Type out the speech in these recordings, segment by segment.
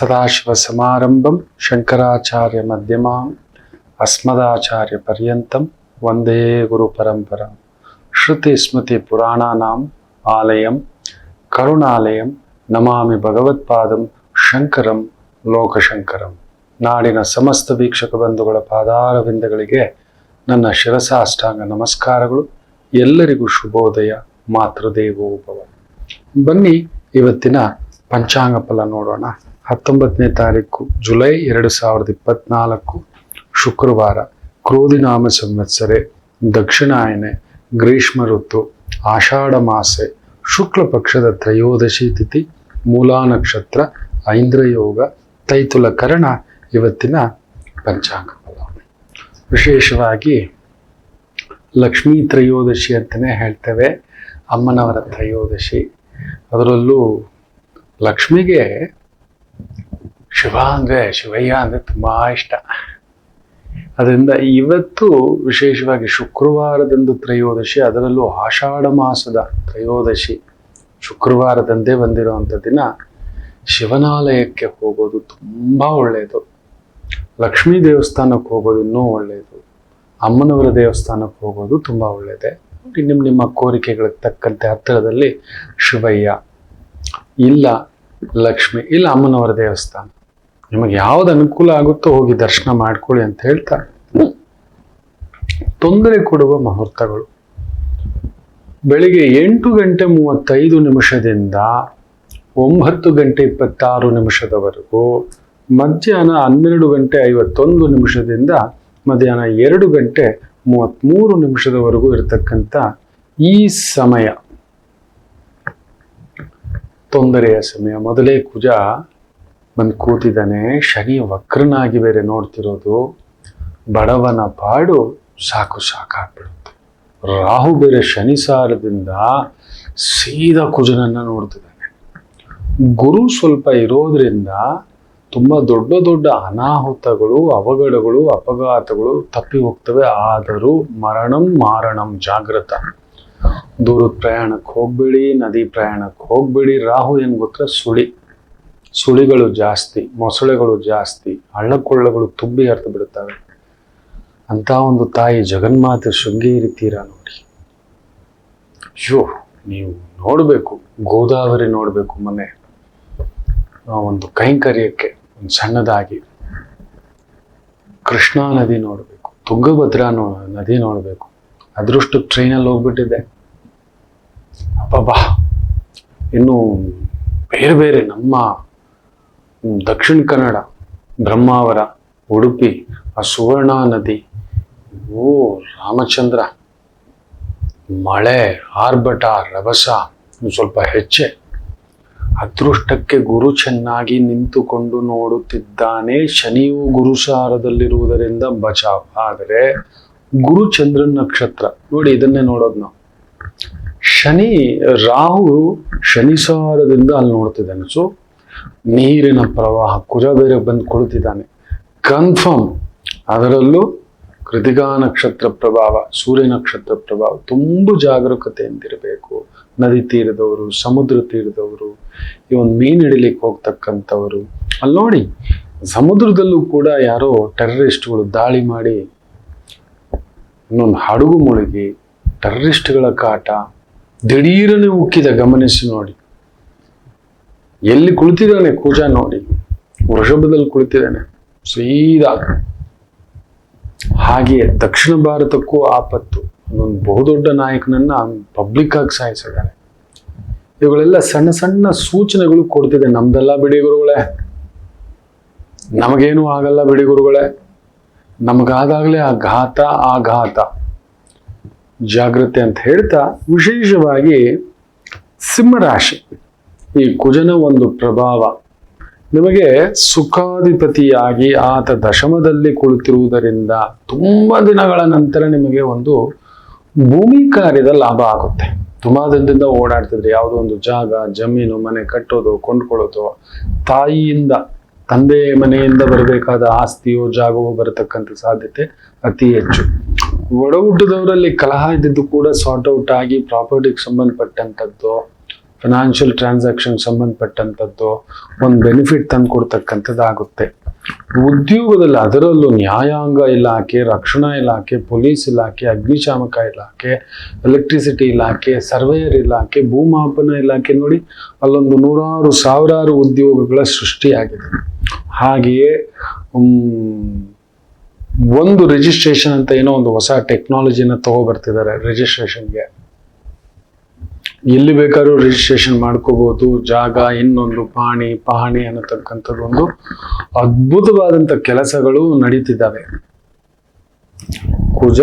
ಸದಾಶಿವಸಮಾರಂಭಂ ಶಂಕರಾಚಾರ್ಯ ಮಧ್ಯಮಾಂ ಅಸ್ಮದಾಚಾರ್ಯ ಪರ್ಯಂತಂ ವಂದೇ ಗುರು ಪರಂಪರಾಂ. ಶ್ರುತಿ ಸ್ಮೃತಿ ಪುರಾಣಾನಾಂ ಆಲಯಂ ಕರುಣಾಲಯಂ ನಮಾಮಿ ಭಗವತ್ಪಾದಂ ಶಂಕರಂ ಲೋಕಶಂಕರಂ. ನಾಡಿನ ಸಮಸ್ತ ವೀಕ್ಷಕ ಬಂಧುಗಳ ಪಾದಾರವಿಂದಗಳಿಗೆ ನನ್ನ ಶಿರಸಾಷ್ಟಾಂಗ ನಮಸ್ಕಾರಗಳು. ಎಲ್ಲರಿಗೂ ಶುಭೋದಯ. ಮಾತೃದೇವೋಭವ. ಬನ್ನಿ ಇವತ್ತಿನ ಪಂಚಾಂಗ ಫಲ ನೋಡೋಣ. 19ನೇ ತಾರೀಕು ಜುಲೈ 2024 ಶುಕ್ರವಾರ, ಕ್ರೋಧಿನಾಮ ಸಂವತ್ಸರೆ, ದಕ್ಷಿಣಾಯನೆ, ಗ್ರೀಷ್ಮ ಋತು, ಆಷಾಢ ಮಾಸೆ, ಶುಕ್ಲ ಪಕ್ಷದ ತ್ರಯೋದಶಿ ತಿಥಿ, ಮೂಲಾ ನಕ್ಷತ್ರ, ಐಂದ್ರಯೋಗ, ತೈತುಲ ಕರಣ ಇವತ್ತಿನ ಪಂಚಾಂಗ ಫಲ. ವಿಶೇಷವಾಗಿ ಲಕ್ಷ್ಮೀ ತ್ರಯೋದಶಿ ಅಂತಲೇ ಹೇಳ್ತೇವೆ, ಅಮ್ಮನವರ ತ್ರಯೋದಶಿ. ಅದರಲ್ಲೂ ಲಕ್ಷ್ಮಿಗೆ ಶಿವಯ್ಯ ಅಂದರೆ ತುಂಬ ಇಷ್ಟ. ಅದರಿಂದ ಇವತ್ತು ವಿಶೇಷವಾಗಿ ಶುಕ್ರವಾರದಂದು ತ್ರಯೋದಶಿ, ಅದರಲ್ಲೂ ಆಷಾಢ ಮಾಸದ ತ್ರಯೋದಶಿ ಶುಕ್ರವಾರದಂದೇ ಬಂದಿರುವಂಥ ದಿನ ಶಿವನಾಲಯಕ್ಕೆ ಹೋಗೋದು ತುಂಬ ಒಳ್ಳೆಯದು. ಲಕ್ಷ್ಮೀ ದೇವಸ್ಥಾನಕ್ಕೆ ಹೋಗೋದು ಇನ್ನೂ ಒಳ್ಳೆಯದು. ಅಮ್ಮನವರ ದೇವಸ್ಥಾನಕ್ಕೆ ಹೋಗೋದು ತುಂಬ ಒಳ್ಳೆಯದೇ. ನಿಮ್ಮ ಕೋರಿಕೆಗಳಿಗೆ ತಕ್ಕಂತೆ ಹತ್ತಿರದಲ್ಲಿ ಶಿವಯ್ಯ ಇಲ್ಲ ಲಕ್ಷ್ಮಿ ಇಲ್ಲ ಅಮ್ಮನವರ ದೇವಸ್ಥಾನ, ನಿಮಗೆ ಯಾವ್ದು ಅನುಕೂಲ ಆಗುತ್ತೋ ಹೋಗಿ ದರ್ಶನ ಮಾಡ್ಕೊಳ್ಳಿ ಅಂತ ಹೇಳ್ತಾ, ತೊಂದರೆ ಕೊಡುವ ಮುಹೂರ್ತಗಳು ಬೆಳಿಗ್ಗೆ 8:35 9:26 ಮಧ್ಯಾಹ್ನ 12:51 ಮಧ್ಯಾಹ್ನ 2:33 ಇರತಕ್ಕಂಥ ಈ ಸಮಯ ತೊಂದರೆಯ ಸಮಯ. ಮೊದಲೇ ಕುಜ ಬಂದು ಕೂತಿದ್ದಾನೆ, ಶನಿ ವಕ್ರನಾಗಿ ಬೇರೆ ನೋಡ್ತಿರೋದು, ಬಡವನ ಪಾಡು ಸಾಕಾಗ್ಬಿಡುತ್ತೆ. ರಾಹು ಬೇರೆ ಶನಿ ಸಾರದಿಂದ ಸೀದಾ ಕುಜನನ್ನ ನೋಡ್ತಿದ್ದಾನೆ. ಗುರು ಸ್ವಲ್ಪ ಇರೋದ್ರಿಂದ ತುಂಬ ದೊಡ್ಡ ಅನಾಹುತಗಳು, ಅವಘಡಗಳು, ಅಪಘಾತಗಳು ತಪ್ಪಿ ಹೋಗ್ತವೆ. ಆದರೂ ಮಾರಣಂ ಜಾಗೃತ. ದೂರದ ಪ್ರಯಾಣಕ್ಕೆ ಹೋಗ್ಬೇಡಿ, ನದಿ ಪ್ರಯಾಣಕ್ಕೆ ಹೋಗ್ಬೇಡಿ. ರಾಹು ಏನ್ ಗೊತ್ತಾ, ಸುಳಿಗಳು ಜಾಸ್ತಿ, ಮೊಸಳೆಗಳು ಜಾಸ್ತಿ, ಹಳ್ಳಕೊಳ್ಳಗಳು ತುಂಬಿ ಹರಿದು ಬಿಡುತ್ತವೆ. ಅಂತ ಒಂದು ತಾಯಿ ಜಗನ್ಮಾತೆ ಶೃಂಗೇರಿ ತೀರ ನೋಡಿ. ನೀವು ನೋಡ್ಬೇಕು, ಗೋದಾವರಿ ನೋಡ್ಬೇಕು. ಮೊನ್ನೆ ಒಂದು ಕೈಂಕರ್ಯಕ್ಕೆ ಒಂದು ಸಣ್ಣದಾಗಿ ಕೃಷ್ಣಾ ನದಿ ನೋಡ್ಬೇಕು, ತುಂಗಭದ್ರಾ ನದಿ ನೋಡ್ಬೇಕು. ಅದೃಷ್ಟು ಟ್ರೈನಲ್ಲಿ ಹೋಗ್ಬಿಟ್ಟಿದೆ. ಅಬ್ಬಬ್ಬಾ, ಇನ್ನು ಬೇರೆ ನಮ್ಮ ದಕ್ಷಿಣ ಕನ್ನಡ, ಬ್ರಹ್ಮಾವರ, ಉಡುಪಿ, ಆ ಸುವರ್ಣ ನದಿ, ರಾಮಚಂದ್ರ, ಮಳೆ, ಆರ್ಭಟ, ರಭಸ ಸ್ವಲ್ಪ ಹೆಚ್ಚೆ. ಅದೃಷ್ಟಕ್ಕೆ ಗುರು ಚೆನ್ನಾಗಿ ನಿಂತುಕೊಂಡು ನೋಡುತ್ತಿದ್ದಾನೆ. ಶನಿಯು ಗುರುಸಾರದಲ್ಲಿರುವುದರಿಂದ ಬಚಾವ್. ಆದರೆ ಗುರು ಚಂದ್ರನ ನಕ್ಷತ್ರ ನೋಡಿ, ಇದನ್ನೇ ನೋಡೋದು ನಾವು. ರಾಹು ಶನಿಸಾರದಿಂದ ಅಲ್ಲಿ ನೋಡ್ತಿದ್ದಾನೆ. ಸೊ ನೀರಿನ ಪ್ರವಾಹ, ಕುಜ ಬೇರೆ ಬಂದು ಕುಳಿತಿದ್ದಾನೆ ಕನ್ಫರ್ಮ್. ಅದರಲ್ಲೂ ಕೃತಿಕಾ ನಕ್ಷತ್ರ ಪ್ರಭಾವ, ಸೂರ್ಯ ನಕ್ಷತ್ರ ಪ್ರಭಾವ. ತುಂಬ ಜಾಗರೂಕತೆಯಿಂದಿರಬೇಕು. ನದಿ ತೀರದವರು, ಸಮುದ್ರ ತೀರದವರು, ಈ ಒಂದು ಮೀನು ಹಿಡಿಲಿಕ್ಕೆ ಹೋಗ್ತಕ್ಕಂಥವರು. ಅಲ್ಲಿ ನೋಡಿ, ಸಮುದ್ರದಲ್ಲೂ ಕೂಡ ಯಾರೋ ಟೆರರಿಸ್ಟ್ಗಳು ದಾಳಿ ಮಾಡಿ ಇನ್ನೊಂದು ಹಡಗು ಮುಳುಗಿ, ಟೆರರಿಸ್ಟ್ಗಳ ಕಾಟ. ದಿಢೀರನೆ ಉಕ್ಕಿದ, ಗಮನಿಸಿ ನೋಡಿ. ಎಲ್ಲಿ ಕುಳಿತಿದ್ದಾನೆ ಕುಜ ನೋಡಿ, ವೃಷಭದಲ್ಲಿ ಕುಳಿತಿದ್ದಾನೆ ಸೀದಾ. ಹಾಗೆಯೇ ದಕ್ಷಿಣ ಭಾರತಕ್ಕೂ ಆಪತ್ತು. ಒಂದು ಬಹುದೊಡ್ಡ ನಾಯಕನನ್ನ ಪಬ್ಲಿಕ್ ಆಗಿ ಸಾಯಿಸಿದ್ದಾರೆ. ಇವುಗಳೆಲ್ಲ ಸಣ್ಣ ಸೂಚನೆಗಳು ಕೊಡ್ತಿದೆ. ನಮ್ದೆಲ್ಲ ಬಿಡಿ ಗುರುಗಳೇ, ನಮಗೇನು ಆಗಲ್ಲ ಬಿಡಿ ಗುರುಗಳೇ, ನಮಗಾದಾಗಲೇ ಆಘಾತ, ಜಾಗ್ರತೆ ಅಂತ ಹೇಳ್ತಾ, ವಿಶೇಷವಾಗಿ ಸಿಂಹರಾಶಿ, ಈ ಕುಜನ ಒಂದು ಪ್ರಭಾವ ನಿಮಗೆ ಸುಖಾಧಿಪತಿಯಾಗಿ ಆತ ದಶಮದಲ್ಲಿ ಕುಳಿತಿರುವುದರಿಂದ ತುಂಬಾ ದಿನಗಳ ನಂತರ ನಿಮಗೆ ಒಂದು ಭೂಮಿ ಕಾರ್ಯದ ಲಾಭ ಆಗುತ್ತೆ. ತುಂಬಾ ದಿನದಿಂದ ಓಡಾಡ್ತಿದ್ರೆ ಯಾವುದೋ ಒಂದು ಜಾಗ, ಜಮೀನು, ಮನೆ ಕಟ್ಟೋದು, ಕೊಂಡ್ಕೊಳ್ಳೋದು, ತಾಯಿಯಿಂದ, ತಂದೆ ಮನೆಯಿಂದ ಬರಬೇಕಾದ ಆಸ್ತಿಯೋ ಜಾಗವೋ ಬರತಕ್ಕಂಥ ಸಾಧ್ಯತೆ ಅತಿ ಹೆಚ್ಚು. ಒಡ ಹುಟ್ಟಿದವರಲ್ಲಿ ಕಲಹ ಇದ್ದಿದ್ದು ಕೂಡ ಸಾರ್ಟ್ ಔಟ್ ಆಗಿ ಪ್ರಾಪರ್ಟಿಗೆ ಸಂಬಂಧಪಟ್ಟಂಥದ್ದು, ಫಿನಾನ್ಷಿಯಲ್ ಟ್ರಾನ್ಸಾಕ್ಷನ್ ಸಂಬಂಧಪಟ್ಟಂಥದ್ದು ಒಂದು ಬೆನಿಫಿಟ್ ತಂದು ಕೊಡ್ತಕ್ಕಂಥದ್ದಾಗುತ್ತೆ. ಉದ್ಯೋಗದಲ್ಲಿ ಅದರಲ್ಲೂ ನ್ಯಾಯಾಂಗ ಇಲಾಖೆ, ರಕ್ಷಣಾ ಇಲಾಖೆ, ಪೊಲೀಸ್ ಇಲಾಖೆ, ಅಗ್ನಿಶಾಮಕ ಇಲಾಖೆ, ಎಲೆಕ್ಟ್ರಿಸಿಟಿ ಇಲಾಖೆ, ಸರ್ವೇಯರ್ ಇಲಾಖೆ, ಭೂಮಾಪನ ಇಲಾಖೆ, ನೋಡಿ ಅಲ್ಲೊಂದು ನೂರಾರು ಸಾವಿರಾರು ಉದ್ಯೋಗಗಳ ಸೃಷ್ಟಿಯಾಗಿದೆ. ಹಾಗೆಯೇ ಒಂದು ರಿಜಿಸ್ಟ್ರೇಷನ್ ಅಂತ ಏನೋ ಒಂದು ಹೊಸ ಟೆಕ್ನಾಲಜಿನ ತಗೋಬರ್ತಿದ್ದಾರೆ. ರಿಜಿಸ್ಟ್ರೇಷನ್ಗೆ ಎಲ್ಲಿ ಬೇಕಾದ್ರೂ ರಿಜಿಸ್ಟ್ರೇಷನ್ ಮಾಡ್ಕೋಬಹುದು. ಜಾಗ, ಇನ್ನೊಂದು ಪಹಣಿ ಅನ್ನತಕ್ಕಂಥದ್ದು ಒಂದು ಅದ್ಭುತವಾದಂಥ ಕೆಲಸಗಳು ನಡೀತಿದ್ದಾವೆ. ಕುಜ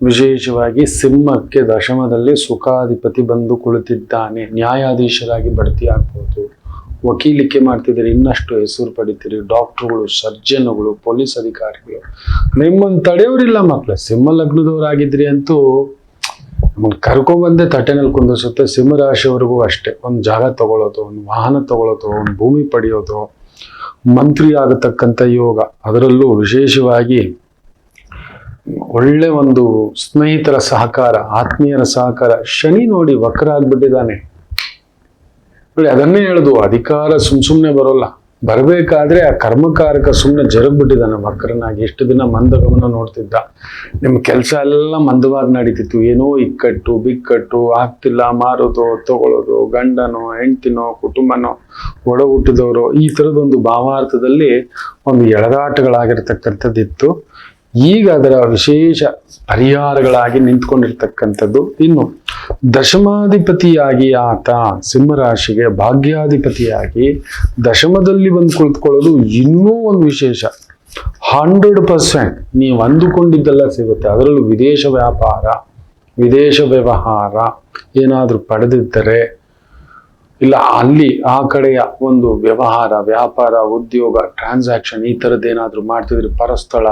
ವಿಶೇಷವಾಗಿ ಸಿಂಹಕ್ಕೆ ದಶಮದಲ್ಲಿ ಸುಖಾಧಿಪತಿ ಬಂದು ಕುಳಿತಿದ್ದಾನೆ. ನ್ಯಾಯಾಧೀಶರಾಗಿ ಬಡ್ತಿ ಆಗ್ಬೋದು, ವಕೀಲಿಕೆ ಮಾಡ್ತಿದ್ದೀರಿ, ಇನ್ನಷ್ಟು ಹೆಸರು ಪಡಿತೀರಿ. ಡಾಕ್ಟರ್ಗಳು, ಸರ್ಜನ್ಗಳು, ಪೊಲೀಸ್ ಅಧಿಕಾರಿಗಳು ನಿಮ್ಮನ್ನು ತಡೆಯೋರಿಲ್ಲ ಮಕ್ಕಳು. ಸಿಂಹ ಲಗ್ನದವರಾಗಿದ್ರಿ ಅಂತೂ ನಮ್ಮನ್ನು ಕರ್ಕೊಂಡ್ಬಂದೇ ತಟ್ಟೆನಲ್ಲಿ ಕುಂದಿಸುತ್ತೆ. ಸಿಂಹರಾಶಿಯವರೆಗೂ ಅಷ್ಟೇ. ಒಂದು ಜಾಗ ತಗೊಳ್ಳೋದು, ಒಂದು ವಾಹನ ತಗೊಳ್ಳೋದು, ಒಂದು ಭೂಮಿ ಪಡೆಯೋದು, ಮಂತ್ರಿ ಆಗತಕ್ಕಂಥ ಯೋಗ. ಅದರಲ್ಲೂ ವಿಶೇಷವಾಗಿ ಒಳ್ಳೆ ಒಂದು ಸ್ನೇಹಿತರ ಸಹಕಾರ, ಆತ್ಮೀಯರ ಸಹಕಾರ. ಶನಿ ನೋಡಿ ವಕ್ರ ಆಗ್ಬಿಟ್ಟಿದ್ದಾನೆ. ಅದನ್ನೇ ಹೇಳುದು, ಅಧಿಕಾರ ಸುಮ್ಮನೆ ಬರೋಲ್ಲ. ಬರಬೇಕಾದ್ರೆ ಆ ಕರ್ಮಕಾರಕ ಸುಮ್ಮನೆ ಜರುಗ್ಬಿಟ್ಟಿದ್ದಾನೆ ವಕ್ರನಾಗಿ. ಎಷ್ಟು ದಿನ ಮಂದಗಮನ ನೋಡ್ತಿದ್ದ, ನಿಮ್ಮ ಕೆಲಸ ಎಲ್ಲ ಮಂದವಾಗಿ ನಡೀತಿತ್ತು. ಏನೋ ಇಕ್ಕಟ್ಟು ಬಿಕ್ಕಟ್ಟು ಆಗ್ತಿಲ್ಲ, ಮಾರೋದು ತಗೊಳ್ಳೋದು, ಗಂಡನೋ ಹೆಂಡ್ತಿನೋ ಕುಟುಂಬನೋ ಒಡ ಹುಟ್ಟಿದವರು, ಈ ಥರದೊಂದು ಭಾವಾರ್ಥದಲ್ಲಿ ಒಂದು ಎಳೆದಾಟಗಳಾಗಿರ್ತಕ್ಕಂಥದ್ದಿತ್ತು. ಈಗ ಅದರ ವಿಶೇಷ ಪರಿಹಾರಗಳಾಗಿ ನಿಂತ್ಕೊಂಡಿರ್ತಕ್ಕಂಥದ್ದು. ಇನ್ನು ದಶಮಾಧಿಪತಿಯಾಗಿ ಆತ ಸಿಂಹರಾಶಿಗೆ ಭಾಗ್ಯಾಧಿಪತಿಯಾಗಿ ದಶಮದಲ್ಲಿ ಬಂದು ಕುಳಿತುಕೊಳ್ಳೋದು ಇನ್ನೂ ಒಂದು ವಿಶೇಷ. 100% ನೀವು ಅಂದುಕೊಂಡಿದ್ದೆಲ್ಲ ಸಿಗುತ್ತೆ. ಅದರಲ್ಲೂ ವಿದೇಶ ವ್ಯಾಪಾರ, ವಿದೇಶ ವ್ಯವಹಾರ ಏನಾದರೂ ಪಡೆದಿದ್ದರೆ, ಇಲ್ಲ ಅಲ್ಲಿ ಆ ಕಡೆಯ ಒಂದು ವ್ಯವಹಾರ, ವ್ಯಾಪಾರ, ಉದ್ಯೋಗ, ಟ್ರಾನ್ಸಾಕ್ಷನ್ ಈ ಥರದ್ದೇನಾದರೂ ಮಾಡ್ತಿದ್ರಿ, ಪರಸ್ಥಳ,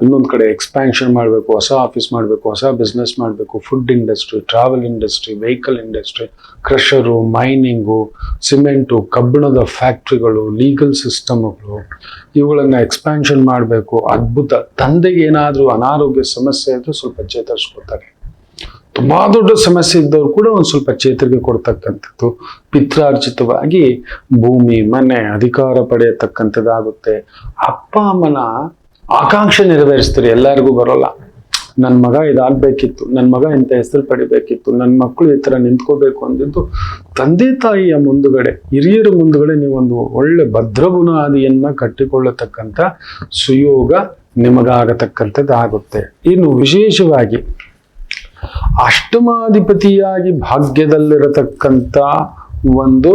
ಇನ್ನೊಂದು ಕಡೆ ಎಕ್ಸ್ಪ್ಯಾನ್ಷನ್ ಮಾಡಬೇಕು, ಹೊಸ ಆಫೀಸ್ ಮಾಡಬೇಕು, ಹೊಸ ಬಿಸ್ನೆಸ್ ಮಾಡಬೇಕು, food industry, travel industry, vehicle industry, crusher, mining, cement, ಕಬ್ಬಿಣದ ಫ್ಯಾಕ್ಟ್ರಿಗಳು, ಲೀಗಲ್ ಸಿಸ್ಟಮ್ಗಳು, ಇವುಗಳನ್ನು ಎಕ್ಸ್ಪ್ಯಾನ್ಷನ್ ಮಾಡಬೇಕು. ಅದ್ಭುತ. ತಂದೆಗೆ ಏನಾದರೂ ಅನಾರೋಗ್ಯ ಸಮಸ್ಯೆ ಇದ್ರೂ ಸ್ವಲ್ಪ ಚೇತರಿಸ್ಕೊತಾರೆ. ತುಂಬಾ ದೊಡ್ಡ ಸಮಸ್ಯೆ ಇದ್ದವ್ರು ಕೂಡ ಒಂದು ಸ್ವಲ್ಪ ಚೇತರಿಕೆ ಕೊಡ್ತಕ್ಕಂಥದ್ದು. ಪಿತ್ರಾರ್ಜಿತವಾಗಿ ಭೂಮಿ, ಮನೆ, ಅಧಿಕಾರ ಪಡೆಯತಕ್ಕಂಥದ್ದಾಗುತ್ತೆ. ಅಪ್ಪ ಅಮ್ಮನ ಆಕಾಂಕ್ಷೆ ನೆರವೇರಿಸ್ತಾರೆ. ಎಲ್ಲರಿಗೂ ಬರೋಲ್ಲ. ನನ್ನ ಮಗ ಇದಾಗಬೇಕಿತ್ತು, ನನ್ನ ಮಗ ಇಂಥ ಹೆಸರು ಪಡಿಬೇಕಿತ್ತು, ನನ್ನ ಮಕ್ಕಳು ಈ ಥರ ನಿಂತ್ಕೋಬೇಕು ಅಂದಿದ್ದು ತಂದೆ ತಾಯಿಯ ಮುಂದುಗಡೆ, ಹಿರಿಯರ ಮುಂದುಗಡೆ ನೀವೊಂದು ಒಳ್ಳೆ ಭದ್ರ ಬುನಾದಿಯನ್ನ ಕಟ್ಟಿಕೊಳ್ಳತಕ್ಕಂಥ ಸುಯೋಗ ನಿಮಗಾಗತಕ್ಕಂಥದ್ದಾಗುತ್ತೆ. ಇನ್ನು ವಿಶೇಷವಾಗಿ ಅಷ್ಟಮಾಧಿಪತಿಯಾಗಿ ಭಾಗ್ಯದಲ್ಲಿರತಕ್ಕಂಥ ಒಂದು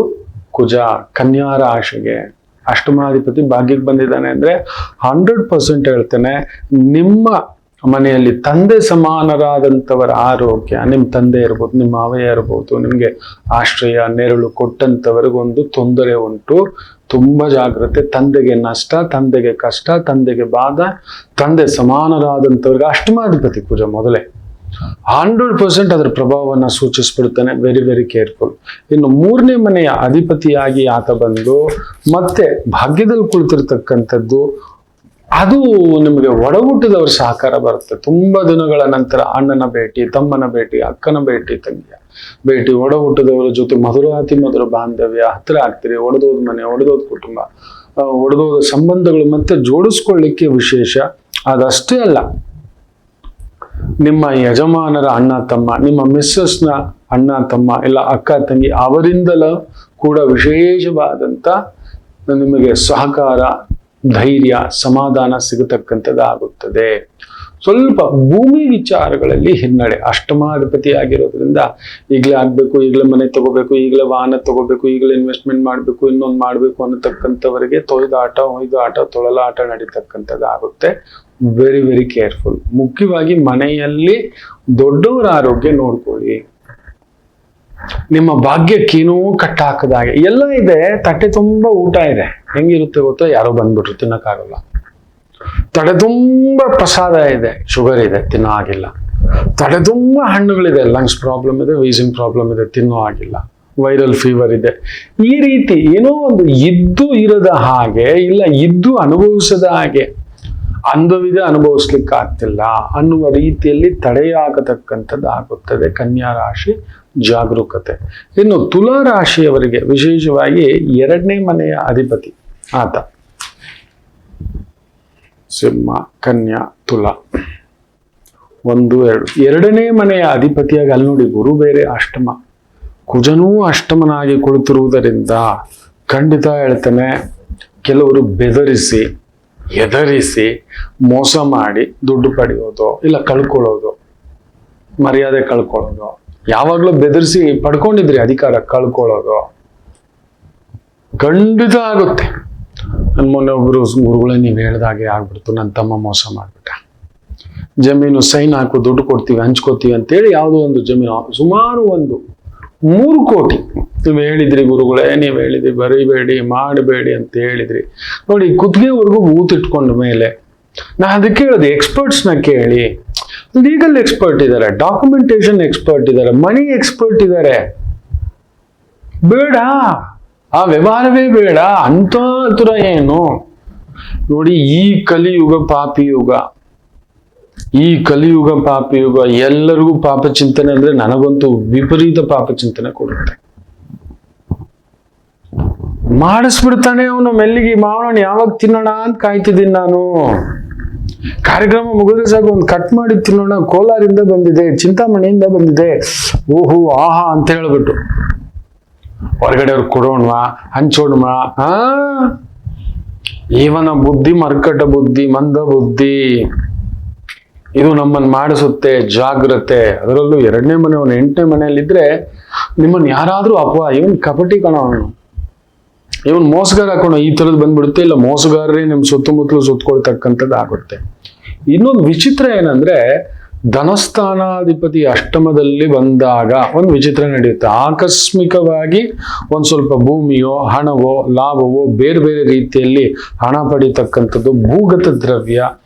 ಕುಜ ಕನ್ಯಾ ರಾಶಿಗೆ ಅಷ್ಟಮಾಧಿಪತಿ ಭಾಗ್ಯಕ್ಕೆ ಬಂದಿದ್ದಾನೆ ಅಂದ್ರೆ 100% ಹೇಳ್ತೇನೆ, ನಿಮ್ಮ ಮನೆಯಲ್ಲಿ ತಂದೆ ಸಮಾನರಾದಂಥವರ ಆರೋಗ್ಯ, ನಿಮ್ಮ ತಂದೆ ಇರ್ಬೋದು, ನಿಮ್ಮ ಮಾವಯ್ಯ ಇರ್ಬೋದು, ನಿಮಗೆ ಆಶ್ರಯ ನೆರಳು ಕೊಟ್ಟಂಥವರಿಗೊಂದು ತೊಂದರೆ ಉಂಟು. ತುಂಬಾ ಜಾಗ್ರತೆ. ತಂದೆಗೆ ನಷ್ಟ, ತಂದೆಗೆ ಕಷ್ಟ, ತಂದೆಗೆ ಬಾಧ, ತಂದೆ ಸಮಾನರಾದಂಥವ್ರಿಗೆ ಅಷ್ಟಮಾಧಿಪತಿ ಕುಜ ಮೊದಲೇ 100% ಅದರ ಪ್ರಭಾವವನ್ನು ಸೂಚಿಸ್ಬಿಡ್ತಾನೆ. Very very careful. ಇನ್ನು 3ನೇ ಮನೆಯ ಅಧಿಪತಿಯಾಗಿ ಆತ ಬಂದು ಮತ್ತೆ ಭಾಗ್ಯದಲ್ಲಿ ಕುಳಿತಿರ್ತಕ್ಕಂಥದ್ದು, ಅದು ನಿಮಗೆ ಒಡಹುಟ್ಟಿದವರ ಸಹಕಾರ ಬರುತ್ತೆ. ತುಂಬಾ ದಿನಗಳ ನಂತರ ಅಣ್ಣನ ಭೇಟಿ, ತಮ್ಮನ ಭೇಟಿ, ಅಕ್ಕನ ಭೇಟಿ, ತಂಗಿಯ ಭೇಟಿ, ಒಡಹುಟ್ಟಿದವರ ಜೊತೆ ಮಧುರಾತಿ ಮಧುರ ಬಾಂಧವ್ಯ, ಹತ್ತಿರ ಆಗ್ತೀರಿ. ಒಡೆದೋದ ಮನೆ, ಒಡೆದೋದ ಕುಟುಂಬ, ಒಡೆದೋದ ಸಂಬಂಧಗಳು ಮತ್ತೆ ಜೋಡಿಸ್ಕೊಳ್ಳಿಕ್ಕೆ ವಿಶೇಷ. ಅದಷ್ಟೇ ಅಲ್ಲ, ನಿಮ್ಮ ಯಜಮಾನರ ಅಣ್ಣ ತಮ್ಮ, ನಿಮ್ಮ ಮಿಸ್ಸಸ್ನ ಅಣ್ಣ ತಮ್ಮ, ಇಲ್ಲ ಅಕ್ಕ ತಂಗಿ, ಅವರಿಂದಲೂ ಕೂಡ ವಿಶೇಷವಾದಂಥ ನಿಮಗೆ ಸಹಕಾರ, ಧೈರ್ಯ, ಸಮಾಧಾನ ಸಿಗತಕ್ಕಂಥದ್ದಾಗುತ್ತದೆ. ಸ್ವಲ್ಪ ಭೂಮಿ ವಿಚಾರಗಳಲ್ಲಿ ಹಿನ್ನಡೆ. ಅಷ್ಟಮಾಧಿಪತಿ ಆಗಿರೋದ್ರಿಂದ ಈಗಲೇ ಆಗ್ಬೇಕು, ಈಗಲೇ ಮನೆ ತಗೋಬೇಕು, ಈಗಲೇ ವಾಹನ ತಗೋಬೇಕು, ಈಗಲೇ ಇನ್ವೆಸ್ಟ್ಮೆಂಟ್ ಮಾಡಬೇಕು, ಇನ್ನೊಂದು ಮಾಡಬೇಕು ಅನ್ನತಕ್ಕಂಥವರಿಗೆ ಹೊಯ್ದಾಟ, ತೊಳಲಾಟ ನಡೀತಕ್ಕಂಥದ್ದಾಗುತ್ತೆ. Very very careful. ಮುಖ್ಯವಾಗಿ ಮನೆಯಲ್ಲಿ ದೊಡ್ಡವರ ಆರೋಗ್ಯ ನೋಡ್ಕೊಳ್ಳಿ. ನಿಮ್ಮ ಭಾಗ್ಯಕ್ಕೇನೋ ಕಟ್ಟಾಕದಾಗೆ ಎಲ್ಲ ಇದೆ. ತಟ್ಟೆ ತುಂಬಾ ಊಟ ಇದೆ, ಹೆಂಗಿರುತ್ತೆ ಗೊತ್ತೋ, ಯಾರೋ ಬಂದ್ಬಿಟ್ರು ತಿನ್ನಕ್ಕಾಗಲ್ಲ. ತಡೆ ತುಂಬಾ ಪ್ರಸಾದ ಇದೆ, ಶುಗರ್ ಇದೆ, ತಿನ್ನೋ ಆಗಿಲ್ಲ. ತಡೆ ತುಂಬಾ ಹಣ್ಣುಗಳಿದೆ, ಲಂಗ್ಸ್ ಪ್ರಾಬ್ಲಮ್ ಇದೆ, ವೀಸಿಂಗ್ ಪ್ರಾಬ್ಲಮ್ ಇದೆ, ತಿನ್ನೋ ಆಗಿಲ್ಲ. ವೈರಲ್ ಫೀವರ್ ಇದೆ. ಈ ರೀತಿ ಏನೋ ಒಂದು ಇದ್ದು ಇರದ ಹಾಗೆ, ಇಲ್ಲ ಇದ್ದು ಅನುಭವಿಸದ ಹಾಗೆ ಅಂದವಿದೆ ಅನುಭವಿಸ್ಲಿಕ್ಕೆ ಆಗ್ತಿಲ್ಲ ಅನ್ನುವ ರೀತಿಯಲ್ಲಿ ತಡೆಯಾಗತಕ್ಕಂಥದ್ದು ಆಗುತ್ತದೆ ಕನ್ಯಾ ರಾಶಿ ಜಾಗರೂಕತೆ. ಇನ್ನು ತುಲಾ ರಾಶಿಯವರಿಗೆ ವಿಶೇಷವಾಗಿ 2ನೇ ಮನೆಯ ಅಧಿಪತಿ ಆತ. ಸಿಂಹ, ಕನ್ಯಾ, ತುಲಾ 1 2 2ನೇ ಮನೆಯ ಅಧಿಪತಿಯಾಗಿ ಅಲ್ಲಿ ನೋಡಿ ಗುರು ಬೇರೆ ಅಷ್ಟಮ, ಕುಜನೂ ಅಷ್ಟಮನಾಗಿ ಕುಳಿತಿರುವುದರಿಂದ ಖಂಡಿತ ಹೇಳ್ತಾನೆ ಕೆಲವರು ಬೆದರಿಸಿ ಎದರಿಸಿ ಮೋಸ ಮಾಡಿ ದುಡ್ಡು ಪಡೆಯೋದು, ಇಲ್ಲ ಕಳ್ಕೊಳ್ಳೋದು, ಮರ್ಯಾದೆ ಕಳ್ಕೊಳ್ಳೋದು, ಯಾವಾಗ್ಲೂ ಬೆದರಿಸಿ ಪಡ್ಕೊಂಡಿದ್ರಿ ಅಧಿಕಾರ ಕಳ್ಕೊಳ್ಳೋದು ಖಂಡಿತ ಆಗುತ್ತೆ. ನನ್ ಮೊನ್ನೆ ಒಬ್ರು ಗುರುಗಳೇ ನೀವು ಹೇಳ್ದಾಗೆ ಆಗ್ಬಿಡ್ತು, ನನ್ನ ತಮ್ಮ ಮೋಸ ಮಾಡ್ಬಿಟ್ಟ, ಜಮೀನು ಸೈನ್ ಹಾಕು ದುಡ್ಡು ಕೊಡ್ತೀವಿ ಹಂಚ್ಕೋತೀವಿ ಅಂತೇಳಿ ಯಾವುದೋ ಒಂದು ಜಮೀನು ಸುಮಾರು 3 ಕೋಟಿ ನೀವು ಹೇಳಿದ್ರಿ ಗುರುಗಳೇ, ನೀವು ಹೇಳಿದ್ರಿ ಬರೀಬೇಡಿ ಮಾಡಬೇಡಿ ಅಂತ ಹೇಳಿದ್ರಿ. ನೋಡಿ ಕುತ್ತಿಗೆವರೆಗೂ ಊತಿಟ್ಕೊಂಡ ಮೇಲೆ ನಾ ಅದಕ್ಕೆ ಹೇಳಿದೆ ಎಕ್ಸ್ಪರ್ಟ್ಸ್ನ ಕೇಳಿ, ಲೀಗಲ್ ಎಕ್ಸ್ಪರ್ಟ್ ಇದ್ದಾರೆ, ಡಾಕ್ಯುಮೆಂಟೇಶನ್ ಎಕ್ಸ್ಪರ್ಟ್ ಇದ್ದಾರೆ, ಮನಿ ಎಕ್ಸ್ಪರ್ಟ್ ಇದ್ದಾರೆ. ಬೇಡ ಆ ವ್ಯವಹಾರವೇ ಬೇಡ ಅಂತ ಹತ್ರ ಏನು ನೋಡಿ. ಈ ಕಲಿಯುಗ ಪಾಪಿಯುಗ, ಈ ಕಲಿಯುಗ ಪಾಪಿಯುಗ, ಎಲ್ಲರಿಗೂ ಪಾಪ ಚಿಂತನೆ ಅಂದ್ರೆ ನನಗಂತೂ ವಿಪರೀತ ಪಾಪ ಚಿಂತನೆ ಕೊಡುತ್ತೆ. ಮಾಡಿಸ್ಬಿಡ್ತಾನೆ ಅವನು ಮೆಲ್ಲಿಗೆ. ಮಾವನ ಯಾವಾಗ ತಿನ್ನೋಣ ಅಂತ ಕಾಯ್ತಿದ್ದೀನಿ ನಾನು. ಕಾರ್ಯಕ್ರಮ ಮುಗಿದ್ರೆ ಸಾಕು ಒಂದು ಕಟ್ ಮಾಡಿ ತಿನ್ನೋಣ, ಕೋಲಾರಿಂದ ಬಂದಿದೆ, ಚಿಂತಾಮಣಿಯಿಂದ ಬಂದಿದೆ, ಓಹೋ ಆಹಾ ಅಂತ ಹೇಳ್ಬಿಟ್ಟು ಹೊರಗಡೆ ಅವ್ರಿಗೆ ಕೊಡೋಣವಾ ಹಂಚೋಣವಾ. ಇವನ ಬುದ್ಧಿ ಮರ್ಕಟ ಬುದ್ಧಿ, ಮಂದ ಬುದ್ಧಿ, ಇದು ನಮ್ಮನ್ನು ಮಾಡಿಸುತ್ತೆ. ಜಾಗ್ರತೆ. ಅದರಲ್ಲೂ 2ನೇ ಮನೆ, 8ನೇ ಮನೆಯಲ್ಲಿದ್ರೆ ನಿಮ್ಮನ್ನು ಯಾರಾದ್ರೂ ಇವನ್ ಕಪಟಿ ಕಣ, ಇವನ್ ಮೋಸಗಾರ ಹಾಕೋಣ ಈ ತರದ್ ಬಂದ್ಬಿಡುತ್ತೆ. ಇಲ್ಲ ಮೋಸಗಾರರೇ ನಿಮ್ ಸುತ್ತಮುತ್ತಲು ಸುತ್ತಕೊಳ್ತಕ್ಕಂಥದ್ದು ಆಗುತ್ತೆ. ಇನ್ನೊಂದು ವಿಚಿತ್ರ ಏನಂದ್ರೆ ಧನಸ್ಥಾನಾಧಿಪತಿ ಅಷ್ಟಮದಲ್ಲಿ ಬಂದಾಗ ಒಂದು ವಿಚಿತ್ರ ನಡೆಯುತ್ತೆ. ಆಕಸ್ಮಿಕವಾಗಿ ಒಂದ್ ಸ್ವಲ್ಪ ಭೂಮಿಯೋ ಹಣವೋ ಲಾಭವೋ ಬೇರೆ ಬೇರೆ ರೀತಿಯಲ್ಲಿ ಹಣ ಪಡೀತಕ್ಕಂಥದ್ದು, ಭೂಗತ ದ್ರವ್ಯ,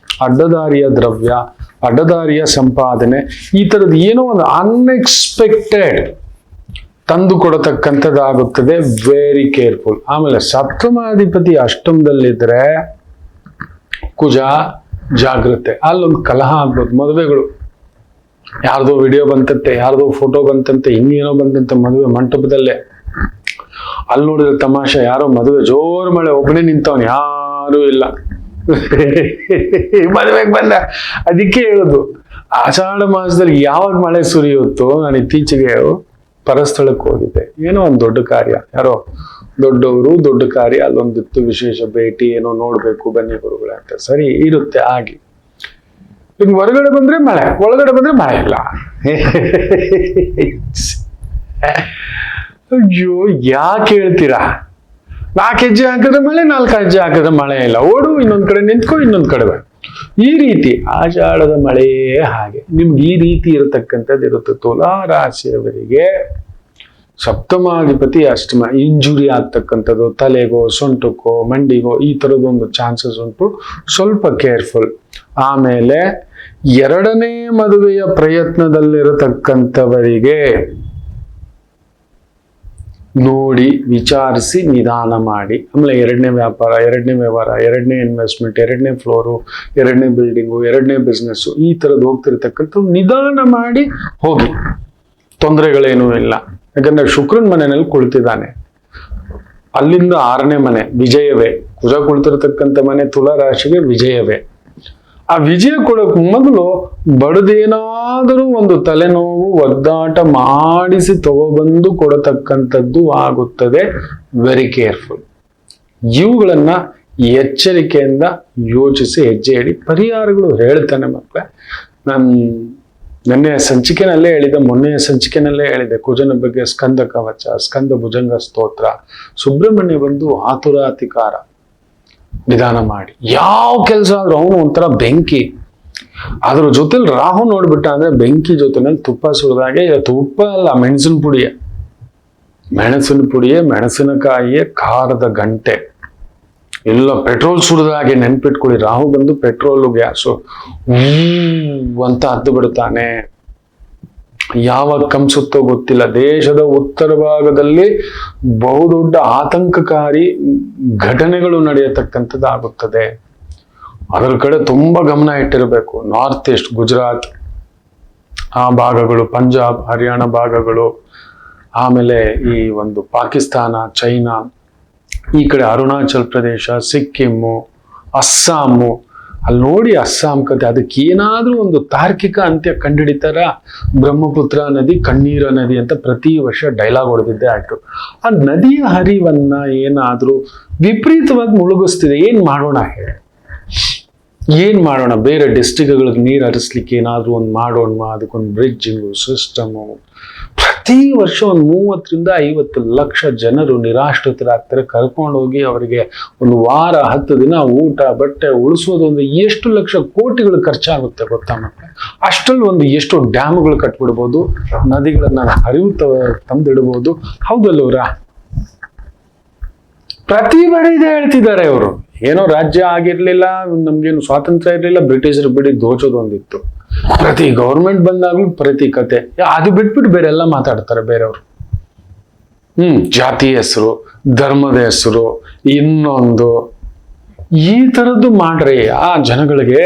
ಅಡ್ಡದಾರಿಯ ದ್ರವ್ಯ, ಅಡ್ಡದಾರಿಯ ಸಂಪಾದನೆ, ಈ ತರದ್ ಏನೋ ಒಂದು ಅನ್ಎಕ್ಸ್ಪೆಕ್ಟೆಡ್ ತಂದು ಕೊಡತಕ್ಕಂಥದ್ದಾಗುತ್ತದೆ. Very careful. ಆಮೇಲೆ ಸಪ್ತಮಾಧಿಪತಿ ಅಷ್ಟಮದಲ್ಲಿದ್ರೆ ಕುಜ ಜಾಗ್ರತೆ. ಅಲ್ಲೊಂದು ಕಲಹ ಆಗ್ಬೋದು. ಮದುವೆಗಳು, ಯಾರ್ದೋ ವಿಡಿಯೋ ಬಂತಂತೆ, ಯಾರ್ದೋ ಫೋಟೋ ಬಂತಂತೆ, ಇನ್ನೇನೋ ಬಂತಂತೆ ಮದುವೆ ಮಂಟಪದಲ್ಲೇ. ಅಲ್ಲಿ ನೋಡಿದ್ರೆ ತಮಾಷೆ, ಯಾರೋ ಮದುವೆ ಜೋರು ಮಳೆ, ಒಬ್ಬನೇ ನಿಂತವನು, ಯಾರೂ ಇಲ್ಲ. ಮದುವೆಗೆ ಬಂದ. ಅದಕ್ಕೆ ಹೇಳುದು ಆಷಾಢ ಮಾಸದಲ್ಲಿ ಯಾವಾಗ ಮಳೆ ಸುರಿಯುತ್ತೋ. ನಾನು ಇತ್ತೀಚೆಗೆ ಪರಸ್ಥಳಕ್ಕೆ ಹೋಗಿದ್ದೆ, ಏನೋ ಒಂದು ದೊಡ್ಡ ಕಾರ್ಯ, ಯಾರೋ ದೊಡ್ಡವರು ದೊಡ್ಡ ಕಾರ್ಯ, ಅಲ್ಲೊಂದಿತ್ತು ವಿಶೇಷ ಭೇಟಿ, ಏನೋ ನೋಡ್ಬೇಕು ಬನ್ನಿ ಗುರುಗಳೇ ಅಂತ. ಸರಿ ಇರುತ್ತೆ ಆಗಿ. ಇನ್ನು ಹೊರಗಡೆ ಬಂದ್ರೆ ಮಳೆ, ಒಳಗಡೆ ಬಂದ್ರೆ ಮಳೆ ಇಲ್ಲ. ಅಯ್ಯೋ ಯಾಕೆ ಹೇಳ್ತೀರಾ? 4 ಹೆಜ್ಜೆ ಹಾಕಿದ್ರೆ ಮಳೆ, 4 ಹೆಜ್ಜೆ ಹಾಕಿದ್ರೆ ಮಳೆ ಇಲ್ಲ. ಓಡು, ಇನ್ನೊಂದ್ ಕಡೆ ನಿಂತ್ಕೋ, ಇನ್ನೊಂದ್ ಕಡೆ ಈ ರೀತಿ ಆಷಾಢದ ಮಳೆಯೇ ಹಾಗೆ. ನಿಮ್ಗೆ ಈ ರೀತಿ ಇರತಕ್ಕಂಥದ್ದು ಇರುತ್ತೆ. ತುಲಾ ರಾಶಿಯವರಿಗೆ ಸಪ್ತಮಾಧಿಪತಿ ಅಷ್ಟಮ, ಇಂಜುರಿ ಆಗ್ತಕ್ಕಂಥದ್ದು, ತಲೆಗೋ ಸೊಂಟಕ್ಕೋ ಮಂಡಿಗೋ ಈ ತರದೊಂದು ಚಾನ್ಸಸ್ ಉಂಟು. ಸ್ವಲ್ಪ ಕೇರ್ಫುಲ್. ಆಮೇಲೆ 2ನೇ ಮದುವೆಯ ಪ್ರಯತ್ನದಲ್ಲಿರತಕ್ಕಂಥವರಿಗೆ ನೋಡಿ ವಿಚಾರಿಸಿ ನಿಧಾನ ಮಾಡಿ. ಆಮೇಲೆ 2ನೇ ವ್ಯಾಪಾರ, 2ನೇ ವ್ಯವಹಾರ, 2ನೇ ಇನ್ವೆಸ್ಟ್ಮೆಂಟ್, 2ನೇ ಫ್ಲೋರು, 2ನೇ ಬಿಲ್ಡಿಂಗು, 2ನೇ ಬಿಸ್ನೆಸ್, ಈ ತರದ್ದು ಹೋಗ್ತಿರ್ತಕ್ಕಂಥ ನಿಧಾನ ಮಾಡಿ ಹೋಗಿ. ತೊಂದರೆಗಳೇನೂ ಇಲ್ಲ. ಯಾಕಂದ್ರೆ ಶುಕ್ರನ್ ಮನೆಯಲ್ಲಿ ಕುಳಿತಿದ್ದಾನೆ. ಅಲ್ಲಿಂದ 6ನೇ ಮನೆ ವಿಜಯವೇ. ಕುಜ ಕುಳಿತಿರ್ತಕ್ಕಂಥ ಮನೆ ತುಲಾ ರಾಶಿಗೆ ವಿಜಯವೇ. ಆ ವಿಜಯ ಕೊಡೋಕ್ ಮೊದಲು ಬಡದೇನಾದರೂ ಒಂದು ತಲೆನೋವು ಒದ್ದಾಟ ಮಾಡಿಸಿ ತಗೊಬಂದು ಕೊಡತಕ್ಕಂಥದ್ದು ಆಗುತ್ತದೆ. Very careful. ಇವುಗಳನ್ನ ಎಚ್ಚರಿಕೆಯಿಂದ ಯೋಚಿಸಿ ಹೆಜ್ಜೆ ಇಡಿ. ಪರಿಹಾರಗಳು ಹೇಳ್ತಾನೆ ಮಕ್ಕಳೇ. ನಾನು ಮೊನ್ನೆಯ ಸಂಚಿಕೆನಲ್ಲೇ ಹೇಳಿದೆ ಕುಜನ ಬಗ್ಗೆ. ಸ್ಕಂದ ಕವಚ, ಸ್ಕಂದ ಭುಜಂಗ ಸ್ತೋತ್ರ, ಸುಬ್ರಹ್ಮಣ್ಯ ಬಂದು ಆತುರಾತಿಕಾರ, ನಿಧಾನ ಮಾಡಿ. ಯಾವ ಕೆಲಸ ಆದ್ರೂ ಅವನು ಒಂಥರ ಬೆಂಕಿ. ಅದ್ರ ಜೊತೆಲಿ ರಾಹು ನೋಡ್ಬಿಟ್ಟ ಅಂದ್ರೆ ಬೆಂಕಿ ಜೊತೆನಲ್ಲಿ ತುಪ್ಪ ಸುರಿದಾಗೆ. ತುಪ್ಪ ಅಲ್ಲ, ಮೆಣಸಿನ ಪುಡಿಯೇ, ಮೆಣಸಿನಕಾಯಿಯೇ, ಖಾರದ ಗಂಟೆ, ಎಲ್ಲ ಪೆಟ್ರೋಲ್ ಸುರಿದಾಗೆ. ನೆನ್ಪಿಟ್ಕೊಳ್ಳಿ, ರಾಹು ಬಂದು ಪೆಟ್ರೋಲು ಗ್ಯಾಸು ಅಂತ ಹದ್ದು ಬಿಡುತ್ತಾನೆ. ಯಾವಾಗ ಕಂಸುತ್ತೋ ಗೊತ್ತಿಲ್ಲ. ದೇಶದ ಉತ್ತರ ಭಾಗದಲ್ಲಿ ಬಹುದೊಡ್ಡ ಆತಂಕಕಾರಿ ಘಟನೆಗಳು ನಡೆಯತಕ್ಕಂಥದ್ದಾಗುತ್ತದೆ. ಅದರ ಕಡೆ ತುಂಬಾ ಗಮನ ಇಟ್ಟಿರಬೇಕು. ನಾರ್ತ್ ಈಸ್ಟ್, ಗುಜರಾತ್ ಆ ಭಾಗಗಳು, ಪಂಜಾಬ್, ಹರಿಯಾಣ ಭಾಗಗಳು, ಆಮೇಲೆ ಈ ಒಂದು ಪಾಕಿಸ್ತಾನ, ಚೈನಾ, ಈ ಕಡೆ ಅರುಣಾಚಲ್ ಪ್ರದೇಶ, ಸಿಕ್ಕಿಮ್ಮು, ಅಸ್ಸಾಮು. ಅಲ್ಲಿ ನೋಡಿ ಅಸ್ಸಾಂ ಕತೆ, ಅದಕ್ಕೆ ಏನಾದ್ರೂ ಒಂದು ತಾರ್ಕಿಕ ಅಂತ್ಯ ಕಂಡುಹಿಡಿತಾರ. ಬ್ರಹ್ಮಪುತ್ರ ನದಿ ಕಣ್ಣೀರ ನದಿ ಅಂತ ಪ್ರತಿ ವರ್ಷ ಡೈಲಾಗ್ ಹೊಡೆದಿದ್ದೆ ಆಯ್ತು. ಆ ನದಿಯ ಹರಿವನ್ನ ಏನಾದ್ರೂ ವಿಪರೀತವಾಗಿ ಮುಳುಗಿಸ್ತಿದೆ. ಏನ್ ಮಾಡೋಣ ಹೇಳಿ, ಏನ್ ಮಾಡೋಣ? ಬೇರೆ ಡಿಸ್ಟ್ರಿಕ್ಟ್ಗಳಿಗೆ ನೀರು ಹರಿಸ್ಲಿಕ್ಕೆ ಏನಾದ್ರೂ ಒಂದು ಮಾಡೋಣ, ಅದಕ್ಕೊಂದು ಬ್ರಿಡ್ಜಿಂಗು ಸಿಸ್ಟಮು. ಪ್ರತಿ ವರ್ಷ ಒಂದು 30-50 ಲಕ್ಷ ಜನರು ನಿರಾಶ್ರಿತರಾಗ್ತಾರೆ. ಕರ್ಕೊಂಡೋಗಿ ಅವರಿಗೆ ಒಂದು ವಾರ 10 ದಿನ ಊಟ ಬಟ್ಟೆ ಉಳಿಸೋದೊಂದು ಎಷ್ಟು ಲಕ್ಷ ಕೋಟಿಗಳು ಖರ್ಚಾಗುತ್ತೆ ಗೊತ್ತಾ ಮತ್ತೆ? ಅಷ್ಟರಲ್ಲಿ ಒಂದು ಎಷ್ಟು ಡ್ಯಾಮ್ಗಳು ಕಟ್ಬಿಡ್ಬೋದು, ನದಿಗಳನ್ನ ಹರಿವು ತಂದಿಡ್ಬೋದು. ಹೌದಲ್ಲವ್ರ? ಪ್ರತಿ ಬಾರಿ ಇದೆ ಹೇಳ್ತಿದ್ದಾರೆ ಇವರು. ಏನೋ ರಾಜ್ಯ ಆಗಿರ್ಲಿಲ್ಲ, ನಮ್ಗೇನು ಸ್ವಾತಂತ್ರ್ಯ ಇರ್ಲಿಲ್ಲ, ಬ್ರಿಟಿಷರು ಬಿಡಿ ದೋಚೋದೊಂದಿತ್ತು. ಪ್ರತಿ ಗೌರ್ಮೆಂಟ್ ಬಂದಾಗ್ಲೂ ಪ್ರತಿ ಕತೆ. ಅದು ಬಿಟ್ಬಿಟ್ಟು ಬೇರೆ ಎಲ್ಲ ಮಾತಾಡ್ತಾರೆ ಬೇರೆಯವರು. ಜಾತಿ ಹೆಸರು, ಧರ್ಮದ ಹೆಸರು, ಇನ್ನೊಂದು ಈ ತರದ್ದು ಮಾಡ್ರಿ. ಆ ಜನಗಳಿಗೆ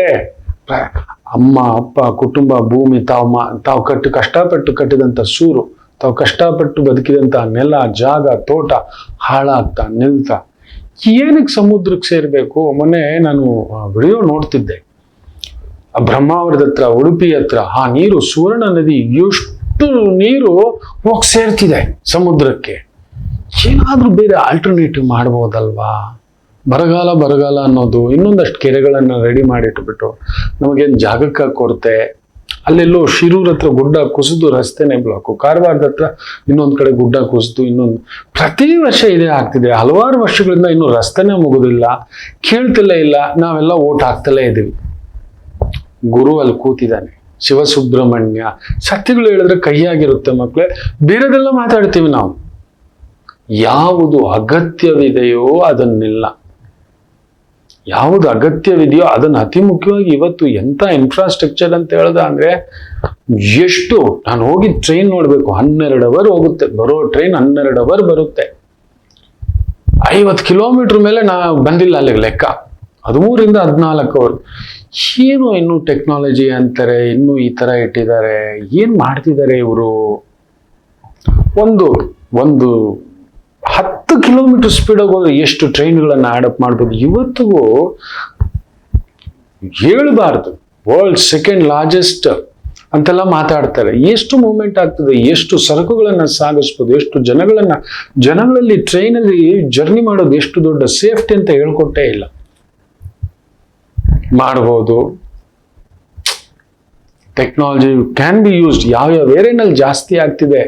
ಅಮ್ಮ ಅಪ್ಪ ಕುಟುಂಬ ಭೂಮಿ ತಾವು ಕಷ್ಟಪಟ್ಟು ಕಟ್ಟಿದಂತ ಸೂರು, ತಾವು ಕಷ್ಟಪಟ್ಟು ಬದುಕಿದಂತ ನೆಲ ಜಾಗ ತೋಟ ಹಾಳಾಗ್ತಾ ನಿಲ್ತಾ ಏನಕ್ಕೆ ಸಮುದ್ರಕ್ಕೆ ಸೇರ್ಬೇಕು? ಮೊನ್ನೆ ನಾನು ವಿಡಿಯೋ ನೋಡ್ತಿದ್ದೆ, ಬ್ರಹ್ಮಾವರದ ಹತ್ರ, ಉಡುಪಿ ಹತ್ರ ಆ ನೀರು, ಸುವರ್ಣ ನದಿ ಎಷ್ಟು ನೀರು ಹೋಗಿ ಸೇರ್ತಿದೆ ಸಮುದ್ರಕ್ಕೆ. ಏನಾದ್ರೂ ಬೇರೆ ಆಲ್ಟರ್ನೇಟಿವ್ ಮಾಡ್ಬೋದಲ್ವಾ? ಬರಗಾಲ ಅನ್ನೋದು ಇನ್ನೊಂದಷ್ಟು ಕೆರೆಗಳನ್ನ ರೆಡಿ ಮಾಡಿಟ್ಬಿಟ್ಟು ನಮಗೇನು ಜಾಗಕ್ಕೆ ಕೊರತೆ. ಅಲ್ಲೆಲ್ಲೋ ಶಿರೂರ್ ಹತ್ರ ಗುಡ್ಡ ಕುಸಿದು ರಸ್ತೆನೆ ಬ್ಲಾಕು, ಕಾರವಾರದ ಹತ್ರ ಇನ್ನೊಂದ್ ಕಡೆ ಗುಡ್ಡ ಕುಸಿದು ಇನ್ನೊಂದು. ಪ್ರತಿ ವರ್ಷ ಇದೇ ಆಗ್ತಿದೆ. ಹಲವಾರು ವರ್ಷಗಳಿಂದ ಇನ್ನು ರಸ್ತೆನೇ ಮುಗುದಿಲ್ಲ, ಕೇಳ್ತಿಲ್ಲೇ ಇಲ್ಲ. ನಾವೆಲ್ಲ ಓಟ್ ಹಾಕ್ತಲೇ ಇದೀವಿ. ಗುರು ಅಲ್ಲಿ ಕೂತಿದ್ದಾನೆ, ಶಿವಸುಬ್ರಹ್ಮಣ್ಯ. ಸತ್ಯಗಳು ಹೇಳಿದ್ರೆ ಕೈಯಾಗಿರುತ್ತೆ ಮಕ್ಕಳೇ. ಬೇರೆದೆಲ್ಲ ಮಾತಾಡ್ತೀವಿ ನಾವು. ಯಾವುದು ಅಗತ್ಯವಿದೆಯೋ ಅದನ್ನಿಲ್ಲ, ಯಾವುದು ಅಗತ್ಯವಿದೆಯೋ ಅದನ್ನ ಅತಿ ಮುಖ್ಯವಾಗಿ ಇವತ್ತು ಎಂತ ಇನ್ಫ್ರಾಸ್ಟ್ರಕ್ಚರ್ ಅಂತ ಹೇಳ್ದ ಅಂದ್ರೆ ಎಷ್ಟು. ನಾನು ಹೋಗಿ ಟ್ರೈನ್ ನೋಡ್ಬೇಕು, 12 ಅವರ್ ಹೋಗುತ್ತೆ. ಬರೋ ಟ್ರೈನ್ 12 ಅವರ್ ಬರುತ್ತೆ. 50 ಕಿಲೋಮೀಟರ್ ಮೇಲೆ ನಾ ಬಂದಿಲ್ಲ ಅಲ್ಲಿಗೆ ಲೆಕ್ಕ. 13-14 ಅವರ್. ಏನು ಇನ್ನು ಟೆಕ್ನಾಲಜಿ ಅಂತಾರೆ, ಇನ್ನು ಈ ತರ ಇಟ್ಟಿದ್ದಾರೆ. ಏನ್ ಮಾಡ್ತಿದ್ದಾರೆ ಇವರು? ಒಂದು 10 ಕಿಲೋಮೀಟರ್ ಸ್ಪೀಡಾಗಿ ಹೋದ್ರೆ ಎಷ್ಟು ಟ್ರೈನ್ಗಳನ್ನ ಆಡಪ್ ಮಾಡ್ಬೋದು. ಇವತ್ತಿಗೂ ಹೇಳ್ಬಾರ್ದು, ವರ್ಲ್ಡ್ 2nd ಲಾರ್ಜೆಸ್ಟ್ ಅಂತೆಲ್ಲ ಮಾತಾಡ್ತಾರೆ. ಎಷ್ಟು ಮೂವ್ಮೆಂಟ್ ಆಗ್ತದೆ, ಎಷ್ಟು ಸರಕುಗಳನ್ನ ಸಾಗಿಸ್ಬೋದು, ಎಷ್ಟು ಜನಗಳಲ್ಲಿ ಟ್ರೈನಲ್ಲಿ ಜರ್ನಿ ಮಾಡೋದು ಎಷ್ಟು ದೊಡ್ಡ ಸೇಫ್ಟಿ ಅಂತ ಹೇಳ್ಕೊಟ್ಟೇ ಇಲ್ಲ. ಮಾಡ್ಬೋದು. Technology can be used. ಯಾವ್ಯಾವ ಏರಿಯಾನಲ್ಲಿ ಜಾಸ್ತಿ ಆಗ್ತಿದೆ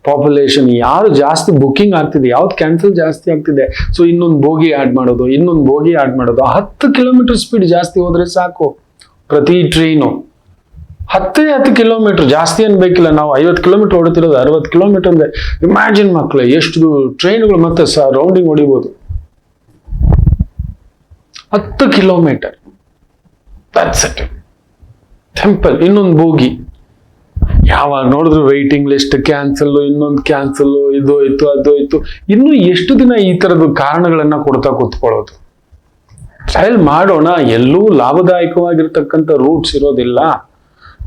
ಪಾಪ್ಯುಲೇಷನ್, ಯಾರು ಜಾಸ್ತಿ ಬುಕ್ಕಿಂಗ್ ಆಗ್ತಿದೆ, ಯಾವ್ದು ಕ್ಯಾನ್ಸಲ್ ಜಾಸ್ತಿ ಆಗ್ತಿದೆ, ಸೊ ಇನ್ನೊಂದು ಬೋಗಿ ಆಡ್ ಮಾಡೋದು. 10 ಕಿಲೋಮೀಟರ್ ಸ್ಪೀಡ್ ಜಾಸ್ತಿ ಹೋದ್ರೆ ಸಾಕು. ಪ್ರತಿ ಟ್ರೈನು 10 ಕಿಲೋಮೀಟರ್ ಜಾಸ್ತಿ ಏನ್ ಬೇಕಿಲ್ಲ. ನಾವು 50 ಕಿಲೋಮೀಟರ್ ಹೊಡ್ತಿರೋದು 60 ಕಿಲೋಮೀಟರ್ ಅಂದ್ರೆ ಇಮ್ಯಾಜಿನ್ ಮಕ್ಕಳೇ, ಎಷ್ಟು ಟ್ರೈನ್ಗಳು ಮತ್ತೆ ರೌಂಡಿಂಗ್ ಹೊಡಿಬೋದು. 10 ಕಿಲೋಮೀಟರ್. ಟೆಂಪಲ್ ಇನ್ನೊಂದು ಬೋಗಿ. ಯಾವಾಗ ನೋಡಿದ್ರು ವೈಟಿಂಗ್ ಲಿಸ್ಟ್, ಕ್ಯಾನ್ಸಲ್, ಇನ್ನೊಂದು ಕ್ಯಾನ್ಸಲ್, ಇದು ಇತ್ತು ಅದು ಇತ್ತು. ಇನ್ನು ಎಷ್ಟು ದಿನ ಈ ತರದ ಕಾರಣಗಳನ್ನ ಕೊಡ್ತಾ ಕೂತ್ಕೊಳ್ಳೋದು? ಟ್ರಯಲ್ ಮಾಡೋಣ. ಎಲ್ಲೂ ಲಾಭದಾಯಕವಾಗಿರ್ತಕ್ಕಂಥ ರೂಟ್ಸ್ ಇರೋದಿಲ್ಲ.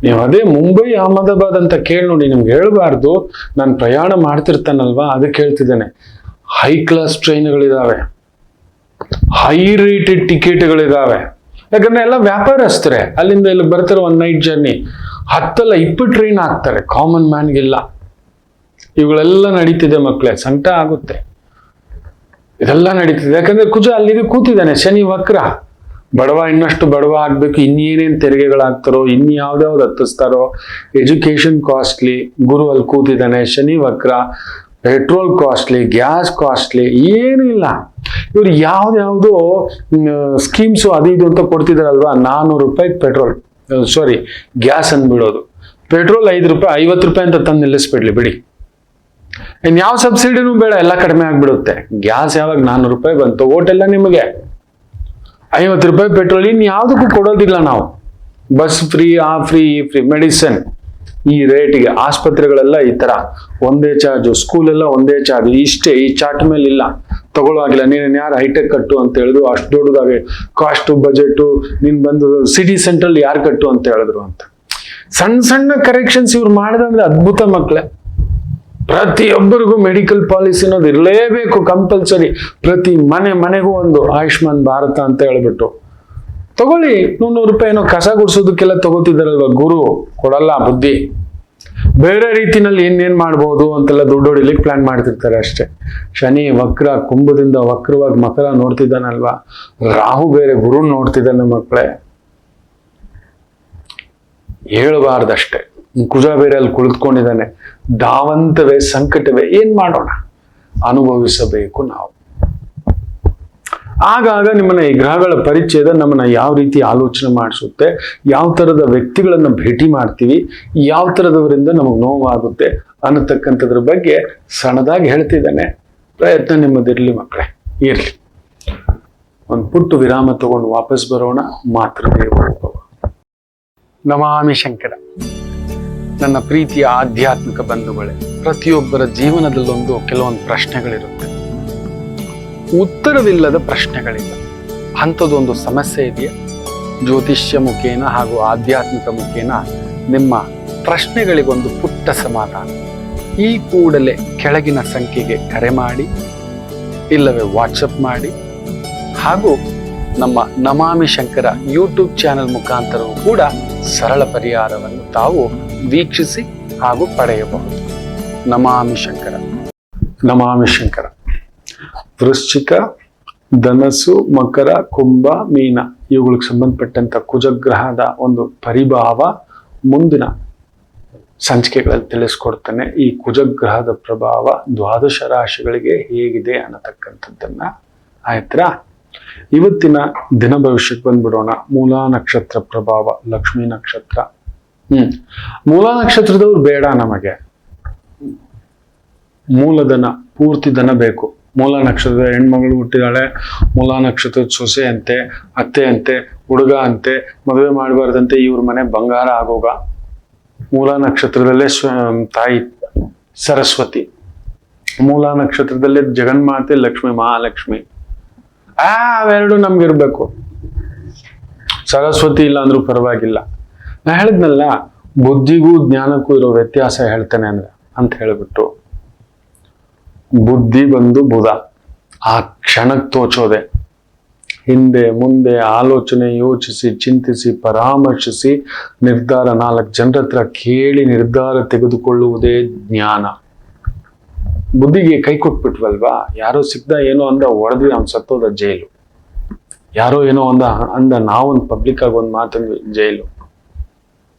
ನೀವು ಅದೇ ಮುಂಬೈ ಅಹಮದಾಬಾದ್ ಅಂತ ಕೇಳಿ ನೋಡಿ. ನಿಮ್ಗೆ ಹೇಳ್ಬಾರ್ದು, ನಾನು ಪ್ರಯಾಣ ಮಾಡ್ತಿರ್ತಾನಲ್ವಾ ಅದಕ್ಕೆ ಹೇಳ್ತಿದ್ದೇನೆ. ಹೈ ಕ್ಲಾಸ್ ಟ್ರೈನ್ಗಳಿದಾವೆ, ಹೈ ರೇಟೆಡ್ ಟಿಕೆಟ್ಗಳಿದಾವೆ. ಯಾಕಂದ್ರೆ ಎಲ್ಲ ವ್ಯಾಪಾರಸ್ಥರೆ, ಅಲ್ಲಿಂದ ಇಲ್ಲಿ ಬರ್ತಾರೆ. 1 ನೈಟ್ ಜರ್ನಿ 10-20 ಟ್ರೈನ್ ಹಾಕ್ತಾರೆ, ಕಾಮನ್ ಮ್ಯಾನ್ಗಿಲ್ಲ. ಇವುಗಳೆಲ್ಲ ನಡೀತಿದೆ ಮಕ್ಕಳೇ, ಸಂಕಟ ಆಗುತ್ತೆ. ಇದೆಲ್ಲ ನಡೀತಿದೆ ಯಾಕಂದ್ರೆ ಕುಜ ಅಲ್ಲಿಗೆ ಕೂತಿದ್ದಾನೆ, ಶನಿ ವಕ್ರ. ಬಡವ ಇನ್ನಷ್ಟು ಬಡವ ಆಗ್ಬೇಕು, ಇನ್ನೇನೇನ್ ತೆರಿಗೆಗಳಾಗ್ತಾರೋ, ಇನ್ಯಾವ್ದಾವ್ದು ಹತ್ತಿಸ್ತಾರೋ. ಎಜುಕೇಶನ್ ಕಾಸ್ಟ್ಲಿ, ಗುರು ಅಲ್ಲಿ ಕೂತಿದ್ದಾನೆ, ಶನಿ ವಕ್ರ. ಪೆಟ್ರೋಲ್ ಕಾಸ್ಟ್ಲಿ, ಗ್ಯಾಸ್ ಕಾಸ್ಟ್ಲಿ, ಏನು ಇಲ್ಲ. ಇವ್ರು ಯಾವ್ದು ಸ್ಕೀಮ್ಸ್ ಅದು ಇದು ಅಂತ ಕೊಡ್ತಿದಾರಲ್ವಾ. 400 ರೂಪಾಯಿ ಪೆಟ್ರೋಲ್, ಗ್ಯಾಸ್ ಅಂದ್ಬಿಡೋದು. ಪೆಟ್ರೋಲ್ 5 ರೂಪಾಯಿ 50 ರೂಪಾಯಿ ಅಂತ ತಂದು ನಿಲ್ಲಿಸ್ಬಿಡ್ಲಿ ಬಿಡಿ. ಇನ್ಯಾವ ಸಬ್ಸಿಡಿನೂ ಬೇಡ, ಎಲ್ಲ ಕಡಿಮೆ ಆಗ್ಬಿಡುತ್ತೆ. ಗ್ಯಾಸ್ ಯಾವಾಗ 400 ರೂಪಾಯಿ ಬಂತು, ಓಟೆಲ್ಲ ನಿಮಗೆ 50 ರೂಪಾಯಿ ಪೆಟ್ರೋಲ್. ಇನ್ಯಾವುದಕ್ಕೂ ಕೊಡೋದಿಲ್ಲ ನಾವು. ಬಸ್ ಫ್ರೀ, ಆ ಫ್ರೀ, ಈ ಫ್ರೀ, ಮೆಡಿಸಿನ್ ಈ ರೇಟಿಗೆ. ಆಸ್ಪತ್ರೆಗಳೆಲ್ಲ ಈ ತರ ಒಂದೇ ಚಾರ್ಜು, ಸ್ಕೂಲ್ ಎಲ್ಲ ಒಂದೇ ಚಾರ್ಜ್. ಇಷ್ಟೇ, ಈ ಚಾರ್ಟ್ ಮೇಲೆ ಇಲ್ಲ. ತಗೊಳ್ಳೋವಾಗಿಲ್ಲ. ನೀನು ಯಾರು ಹೈಟೆಕ್ ಕಟ್ಟು ಅಂತ ಹೇಳಿದ್ರು, ಅಷ್ಟು ದೊಡ್ಡದಾಗಿ ಕಾಸ್ಟು ಬಜೆಟು, ನೀನ್ ಬಂದು ಸಿಟಿ ಸೆಂಟ್ರಲ್ ಯಾರು ಕಟ್ಟು ಅಂತ ಹೇಳಿದ್ರು ಅಂತ. ಸಣ್ಣ ಸಣ್ಣ ಕರೆಕ್ಷನ್ಸ್ ಇವ್ರು ಮಾಡಿದಂದ್ರೆ ಅದ್ಭುತ ಮಕ್ಕಳೇ. ಪ್ರತಿಯೊಬ್ಬರಿಗೂ ಮೆಡಿಕಲ್ ಪಾಲಿಸಿ ಅನ್ನೋದು ಇರಲೇಬೇಕು, ಕಂಪಲ್ಸರಿ. ಪ್ರತಿ ಮನೆಗೂ ಒಂದು ಆಯುಷ್ಮಾನ್ ಭಾರತ ಅಂತ ಹೇಳ್ಬಿಟ್ಟು ತಗೊಳ್ಳಿ. 100 ರೂಪಾಯಿನೋ ಕಸ ಗುಡಿಸೋದಕ್ಕೆಲ್ಲ ತಗೋತಿದ್ದಾರಲ್ವ, ಗುರು ಕೊಡಲ್ಲ ಬುದ್ಧಿ. ಬೇರೆ ರೀತಿನಲ್ಲಿ ಏನೇನ್ ಮಾಡ್ಬೋದು ಅಂತೆಲ್ಲ ದುಡ್ಡು ಹೊಡಿಲಿಕ್ಕೆ ಪ್ಲಾನ್ ಮಾಡ್ತಿರ್ತಾರೆ ಅಷ್ಟೇ. ಶನಿ ವಕ್ರ, ಕುಂಭದಿಂದ ವಕ್ರವಾಗಿ ಮಕರ ನೋಡ್ತಿದ್ದಾನಲ್ವಾ, ರಾಹು ಬೇರೆ ಗುರು ನೋಡ್ತಿದ್ದಾನೆ ಮಕ್ಕಳೇ. ಹೇಳಬಾರ್ದಷ್ಟೇ. ಕುಜ ಬೇರೆ ಅಲ್ಲಿ ಕುಳಿತುಕೊಂಡಿದ್ದಾನೆ. ಧಾವಂತವೇ, ಸಂಕಟವೇ, ಏನ್ ಮಾಡೋಣ, ಅನುಭವಿಸಬೇಕು ನಾವು. ಆಗಾಗ ನಿಮ್ಮನ್ನ ಈ ಗ್ರಹಗಳ ಪರಿಚಯದ ನಮ್ಮನ್ನ ಯಾವ ರೀತಿ ಆಲೋಚನೆ ಮಾಡಿಸುತ್ತೆ, ಯಾವ ತರದ ವ್ಯಕ್ತಿಗಳನ್ನ ಭೇಟಿ ಮಾಡ್ತೀವಿ, ಯಾವ ತರದವರಿಂದ ನಮಗ್ ನೋವಾಗುತ್ತೆ ಅನ್ನತಕ್ಕಂಥದ್ರ ಬಗ್ಗೆ ಸಣ್ಣದಾಗಿ ಹೇಳ್ತಿದ್ದಾನೆ. ಪ್ರಯತ್ನ ನಿಮ್ಮದಿರ್ಲಿ ಮಕ್ಕಳೇ, ಇರ್ಲಿ. ಒಂದು ಪುಟ್ಟು ವಿರಾಮ ತಗೊಂಡು ವಾಪಸ್ ಬರೋಣ. ಮಾತೃದೇವೋಭವ. ನಮಾಮಿ ಶಂಕರ. ನನ್ನ ಪ್ರೀತಿಯ ಆಧ್ಯಾತ್ಮಿಕ ಬಂಧುಗಳೇ, ಪ್ರತಿಯೊಬ್ಬರ ಜೀವನದಲ್ಲೊಂದು ಕೆಲವೊಂದು ಪ್ರಶ್ನೆಗಳಿರುತ್ತೆ. ಉತ್ತರವಿಲ್ಲದ ಪ್ರಶ್ನೆಗಳಿಲ್ಲ. ಅಂಥದ್ದೊಂದು ಸಮಸ್ಯೆ ಇದೆಯಾ? ಜ್ಯೋತಿಷ್ಯ ಮುಖೇನ ಹಾಗೂ ಆಧ್ಯಾತ್ಮಿಕ ಮುಖೇನ ನಿಮ್ಮ ಪ್ರಶ್ನೆಗಳಿಗೊಂದು ಪುಟ್ಟ ಸಮಾಧಾನ. ಈ ಕೂಡಲೇ ಕೆಳಗಿನ ಸಂಖ್ಯೆಗೆ ಕರೆ ಮಾಡಿ, ಇಲ್ಲವೇ ವಾಟ್ಸಪ್ ಮಾಡಿ, ಹಾಗೂ ನಮ್ಮ ನಮಾಮಿ ಶಂಕರ ಯೂಟ್ಯೂಬ್ ಚಾನೆಲ್ ಮುಖಾಂತರವೂ ಕೂಡ ಸರಳ ಪರಿಹಾರವನ್ನು ತಾವು ವೀಕ್ಷಿಸಿ ಹಾಗೂ ಪಡೆಯಬಹುದು. ನಮಾಮಿ ಶಂಕರ. ನಮಾಮಿ ಶಂಕರ. ವೃಶ್ಚಿಕ, ಧನಸ್ಸು, ಮಕರ, ಕುಂಭ, ಮೀನ ಇವುಗಳಿಗೆ ಸಂಬಂಧಪಟ್ಟಂತ ಕುಜಗ್ರಹದ ಒಂದು ಪರಿಭಾವ ಮುಂದಿನ ಸಂಚಿಕೆಗಳಲ್ಲಿ ತಿಳಿಸ್ಕೊಡ್ತಾನೆ. ಈ ಕುಜಗ್ರಹದ ಪ್ರಭಾವ ದ್ವಾದಶ ರಾಶಿಗಳಿಗೆ ಹೇಗಿದೆ ಅನ್ನತಕ್ಕಂಥದ್ದನ್ನ. ಆಯ್ತಾ? ಇವತ್ತಿನ ದಿನ ಭವಿಷ್ಯಕ್ಕೆ ಬಂದ್ಬಿಡೋಣ. ಮೂಲಾ ನಕ್ಷತ್ರ ಪ್ರಭಾವ, ಲಕ್ಷ್ಮೀ ನಕ್ಷತ್ರ. ಮೂಲಾ ನಕ್ಷತ್ರದವ್ರು ಬೇಡ ನಮಗೆ. ಮೂಲಧನ, ಪೂರ್ತಿ ಧನ ಬೇಕು. ಮೂಲಾ ನಕ್ಷತ್ರದ ಹೆಣ್ಮಗಳು ಹುಟ್ಟಿದಾಳೆ, ಮೂಲಾ ನಕ್ಷತ್ರದ ಸೊಸೆ ಅಂತೆ, ಅತ್ತೆ ಅಂತೆ, ಹುಡುಗ ಅಂತೆ, ಮದುವೆ ಮಾಡಬಾರ್ದಂತೆ, ಇವ್ರ ಮನೆ ಬಂಗಾರ ಆಗೋಗ. ಮೂಲಾ ನಕ್ಷತ್ರದಲ್ಲೇ ತಾಯಿ ಸರಸ್ವತಿ, ಮೂಲಾ ನಕ್ಷತ್ರದಲ್ಲೇ ಜಗನ್ಮಾತೆ ಲಕ್ಷ್ಮಿ, ಮಹಾಲಕ್ಷ್ಮಿ. ಅವೆರಡು ನಮ್ಗಿರ್ಬೇಕು. ಸರಸ್ವತಿ ಇಲ್ಲ ಅಂದ್ರೂ ಪರವಾಗಿಲ್ಲ. ನಾ ಹೇಳಿದ್ನಲ್ಲ, ಬುದ್ಧಿಗೂ ಜ್ಞಾನಕ್ಕೂ ಇರೋ ವ್ಯತ್ಯಾಸ ಹೇಳ್ತೇನೆ ಅಂತ ಹೇಳ್ಬಿಟ್ಟು, ಬುದ್ಧಿ ಬಂದು ಬುಧ, ಆ ಕ್ಷಣಕ್ಕೆ ತೋಚೋದೆ. ಹಿಂದೆ ಮುಂದೆ ಆಲೋಚನೆ, ಯೋಚಿಸಿ, ಚಿಂತಿಸಿ, ಪರಾಮರ್ಶಿಸಿ ನಿರ್ಧಾರ, 4 ಜನರ ಹತ್ರ ಕೇಳಿ ನಿರ್ಧಾರ ತೆಗೆದುಕೊಳ್ಳುವುದೇ ಜ್ಞಾನ. ಬುದ್ಧಿಗೆ ಕೈ ಕೊಟ್ಬಿಟ್ವಲ್ವಾ, ಯಾರೋ ಸಿಕ್ದ ಏನೋ ಅಂದ ಹೊಡೆದ್ವಿ, ಅವ್ನು ಸತ್ತೋದ ಜೈಲು. ಯಾರೋ ಏನೋ ಅಂದ ನಾವೊಂದು ಪಬ್ಲಿಕ್ ಆಗಿ ಒಂದು ಮಾತಂದ್ವಿ, ಜೈಲು.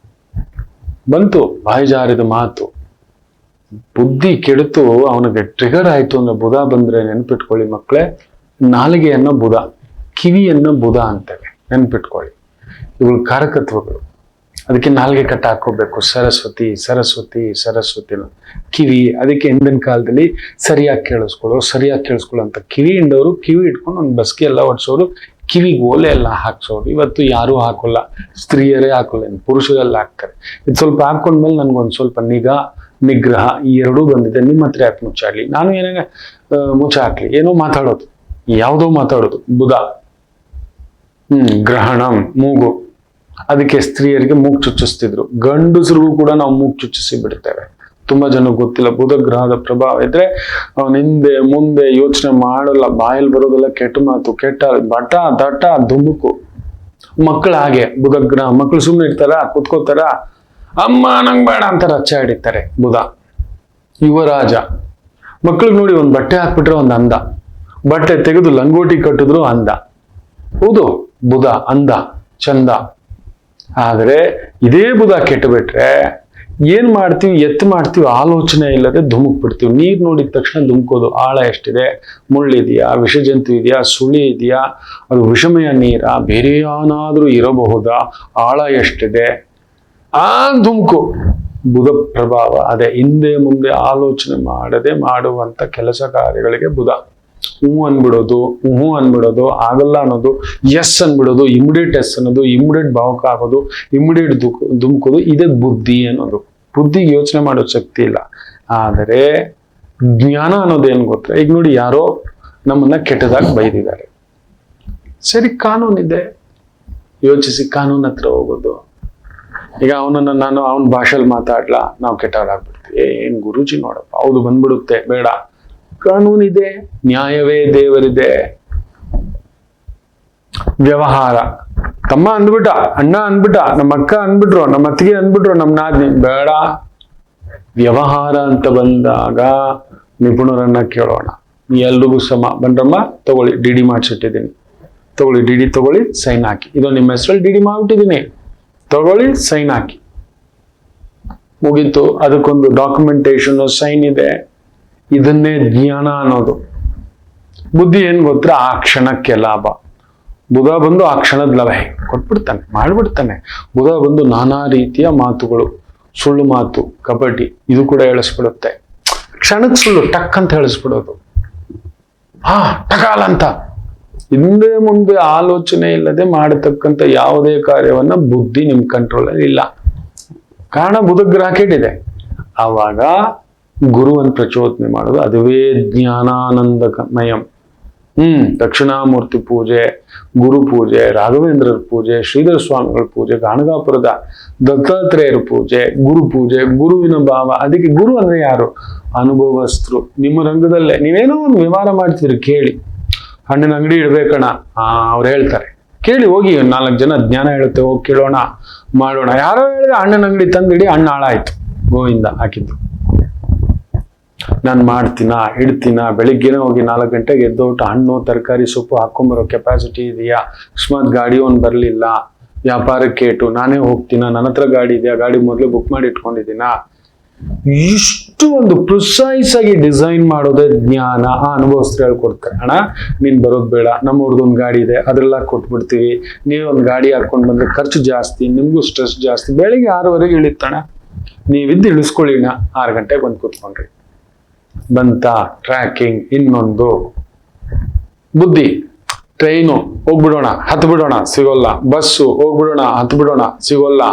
ಬಂತು ಬಾಯಿ ಜಾರಿದ ಮಾತು. ಬುದ್ಧಿ ಕೆಡುತು, ಅವನಿಗೆ ಟ್ರಿಗರ್ ಆಯ್ತು ಅಂದ್ರೆ ಬುಧ ಬಂದ್ರೆ ನೆನ್ಪಿಟ್ಕೊಳ್ಳಿ ಮಕ್ಕಳೇ, ನಾಲಿಗೆಯನ್ನ ಬುಧ, ಕಿವಿಯನ್ನ ಬುಧ ಅಂತೇವೆ, ನೆನ್ಪಿಟ್ಕೊಳ್ಳಿ. ಇವುಗಳು ಕಾರಕತ್ವಗಳು. ಅದಕ್ಕೆ ನಾಲ್ಗೆ ಕಟ್ಟ ಹಾಕೋಬೇಕು. ಸರಸ್ವತಿ ಸರಸ್ವತಿ ಸರಸ್ವತಿನ ಕಿವಿ. ಅದಕ್ಕೆ ಹಿಂದಿನ ಕಾಲದಲ್ಲಿ ಸರಿಯಾಗಿ ಕೇಳಿಸ್ಕೊಳ್ಳೋ ಅಂತ ಕಿವಿ ಹಿಂಡವರು ಕಿವಿ ಇಟ್ಕೊಂಡು ಒಂದು ಬಸ್ಕಿ ಎಲ್ಲ ಹೊಡ್ಸೋರು, ಕಿವಿಗೆ ಓಲೆ ಎಲ್ಲ ಹಾಕ್ಸೋರು. ಇವತ್ತು ಯಾರೂ ಹಾಕೋಲ್ಲ, ಸ್ತ್ರೀಯರೇ ಹಾಕೋಲ್ಲ, ಪುರುಷರೆಲ್ಲ ಹಾಕ್ತಾರೆ. ಇದು ಸ್ವಲ್ಪ ಹಾಕೊಂಡ್ಮೇಲೆ ನನ್ಗೊಂದು ಸ್ವಲ್ಪ ನಿಗ್ರಹ ಈ ಎರಡೂ ಬಂದಿದೆ. ನಿಮ್ಮ ಹತ್ರ ಯಾಕೆ ಮುಚ್ಚಾಡ್ಲಿ, ನಾನು ಏನಾಗ ಮುಚ್ಚಾಕ್ಲಿ, ಏನೋ ಮಾತಾಡೋದು, ಯಾವುದೋ ಮಾತಾಡೋದು. ಬುಧ ಗ್ರಹಣ, ಮೂಗು. ಅದಕ್ಕೆ ಸ್ತ್ರೀಯರಿಗೆ ಮೂಗು ಚುಚ್ಚಿಸ್ತಿದ್ರು, ಗಂಡಸರಿಗೂ ಕೂಡ ನಾವು ಮೂಗು ಚುಚ್ಚಿಸಿ ಬಿಡ್ತೇವೆ. ತುಂಬಾ ಜನ ಗೊತ್ತಿಲ್ಲ. ಬುಧ ಗ್ರಹದ ಪ್ರಭಾವ ಇದ್ರೆ ಅವನ ಹಿಂದೆ ಮುಂದೆ ಯೋಚನೆ ಮಾಡಲ್ಲ, ಬಾಯಲ್ಲಿ ಬರೋದೆಲ್ಲ ಕೆಟ್ಟ ಮಾತು, ಕೆಟ್ಟ ಬಟ ದಟ ದುಮುಕು. ಮಕ್ಕಳು ಹಾಗೆ, ಬುಧ ಗ್ರಹ. ಮಕ್ಕಳು ಸುಮ್ಮನೆ ಇರ್ತಾರ, ಕುತ್ಕೋತಾರ, ಅಮ್ಮ ನಂಗ್ ಬೇಡ ಅಂತ ರಚ್ಚ ಹಿಡಿತಾರೆ. ಬುಧ ಯುವರಾಜ. ಮಕ್ಳಿಗೆ ನೋಡಿ ಒಂದು ಬಟ್ಟೆ ಹಾಕ್ಬಿಟ್ರೆ ಒಂದು ಅಂದ, ಬಟ್ಟೆ ತೆಗೆದು ಲಂಗೋಟಿ ಕಟ್ಟಿದ್ರು ಅಂದ. ಹೌದು, ಬುಧ ಅಂದ, ಚಂದ. ಆದ್ರೆ ಇದೇ ಬುಧ ಕೆಟ್ಟು ಬಿಟ್ರೆ ಏನ್ ಮಾಡ್ತೀವಿ, ಮಾಡ್ತೀವಿ, ಆಲೋಚನೆ ಇಲ್ಲದೆ ಧುಮುಕ್ ಬಿಡ್ತೀವಿ. ನೀರ್ ನೋಡಿದ ತಕ್ಷಣ ಧುಮುಕೋದು. ಆಳ ಎಷ್ಟಿದೆ, ಮುಳ್ಳಿದೆಯಾ, ವಿಷಜಂತು ಇದೆಯಾ, ಸುಳಿ ಇದೆಯಾ, ಅದು ವಿಷಮಯ ನೀರ, ಬೇರೆ ಏನಾದ್ರೂ ಇರಬಹುದಾ, ಆಳ ಎಷ್ಟಿದೆ, ಧುಮುಕು. ಬುಧ ಪ್ರಭಾವ ಅದೇ. ಹಿಂದೆ ಮುಂದೆ ಆಲೋಚನೆ ಮಾಡದೆ ಮಾಡುವಂತ ಕೆಲಸ ಕಾರ್ಯಗಳಿಗೆ ಬುಧ. ಅನ್ಬಿಡೋದು, ಆಗಲ್ಲ ಅನ್ನೋದು, ಎಸ್ ಅನ್ಬಿಡೋದು, ಇಮಿಡಿಯೇಟ್ ಎಸ್ ಅನ್ನೋದು, ಇಮಿಡಿಯೇಟ್ ಭಾವಕ ಆಗೋದು, ಇಮಿಡಿಯೇಟ್ ಧುಮುಕೋದು, ಇದೇ ಬುದ್ಧಿ ಅನ್ನೋದು. ಬುದ್ಧಿಗೆ ಯೋಚನೆ ಮಾಡೋ ಶಕ್ತಿ ಇಲ್ಲ. ಆದರೆ ಜ್ಞಾನ ಅನ್ನೋದೇನು ಗೊತ್ತಾ? ಈಗ ನೋಡಿ, ಯಾರೋ ನಮ್ಮನ್ನ ಕೆಟ್ಟದಾಗಿ ಬೈದಿದ್ದಾರೆ. ಸರಿ, ಕಾನೂನಿದೆ, ಯೋಚಿಸಿ ಕಾನೂನ್ ಹತ್ರ ಹೋಗೋದು. ಈಗ ನಾನು ಅವನ ಭಾಷೆಯಲ್ಲಿ ಮಾತಾಡ್ಲಾ, ನಾವು ಕೆಟ್ಟವರಾಗ್ಬಿಡ್ತೀವಿ. ಏನ್ ಗುರೂಜಿ ನೋಡಪ್ಪ, ಹೌದು ಬಂದ್ಬಿಡುತ್ತೆ, ಬೇಡ. ಕಾನೂನಿದೆ, ನ್ಯಾಯವೇ ದೇವರಿದೆ. ವ್ಯವಹಾರ, ತಮ್ಮ ಅಂದ್ಬಿಟ್ಟ, ಅಣ್ಣ ಅಂದ್ಬಿಟ್ಟ, ನಮ್ಮ ಅಕ್ಕ ಅಂದ್ಬಿಟ್ರು, ನಮ್ಮ ಅತ್ತಿಗೆ ಅಂದ್ಬಿಟ್ರು, ನಮ್ಮ ನಾದ್ನಿ, ಬೇಡ. ವ್ಯವಹಾರ ಅಂತ ಬಂದಾಗ ನಿಪುಣರನ್ನ ಕೇಳೋಣ. ಎಲ್ರಿಗೂ ಸಮ. ಬನ್ರಮ್ಮ, ತಗೊಳ್ಳಿ, ಡಿ ಮಾಡಿಸಿಟ್ಟಿದ್ದೀನಿ, ತಗೊಳ್ಳಿ, ಡಿ ತಗೊಳ್ಳಿ, ಸೈನ್ ಹಾಕಿ. ಇದು ನಿಮ್ಮ ಹೆಸರಲ್ಲಿ ಡಿ ಮಾಡ್ಬಿಟ್ಟಿದ್ದೀನಿ, ತಗೊಳ್ಳಿ, ಸೈನ್ ಹಾಕಿ. ಮುಗೀತು. ಅದಕ್ಕೊಂದು ಡಾಕ್ಯುಮೆಂಟೇಶನ್, ಸೈನ್ ಇದೆ. ಇದನ್ನೇ ಜ್ಞಾನ ಅನ್ನೋದು. ಬುದ್ಧಿ ಏನ್ ಗೊತ್ತಾ? ಆ ಕ್ಷಣಕ್ಕೆ ಲಾಭ. ಬುಧ ಬಂದು ಆ ಕ್ಷಣದ ಲಾಭ ಕೊಟ್ಬಿಡ್ತಾನೆ, ಮಾಡ್ಬಿಡ್ತಾನೆ. ಬುಧ ಬಂದು ನಾನಾ ರೀತಿಯ ಮಾತುಗಳು, ಸುಳ್ಳು ಮಾತು, ಕಬಡ್ಡಿ, ಇದು ಕೂಡ ಹೇಳಿಸ್ಬಿಡುತ್ತೆ. ಕ್ಷಣಕ್ಕೆ ಸುಳ್ಳು ಟಕ್ ಅಂತ ಹೇಳಿಸ್ಬಿಡೋದು, ಟಕಾಲ ಅಂತ. ಹಿಂದೆ ಮುಂದೆ ಆಲೋಚನೆ ಇಲ್ಲದೆ ಮಾಡತಕ್ಕಂಥ ಯಾವುದೇ ಕಾರ್ಯವನ್ನ ಬುದ್ಧಿ ನಿಮ್ ಕಂಟ್ರೋಲ್ ಅಲ್ಲಿ ಇಲ್ಲ. ಕಾರಣ ಬುಧ ಗ್ರಹ ಕೆಟ್ಟಿದೆ. ಆವಾಗ ಗುರುವನ್ನು ಪ್ರಚೋದನೆ ಮಾಡೋದು, ಅದುವೇ ಜ್ಞಾನಾನಂದಮಯಂ. ದಕ್ಷಿಣಾಮೂರ್ತಿ ಪೂಜೆ, ಗುರು ಪೂಜೆ, ರಾಘವೇಂದ್ರರ ಪೂಜೆ, ಶ್ರೀಧರ ಸ್ವಾಮಿಗಳ ಪೂಜೆ, ಗಾಣಗಾಪುರದ ದತ್ತಾತ್ರೇಯರ ಪೂಜೆ, ಗುರು ಪೂಜೆ, ಗುರುವಿನ ಭಾವ. ಅದಕ್ಕೆ ಗುರು ಅಂದ್ರೆ ಯಾರು? ಅನುಭವಸ್ಥರು. ನಿಮ್ಮ ರಂಗದಲ್ಲೇ ನೀವೇನೋ ಒಂದು ವ್ಯವಹಾರ ಮಾಡ್ತೀರಿ, ಕೇಳಿ. ಹಣ್ಣಿನ ಅಂಗಡಿ ಇಡ್ಬೇಕಣ್ಣ, ಅವ್ರು ಹೇಳ್ತಾರೆ, ಕೇಳಿ, ಹೋಗಿ 4 ಜನ ಜ್ಞಾನ ಹೇಳುತ್ತೆ, ಹೋಗಿ ಕೇಳೋಣ, ಮಾಡೋಣ. ಯಾರೋ ಹೇಳಿದ್ರೆ ಹಣ್ಣಿನ ಅಂಗಡಿ ತಂದಿಡಿ, ಹಣ್ಣು ಹಾಳಾಯ್ತು, ಗೋವಿಂದ ಹಾಕಿದ್ದು. ನಾನು ಇಡ್ತೀನ, ಬೆಳಿಗ್ಗೆನೆ ಹೋಗಿ 4 ಗಂಟೆಗೆ ಎದ್ದೋಟ ಹಣ್ಣು ತರಕಾರಿ ಸೊಪ್ಪು ಹಾಕೊಂಬರೋ ಕೆಪಾಸಿಟಿ ಇದೆಯಾ? ಅಕಸ್ಮಾತ್ ಗಾಡಿ ಒಂದು ಬರಲಿಲ್ಲ, ವ್ಯಾಪಾರಕ್ಕೆ ಏಟು, ನಾನೇ ಹೋಗ್ತೀನ, ನನ್ನ ಹತ್ರ ಗಾಡಿ ಇದೆಯಾ, ಗಾಡಿ ಮೊದಲೇ ಬುಕ್ ಮಾಡಿ ಇಟ್ಕೊಂಡಿದ್ದೀನ. ಇಷ್ಟು ಒಂದು ಪ್ರಿಸೈಸ್ ಆಗಿ ಡಿಸೈನ್ ಮಾಡೋದೇ ಜ್ಞಾನ. ಅನುಭವಸ್ಥರು ಹೇಳ್ಕೊಡ್ತಾರೆ, ಅಣ್ಣ ನೀನ್ ಬರೋದು ಬೇಡ, ನಮ್ಮವ್ರದ್ದೊಂದು ಗಾಡಿ ಇದೆ, ಅದ್ರೆಲ್ಲ ಕೊಟ್ಬಿಡ್ತೀವಿ. ನೀವೊಂದು ಗಾಡಿ ಹಾಕೊಂಡು ಬಂದ್ರೆ ಖರ್ಚು ಜಾಸ್ತಿ, ನಿಮ್ಗೂ ಸ್ಟ್ರೆಸ್ ಜಾಸ್ತಿ. ಬೆಳಿಗ್ಗೆ 6ವರೆಗೆ ಇಳಿತಾಣ, ನೀವಿದ್ದು ಇಳಿಸ್ಕೊಳ್ಳಿಣ, 6 ಗಂಟೆಗೆ ಬಂದು ಕೂತ್ಕೊಂಡ್ರಿ. ಬಂತ ಟ್ರ್ಯಾಕಿಂಗ್. ಇನ್ನೊಂದು ಬುದ್ಧಿ, ಟ್ರೈನು ಹೋಗ್ಬಿಡೋಣ, ಹತ್ತು ಬಿಡೋಣ, ಸಿಗೋಲ್ಲ. ಬಸ್ಸು ಹೋಗ್ಬಿಡೋಣ, ಹತ್ತು ಬಿಡೋಣ, ಸಿಗೋಲ್ಲ.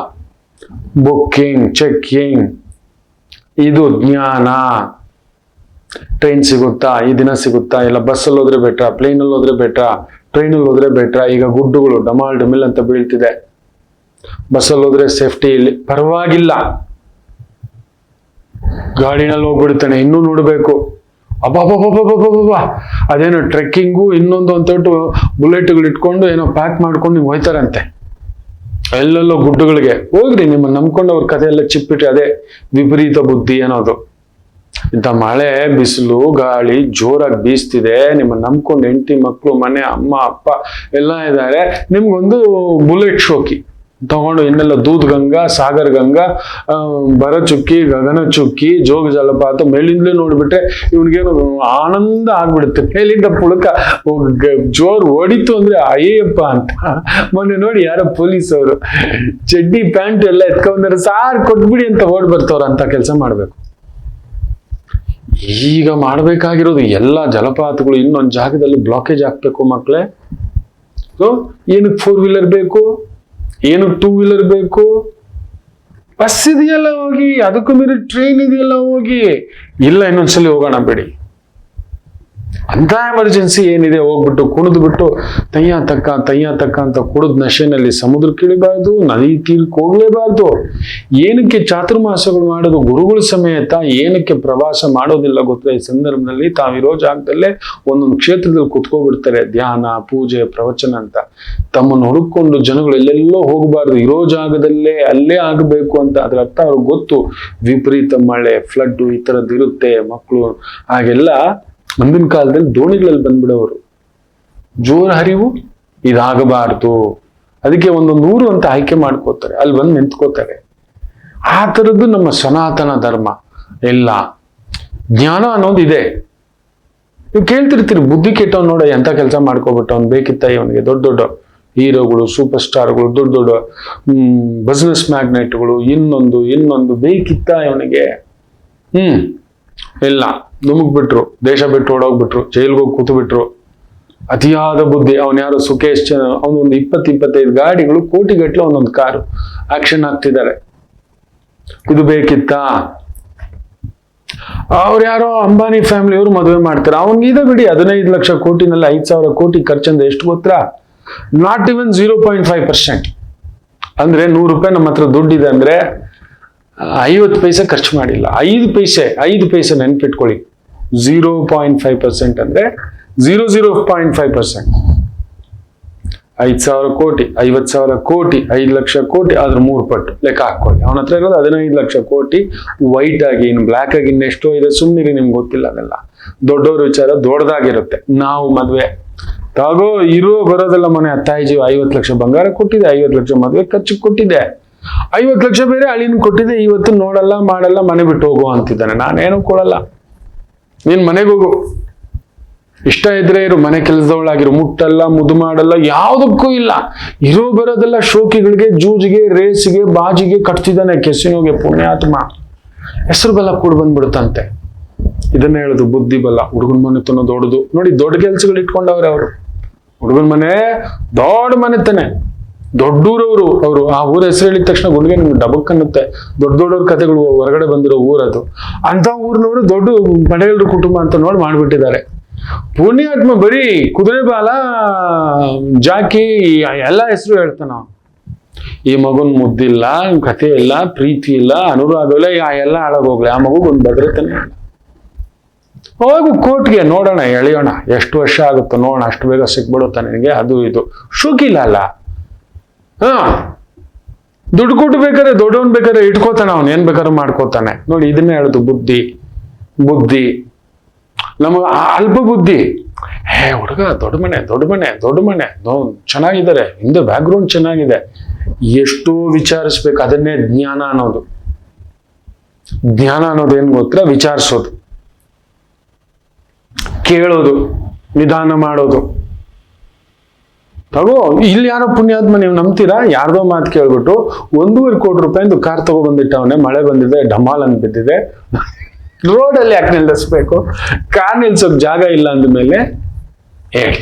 ಬುಕ್ಕಿಂಗ್, ಚೆಕ್ಕಿಂಗ್, ಇದು ಜ್ಞಾನ. ಟ್ರೈನ್ ಸಿಗುತ್ತಾ, ಈ ದಿನ ಸಿಗುತ್ತಾ, ಇಲ್ಲ ಬಸ್ಸಲ್ಲಿ ಹೋದ್ರೆ ಬೆಟ್ರಾ, ಪ್ಲೇನಲ್ಲಿ ಹೋದ್ರೆ ಬೆಟ್ರಾ, ಟ್ರೈನಲ್ಲಿ ಹೋದ್ರೆ ಬೆಟ್ರಾ. ಈಗ ಗುಡ್ಡುಗಳು ಡಮಾಲ್ ಡಮಿಲ್ ಅಂತ ಬೀಳ್ತಿದೆ. ಬಸ್ಸಲ್ಲಿ ಹೋದ್ರೆ ಸೇಫ್ಟಿ, ಇಲ್ಲಿ ಪರವಾಗಿಲ್ಲ. ಗಾಡಿನಲ್ಲಿ ಹೋಗ್ಬಿಡ್ತಾನೆ, ಇನ್ನೂ ನೋಡ್ಬೇಕು. ಅಬ್ಬಾ, ಅದೇನೋ ಟ್ರೆಕ್ಕಿಂಗು ಇನ್ನೊಂದು ಅಂತೇಟು ಬುಲೆಟ್ಗಳು ಇಟ್ಕೊಂಡು ಏನೋ ಪ್ಯಾಕ್ ಮಾಡ್ಕೊಂಡು ನೀವು ಹೋಯ್ತಾರಂತೆ ಎಲ್ಲೆಲ್ಲೋ ಗುಡ್ಡಗಳಿಗೆ. ಹೋಗ್ರಿ, ನಿಮ್ಮ ನಂಬ್ಕೊಂಡು ಅವ್ರ ಕಥೆ ಎಲ್ಲ ಚಿಪ್ಪಿಟ್ರಿ. ಅದೇ ವಿಪರೀತ ಬುದ್ಧಿ ಅನ್ನೋದು. ಇಂಥ ಮಳೆ, ಬಿಸಿಲು, ಗಾಳಿ ಜೋರಾಗಿ ಬೀಸ್ತಿದೆ, ನಿಮ್ಮ ನಂಬ್ಕೊಂಡು ಹೆಂಡತಿ, ಮಕ್ಕಳು, ಮನೆ, ಅಮ್ಮ ಅಪ್ಪ ಎಲ್ಲ ಇದ್ದಾರೆ. ನಿಮ್ಗೊಂದು ಬುಲೆಟ್ ಶೋಕಿ ತಗೊಂಡು ಇನ್ನೆಲ್ಲ ದೂದ್ ಗಂಗಾ, ಸಾಗರ್ ಗಂಗಾ, ಭರಚುಕ್ಕಿ, ಗಗನ ಚುಕ್ಕಿ, ಜೋಗ ಜಲಪಾತ ಮೇಲಿಂದಲೇ ನೋಡ್ಬಿಟ್ರೆ ಇವನಿಗೇನು ಆನಂದ ಆಗ್ಬಿಡುತ್ತೆ. ಮೇಲಿಂದ ಪುಳಕ ಜೋರ್ ಹೊಡಿತು ಅಂದ್ರೆ ಅಯ್ಯಪ್ಪ ಅಂತ. ಮೊನ್ನೆ ನೋಡಿ ಯಾರೋ ಪೊಲೀಸ್ ಅವರು ಚಡ್ಡಿ ಪ್ಯಾಂಟ್ ಎಲ್ಲ ಎತ್ಕೊಂಡ್ರೆ, ಸಾರ್ ಕೊಟ್ಬಿಡಿ ಅಂತ ಓಡ್ ಬರ್ತವ್ರ. ಅಂತ ಕೆಲಸ ಮಾಡ್ಬೇಕು. ಈಗ ಮಾಡ್ಬೇಕಾಗಿರೋದು ಎಲ್ಲ ಜಲಪಾತಗಳು ಇನ್ನೊಂದು ಜಾಗದಲ್ಲಿ ಬ್ಲಾಕೇಜ್ ಹಾಕ್ಬೇಕು ಮಕ್ಕಳೇ. ಸೊ ಏನಕ್ಕೆ 4 ವೀಲರ್ ಬೇಕು, ಏನಕ್ಕೆ 2 ವೀಲರ್ ಬೇಕು? ಬಸ್ ಇದೆಯಲ್ಲ ಹೋಗಿ, ಅದಕ್ಕೂ ಮೀರಿ ಟ್ರೈನ್ ಇದೆಯಲ್ಲ ಹೋಗಿ. ಇಲ್ಲ, ಇನ್ನೊಂದ್ಸಲಿ ಹೋಗೋಣ ಬಿಡಿ. ಅಂತ ಎಮರ್ಜೆನ್ಸಿ ಏನಿದೆ, ಹೋಗ್ಬಿಟ್ಟು ಕುಣಿದು ಬಿಟ್ಟು ತಯ್ಯ ತಕ್ಕ ಅಂತ ಕುಡಿದ್ ನಶೆನಲ್ಲಿ ಸಮುದ್ರಕ್ಕೆ ಇಳಿಬಾರ್ದು, ನದಿ ತೀರಕ್ಕೆ ಹೋಗ್ಲೇಬಾರ್ದು. ಏನಕ್ಕೆ ಚಾತುರ್ಮಾಸಗಳು ಮಾಡೋದು? ಗುರುಗಳ ಸಮೇತ ಏನಕ್ಕೆ ಪ್ರವಾಸ ಮಾಡೋದಿಲ್ಲ ಗೊತ್ತಾ? ಈ ಸಂದರ್ಭದಲ್ಲಿ ತಾವಿರೋ ಜಾಗದಲ್ಲೇ ಒಂದೊಂದು ಕ್ಷೇತ್ರದಲ್ಲಿ ಕುತ್ಕೋಬಿಡ್ತಾರೆ, ಧ್ಯಾನ, ಪೂಜೆ, ಪ್ರವಚನ ಅಂತ. ತಮ್ಮನ್ನು ಹುಡುಕೊಂಡು ಜನಗಳು ಎಲ್ಲೆಲ್ಲೋ ಹೋಗಬಾರ್ದು, ಇರೋ ಜಾಗದಲ್ಲೇ ಅಲ್ಲೇ ಆಗಬೇಕು ಅಂತ. ಅದ್ರ ಅರ್ಥ ಅವ್ರಿಗೆ ಗೊತ್ತು. ವಿಪರೀತ ಮಳೆ, ಫ್ಲಡ್ ಈ ತರದ್ದು ಇರುತ್ತೆ, ಮಕ್ಕಳು ಹಾಗೆಲ್ಲ. ಮುಂದಿನ ಕಾಲದಲ್ಲಿ ದೋಣಿಗಳಲ್ಲಿ ಬಂದ್ಬಿಡೋರು. ಜೋರ ಹರಿವು ಇದಾಗಬಾರ್ದು. ಅದಕ್ಕೆ ಒಂದೊಂದು ಊರು ಅಂತ ಆಯ್ಕೆ ಮಾಡ್ಕೋತಾರೆ, ಅಲ್ಲಿ ಬಂದು ನಿಂತ್ಕೋತಾರೆ. ಆ ಥರದ್ದು ನಮ್ಮ ಸನಾತನ ಧರ್ಮ ಎಲ್ಲ. ಜ್ಞಾನ ಅನ್ನೋದು ಇದೆ. ನೀವು ಕೇಳ್ತಿರ್ತೀರಿ, ಬುದ್ಧಿ ಕೆಟ್ಟವ್ ನೋಡ ಎಂತ ಕೆಲಸ ಮಾಡ್ಕೋಬಿಟ್ಟು ಅವ್ನು ಬೇಕಿತ್ತ ಇವನಿಗೆ. ದೊಡ್ಡ ದೊಡ್ಡ ಹೀರೋಗಳು, ಸೂಪರ್ ಸ್ಟಾರ್ಗಳು, ದೊಡ್ಡ ದೊಡ್ಡ ಬಿಸ್ನೆಸ್ ಮ್ಯಾಗ್ನೆಟ್ಗಳು, ಇನ್ನೊಂದು ಬೇಕಿತ್ತ ಇವನಿಗೆ. ಇಲ್ಲ, ನುಮುಗ್ಬಿಟ್ರು, ದೇಶ ಬಿಟ್ಟು ಓಡೋಗ್ಬಿಟ್ರು, ಜೈಲ್ಗೆ ಹೋಗಿ ಕೂತು ಬಿಟ್ರು. ಅತಿಯಾದ ಬುದ್ಧಿ. ಅವನ್ ಯಾರು ಸುಖೇಶ್, ಅವನೊಂದು 20-25 ಗಾಡಿಗಳು, ಕೋಟಿಗಟ್ಟಲೆ ಒಂದೊಂದು ಕಾರು ಆಕ್ಷನ್ ಆಗ್ತಿದ್ದಾರೆ. ಇದು ಬೇಕಿತ್ತಾ? ಅವ್ರು ಯಾರೋ ಅಂಬಾನಿ ಫ್ಯಾಮಿಲಿಯವರು ಮದುವೆ ಮಾಡ್ತಾರೆ, ಅವ್ನಿಗೆ ಇದೆ ಬಿಡಿ 15 ಲಕ್ಷ ಕೋಟಿನಲ್ಲಿ 5,000 ಕೋಟಿ ಖರ್ಚಂದ್ರೆ ಎಷ್ಟು ಗೊತ್ತಾ? Not even 0.5%. ಅಂದ್ರೆ 100 ರೂಪಾಯಿ ನಮ್ಮ ಹತ್ರ ದುಡ್ಡಿದೆ ಅಂದ್ರೆ 50 ಪೈಸೆ ಖರ್ಚು ಮಾಡಿಲ್ಲ. 5 ಪೈಸೆ ನೆನ್ಪಿಟ್ಕೊಳ್ಳಿ. 0.5% ಅಂದ್ರೆ 0.5%. 5,000 ಕೋಟಿ, 50,000 ಕೋಟಿ, 5 ಲಕ್ಷ ಕೋಟಿ, ಅದ್ರ 3 ಪಟ್ಟು ಲೆಕ್ಕ ಹಾಕೊಳ್ಳಿ. ಅವನ ಹತ್ರ ಇರೋದು 15 ಲಕ್ಷ ಕೋಟಿ ವೈಟ್ ಆಗಿ. ಇನ್ನು ಬ್ಲ್ಯಾಕ್ ಆಗಿ ಇನ್ನೆಷ್ಟೋ ಇದೆ, ಸುಮ್ಮನಿರಿ, ನಿಮ್ಗೆ ಗೊತ್ತಿಲ್ಲ ಅದೆಲ್ಲ. ದೊಡ್ಡವ್ರ ವಿಚಾರ ದೊಡ್ಡದಾಗಿರುತ್ತೆ. ನಾವು ಮದ್ವೆ ತಾಗೋ ಇರೋ ಬರೋದೆಲ್ಲ ಮನೆ ಅತ್ತಾಯಿಜಿ 50 ಲಕ್ಷ ಬಂಗಾರ ಕೊಟ್ಟಿದೆ, 50 ಲಕ್ಷ ಮದುವೆ ಖರ್ಚಿಗೆ ಕೊಟ್ಟಿದೆ, 50 ಲಕ್ಷ ಬೇರೆ ಅಳಿನ ಕೊಟ್ಟಿದೆ. ಇವತ್ತು ನೋಡಲ್ಲ ಮಾಡಲ್ಲ, ಮನೆ ಬಿಟ್ಟು ಹೋಗು ಅಂತಿದ್ದಾನೆ. ನಾನೇನು ಕೊಡಲ್ಲ, ನೀನ್ ಮನೆಗೆ ಹೋಗು, ಇಷ್ಟ ಇದ್ರೆ ಇರು, ಮನೆ ಕೆಲಸದವಳಾಗಿರು, ಮುಟ್ಟಲ್ಲ ಮುದ್ದು ಮಾಡಲ್ಲ, ಯಾವುದಕ್ಕೂ ಇಲ್ಲ. ಇರೋ ಬರೋದೆಲ್ಲ ಶೋಕಿಗಳಿಗೆ, ಜೂಜಿಗೆ, ರೇಸಿಗೆ, ಬಾಜಿಗೆ ಕಟ್ತಿದ್ದಾನೆ, ಕೆಸಿನೋಗೆ. ಪುಣ್ಯಾತ್ಮ ಹೆಸರು ಬಲ ಕೂಡ ಬಂದ್ಬಿಡುತ್ತಂತೆ. ಇದನ್ನ ಹೇಳುದು ಬುದ್ಧಿ ಬಲ. ಹುಡುಗನ ಮನೆತನ ದೊಡ್ಡದು ನೋಡಿ, ದೊಡ್ಡ ಕೆಲ್ಸಗಳು ಇಟ್ಕೊಂಡವ್ರೆ ಅವರು. ಹುಡುಗನ ಮನೆ ದೊಡ್ಡ ಮನೆತನೆ, ದೊಡ್ಡೂರವರು. ಅವರು ಆ ಊರ ಹೆಸರು ಹೇಳಿದ ತಕ್ಷಣ ಗುಂಡಿಗೆ ನಿಮ್ಗೆ ಡಬಕ್ ಅನ್ನುತ್ತೆ. ದೊಡ್ಡವ್ರ ಕಥೆಗಳು ಹೊರಗಡೆ ಬಂದಿರೋ ಊರದು. ಅಂತ ಊರಿನವರು ದೊಡ್ಡ ಮನೆಯಲ್ರ ಕುಟುಂಬ ಅಂತ ನೋಡಿ ಮಾಡ್ಬಿಟ್ಟಿದ್ದಾರೆ. ಪುಣ್ಯಾತ್ಮ ಬರೀ ಕುದುರೆ ಬಾಲ, ಜಾಕಿ ಎಲ್ಲ ಹೆಸರು ಹೇಳ್ತಾನ. ಈ ಮಗುನ್ ಮುದ್ದಿಲ್ಲ, ಕಥೆ ಇಲ್ಲ, ಪ್ರೀತಿ ಇಲ್ಲ, ಅನುರಾಗ ಇಲ್ಲ, ಎಲ್ಲ ಹಾಳಾಗೋಗ್ಲಿ. ಆ ಮಗು ಒಂದು ಭದ್ರತೆನೇ ಇಲ್ಲ. ಹೋಗು ಕೋರ್ಟ್ಗೆ, ನೋಡೋಣ, ಎಳೆಯೋಣ, ಎಷ್ಟು ವರ್ಷ ಆಗುತ್ತೋ ನೋಡೋಣ, ಅಷ್ಟು ಬೇಗ ಸಿಕ್ಬಿಡುತ್ತ ನಿನಗೆ. ಅದು ಇದು ಶೋಕಿಲ್ಲ ಅಲ್ಲ. ದುಡ್ಡು ಕೊಟ್ಟು ಬೇಕಾದ್ರೆ ದೊಡ್ಡವನ್ ಬೇಕಾದ್ರೆ ಇಟ್ಕೋತಾನೆ, ಅವನ್ ಏನ್ ಬೇಕಾದ್ರೂ ಮಾಡ್ಕೋತಾನೆ. ನೋಡಿ ಇದನ್ನೇ ಹೇಳುದು ಬುದ್ಧಿ. ನಮಗ ಅಲ್ಪ ಬುದ್ಧಿ. ಹುಡುಗ ದೊಡ್ಡ ಮನೆ ಚೆನ್ನಾಗಿದ್ದಾರೆ, ಹಿಂದೆ ಬ್ಯಾಕ್ ಗ್ರೌಂಡ್ ಚೆನ್ನಾಗಿದೆ, ಎಷ್ಟೋ ವಿಚಾರಿಸ್ಬೇಕು. ಅದನ್ನೇ ಜ್ಞಾನ ಅನ್ನೋದು. ಜ್ಞಾನ ಅನ್ನೋದು ಏನ್ ಗೊತ್ತಾ? ವಿಚಾರಿಸೋದು, ಕೇಳೋದು, ನಿಧಾನ ಮಾಡೋದು. ತಗೋ, ಇಲ್ಲಿ ಯಾರೋ ಪುಣ್ಯಾತ್ಮ, ನೀವು ನಂಬ್ತೀರಾ? ಯಾರ್ದೋ ಮಾತು ಕೇಳ್ಬಿಟ್ಟು 1.5 ಕೋಟಿ ರೂಪಾಯಿಂದ ಕಾರ್ ತಗೊಬಂದಿಟ್ಟವನೇ, ಮಳೆ ಬಂದಿದೆ, ಡಮಾಲ್ ಅಂತ ಬಿದ್ದಿದೆ, ರೋಡಲ್ಲಿ ಯಾಕೆ ನಿಲ್ಲಿಸ್ಬೇಕು? ಕಾರ್ ನಿಲ್ಸೋಕ್ ಜಾಗ ಇಲ್ಲ ಅಂದ್ಮೇಲೆ ಹೇಳಿ